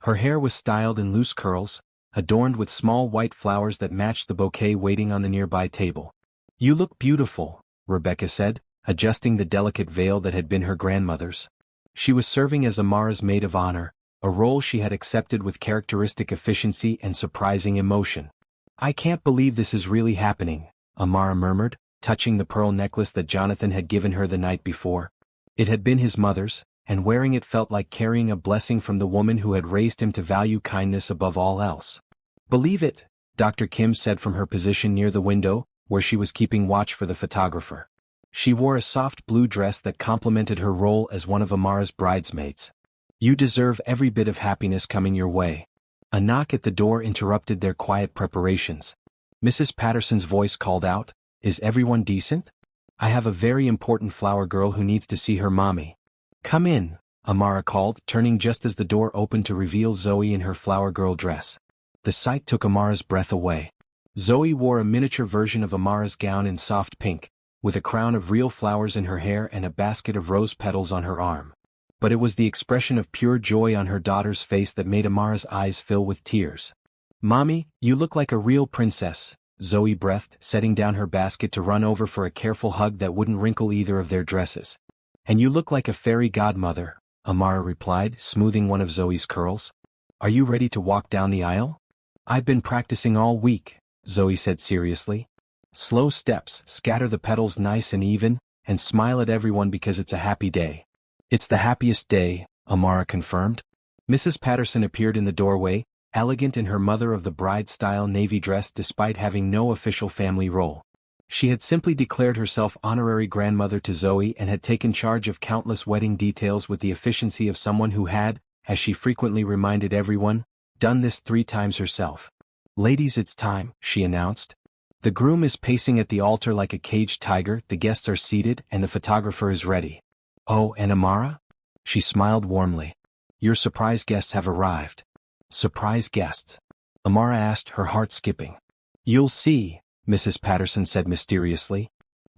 Her hair was styled in loose curls, adorned with small white flowers that matched the bouquet waiting on the nearby table. You look beautiful, Rebecca said, adjusting the delicate veil that had been her grandmother's. She was serving as Amara's maid of honor, a role she had accepted with characteristic efficiency and surprising emotion. I can't believe this is really happening, Amara murmured, touching the pearl necklace that Jonathan had given her the night before. It had been his mother's, and wearing it felt like carrying a blessing from the woman who had raised him to value kindness above all else. "Believe it," Dr. Kim said from her position near the window, where she was keeping watch for the photographer. She wore a soft blue dress that complemented her role as one of Amara's bridesmaids. "You deserve every bit of happiness coming your way." A knock at the door interrupted their quiet preparations. Mrs. Patterson's voice called out, "Is everyone decent? I have a very important flower girl who needs to see her mommy." "Come in," Amara called, turning just as the door opened to reveal Zoe in her flower girl dress. The sight took Amara's breath away. Zoe wore a miniature version of Amara's gown in soft pink, with a crown of real flowers in her hair and a basket of rose petals on her arm. But it was the expression of pure joy on her daughter's face that made Amara's eyes fill with tears. "Mommy, you look like a real princess," Zoe breathed, setting down her basket to run over for a careful hug that wouldn't wrinkle either of their dresses. "And you look like a fairy godmother," Amara replied, smoothing one of Zoe's curls. "Are you ready to walk down the aisle?" "I've been practicing all week," Zoe said seriously. "Slow steps, scatter the petals nice and even, and smile at everyone because it's a happy day." "It's the happiest day," Amara confirmed. Mrs. Patterson appeared in the doorway, elegant in her mother-of-the-bride-style navy dress despite having no official family role. She had simply declared herself honorary grandmother to Zoe and had taken charge of countless wedding details with the efficiency of someone who had, as she frequently reminded everyone, done this 3 times herself. "Ladies, it's time," she announced. "The groom is pacing at the altar like a caged tiger, the guests are seated, and the photographer is ready." "Oh, and Amara?" She smiled warmly. "Your surprise guests have arrived." "Surprise guests?" Amara asked, her heart skipping. "You'll see," Mrs. Patterson said mysteriously.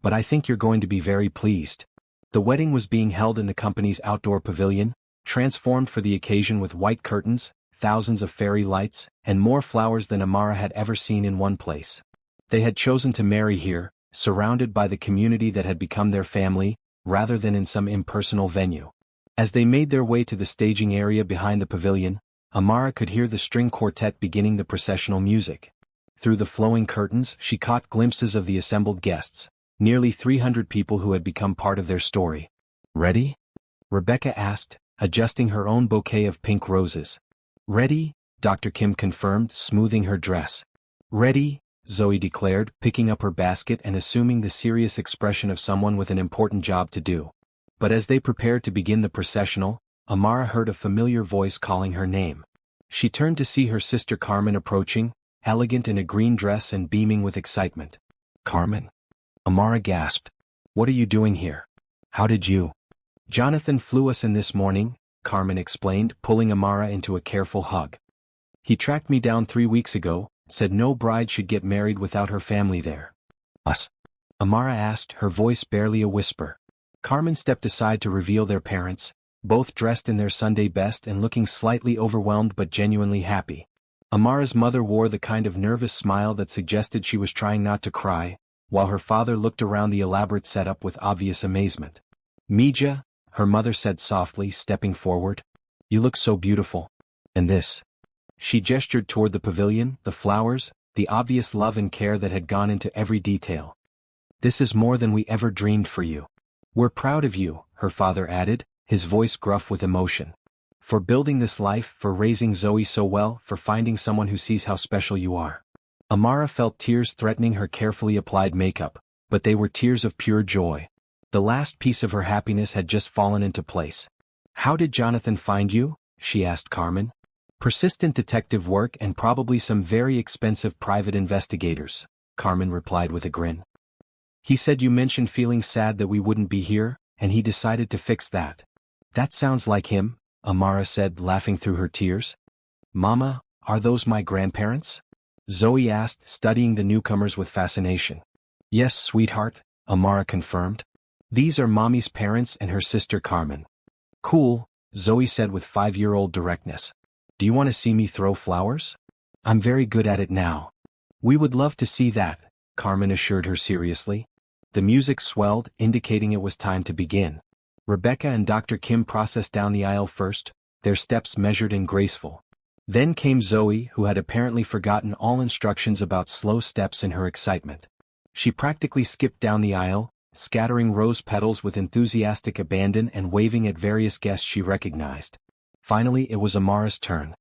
"But I think you're going to be very pleased." The wedding was being held in the company's outdoor pavilion, transformed for the occasion with white curtains, thousands of fairy lights, and more flowers than Amara had ever seen in one place. They had chosen to marry here, surrounded by the community that had become their family, rather than in some impersonal venue. As they made their way to the staging area behind the pavilion, Amara could hear the string quartet beginning the processional music. Through the flowing curtains, she caught glimpses of the assembled guests, nearly 300 people who had become part of their story. "Ready?" Rebecca asked, adjusting her own bouquet of pink roses. "Ready?" Dr. Kim confirmed, smoothing her dress. "Ready?" Zoe declared, picking up her basket and assuming the serious expression of someone with an important job to do. But as they prepared to begin the processional, Amara heard a familiar voice calling her name. She turned to see her sister Carmen approaching, elegant in a green dress and beaming with excitement. "Carmen?" Amara gasped. "What are you doing here? How did you?" "Jonathan flew us in this morning," Carmen explained, pulling Amara into a careful hug. "He tracked me down 3 weeks ago, said no bride should get married without her family there." "Us?" Amara asked, her voice barely a whisper. Carmen stepped aside to reveal their parents, both dressed in their Sunday best and looking slightly overwhelmed but genuinely happy. Amara's mother wore the kind of nervous smile that suggested she was trying not to cry, while her father looked around the elaborate setup with obvious amazement. "Mija," her mother said softly, stepping forward. "You look so beautiful. And this?" She gestured toward the pavilion, the flowers, the obvious love and care that had gone into every detail. "This is more than we ever dreamed for you. We're proud of you," her father added, his voice gruff with emotion. "For building this life, for raising Zoe so well, for finding someone who sees how special you are." Amara felt tears threatening her carefully applied makeup, but they were tears of pure joy. The last piece of her happiness had just fallen into place. "How did Jonathan find you?" she asked Carmen. "Persistent detective work and probably some very expensive private investigators," Carmen replied with a grin. "He said you mentioned feeling sad that we wouldn't be here, and he decided to fix that." "That sounds like him," Amara said, laughing through her tears. "Mama, are those my grandparents?" Zoe asked, studying the newcomers with fascination. "Yes, sweetheart," Amara confirmed. "These are Mommy's parents and her sister Carmen." "Cool," Zoe said with 5-year-old directness. "Do you want to see me throw flowers? I'm very good at it now." "We would love to see that," Carmen assured her seriously. The music swelled, indicating it was time to begin. Rebecca and Dr. Kim processed down the aisle first, their steps measured and graceful. Then came Zoe, who had apparently forgotten all instructions about slow steps in her excitement. She practically skipped down the aisle, scattering rose petals with enthusiastic abandon and waving at various guests she recognized. Finally it was Amara's turn.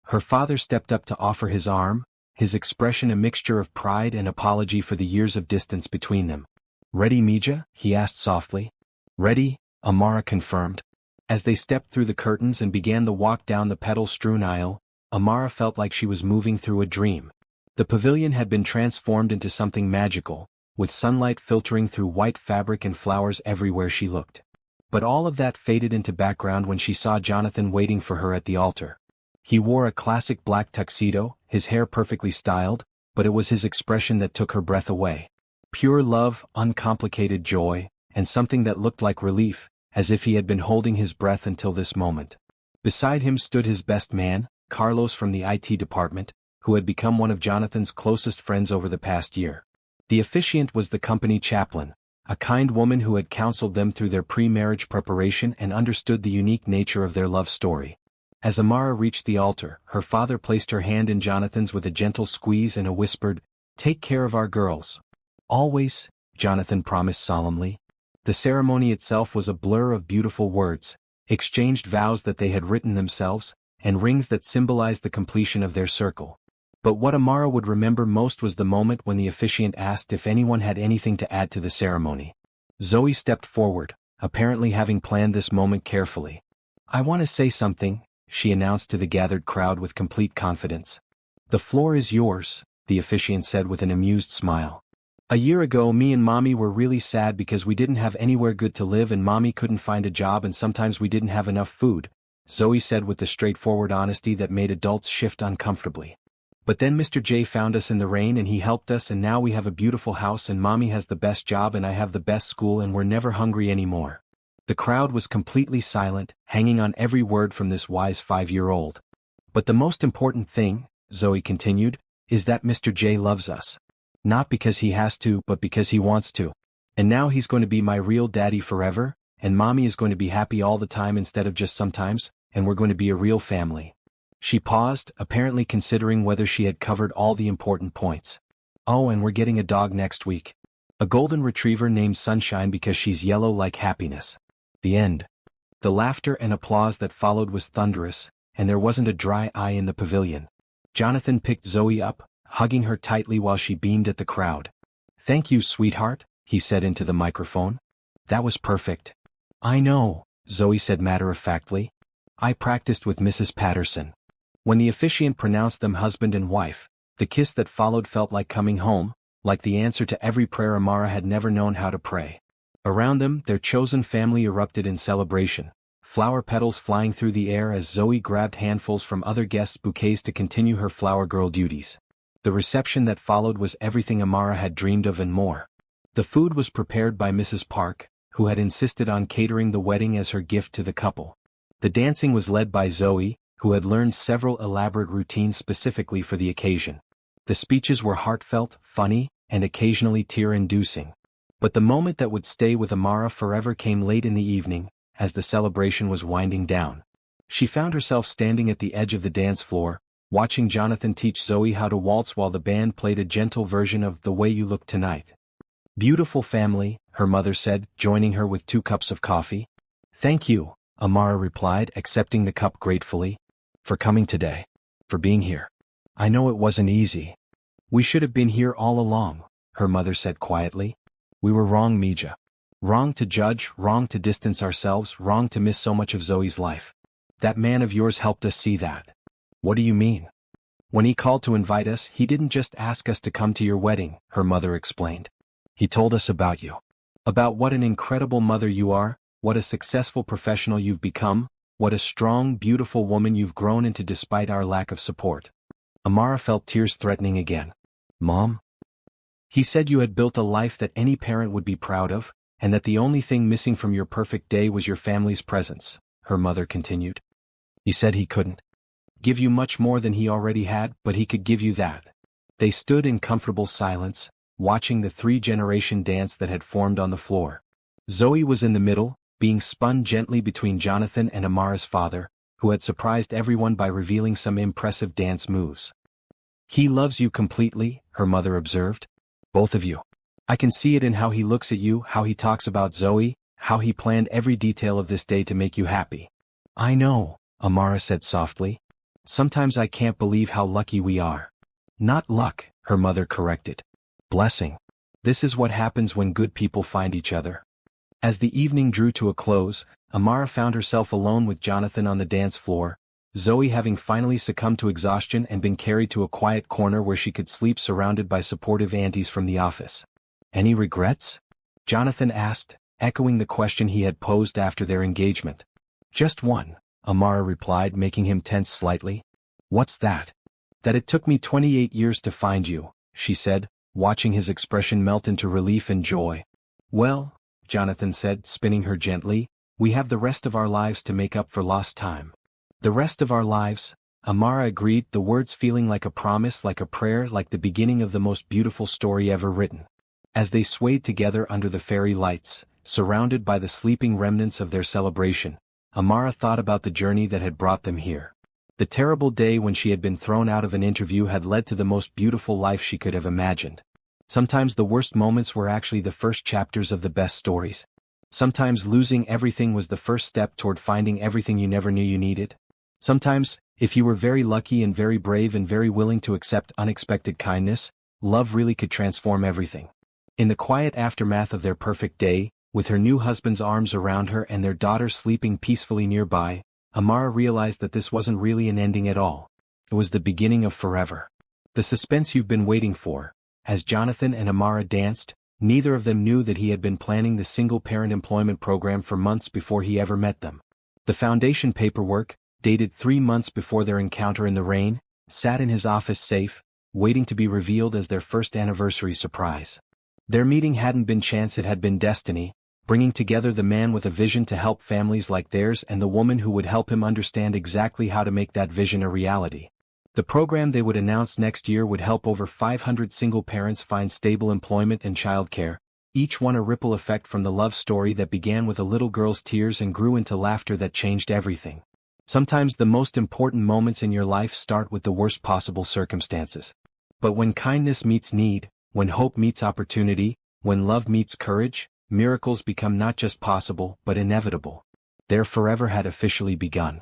Her father stepped up to offer his arm, his expression a mixture of pride and apology for the years of distance between them. "Ready, Mija?" he asked softly. "Ready," Amara confirmed. As they stepped through the curtains and began the walk down the petal-strewn aisle, Amara felt like she was moving through a dream. The pavilion had been transformed into something magical, with sunlight filtering through white fabric and flowers everywhere she looked. But all of that faded into background when she saw Jonathan waiting for her at the altar. He wore a classic black tuxedo, his hair perfectly styled, but it was his expression that took her breath away. Pure love, uncomplicated joy, and something that looked like relief, as if he had been holding his breath until this moment. Beside him stood his best man, Carlos from the IT department, who had become one of Jonathan's closest friends over the past year. The officiant was the company chaplain, a kind woman who had counseled them through their pre-marriage preparation and understood the unique nature of their love story. As Amara reached the altar, her father placed her hand in Jonathan's with a gentle squeeze and a whispered, "Take care of our girls." "Always," Jonathan promised solemnly. The ceremony itself was a blur of beautiful words, exchanged vows that they had written themselves, and rings that symbolized the completion of their circle. But what Amara would remember most was the moment when the officiant asked if anyone had anything to add to the ceremony. Zoe stepped forward, apparently having planned this moment carefully. "I want to say something," she announced to the gathered crowd with complete confidence. "The floor is yours," the officiant said with an amused smile. "A year ago me and Mommy were really sad because we didn't have anywhere good to live and Mommy couldn't find a job and sometimes we didn't have enough food," Zoe said with the straightforward honesty that made adults shift uncomfortably. "But then Mr. J found us in the rain and he helped us and now we have a beautiful house and Mommy has the best job and I have the best school and we're never hungry anymore." The crowd was completely silent, hanging on every word from this wise 5-year-old. "But the most important thing," Zoe continued, "is that Mr. J loves us. Not because he has to, but because he wants to. And now he's going to be my real daddy forever, and Mommy is going to be happy all the time instead of just sometimes, and we're going to be a real family." She paused, apparently considering whether she had covered all the important points. "Oh, and we're getting a dog next week. A golden retriever named Sunshine because she's yellow like happiness." The end. The laughter and applause that followed was thunderous, and there wasn't a dry eye in the pavilion. Jonathan picked Zoe up, hugging her tightly while she beamed at the crowd. "Thank you, sweetheart," he said into the microphone. "That was perfect." "I know," Zoe said matter-of-factly. "I practiced with Mrs. Patterson." When the officiant pronounced them husband and wife, the kiss that followed felt like coming home, like the answer to every prayer Amara had never known how to pray. Around them, their chosen family erupted in celebration, flower petals flying through the air as Zoe grabbed handfuls from other guests' bouquets to continue her flower girl duties. The reception that followed was everything Amara had dreamed of and more. The food was prepared by Mrs. Park, who had insisted on catering the wedding as her gift to the couple. The dancing was led by Zoe, who had learned several elaborate routines specifically for the occasion. The speeches were heartfelt, funny, and occasionally tear-inducing. But the moment that would stay with Amara forever came late in the evening, as the celebration was winding down. She found herself standing at the edge of the dance floor, watching Jonathan teach Zoe how to waltz while the band played a gentle version of "The Way You Look Tonight." "Beautiful family," her mother said, joining her with 2 cups of coffee. "Thank you," Amara replied, accepting the cup gratefully. "For coming today. For being here. I know it wasn't easy." "We should have been here all along," her mother said quietly. "We were wrong, Mija. Wrong to judge, wrong to distance ourselves, wrong to miss so much of Zoe's life. That man of yours helped us see that." "What do you mean?" "When he called to invite us, he didn't just ask us to come to your wedding," her mother explained. "He told us about you. About what an incredible mother you are, what a successful professional you've become, what a strong, beautiful woman you've grown into despite our lack of support." Amara felt tears threatening again. "Mom?" "He said you had built a life that any parent would be proud of, and that the only thing missing from your perfect day was your family's presence," her mother continued. "He said he couldn't give you much more than he already had, but he could give you that." They stood in comfortable silence, watching the 3-generation dance that had formed on the floor. Zoe was in the middle, being spun gently between Jonathan and Amara's father, who had surprised everyone by revealing some impressive dance moves. "He loves you completely," her mother observed. "Both of you." I can see it in how he looks at you, how he talks about Zoe, how he planned every detail of this day to make you happy." "I know," Amara said softly. "Sometimes I can't believe how lucky we are." "Not luck," her mother corrected. "Blessing. This is what happens when good people find each other." As the evening drew to a close, Amara found herself alone with Jonathan on the dance floor, Zoe having finally succumbed to exhaustion and been carried to a quiet corner where she could sleep surrounded by supportive aunties from the office. "Any regrets?" Jonathan asked, echoing the question he had posed after their engagement. "Just one," Amara replied, making him tense slightly. "What's that?" "That it took me 28 years to find you," she said, watching his expression melt into relief and joy. "Well," Jonathan said, spinning her gently, "we have the rest of our lives to make up for lost time." "The rest of our lives," Amara agreed, the words feeling like a promise, like a prayer, like the beginning of the most beautiful story ever written. As they swayed together under the fairy lights, surrounded by the sleeping remnants of their celebration, Amara thought about the journey that had brought them here. The terrible day when she had been thrown out of an interview had led to the most beautiful life she could have imagined. Sometimes the worst moments were actually the first chapters of the best stories. Sometimes losing everything was the first step toward finding everything you never knew you needed. Sometimes, if you were very lucky and very brave and very willing to accept unexpected kindness, love really could transform everything. In the quiet aftermath of their perfect day, with her new husband's arms around her and their daughter sleeping peacefully nearby, Amara realized that this wasn't really an ending at all. It was the beginning of forever. The suspense you've been waiting for. As Jonathan and Amara danced, neither of them knew that he had been planning the single-parent employment program for months before he ever met them. The foundation paperwork, dated 3 months before their encounter in the rain, sat in his office safe, waiting to be revealed as their first anniversary surprise. Their meeting hadn't been chance, it had been destiny, bringing together the man with a vision to help families like theirs and the woman who would help him understand exactly how to make that vision a reality. The program they would announce next year would help over 500 single parents find stable employment and childcare, each one a ripple effect from the love story that began with a little girl's tears and grew into laughter that changed everything. Sometimes the most important moments in your life start with the worst possible circumstances. But when kindness meets need, when hope meets opportunity, when love meets courage, miracles become not just possible but inevitable. Their forever had officially begun.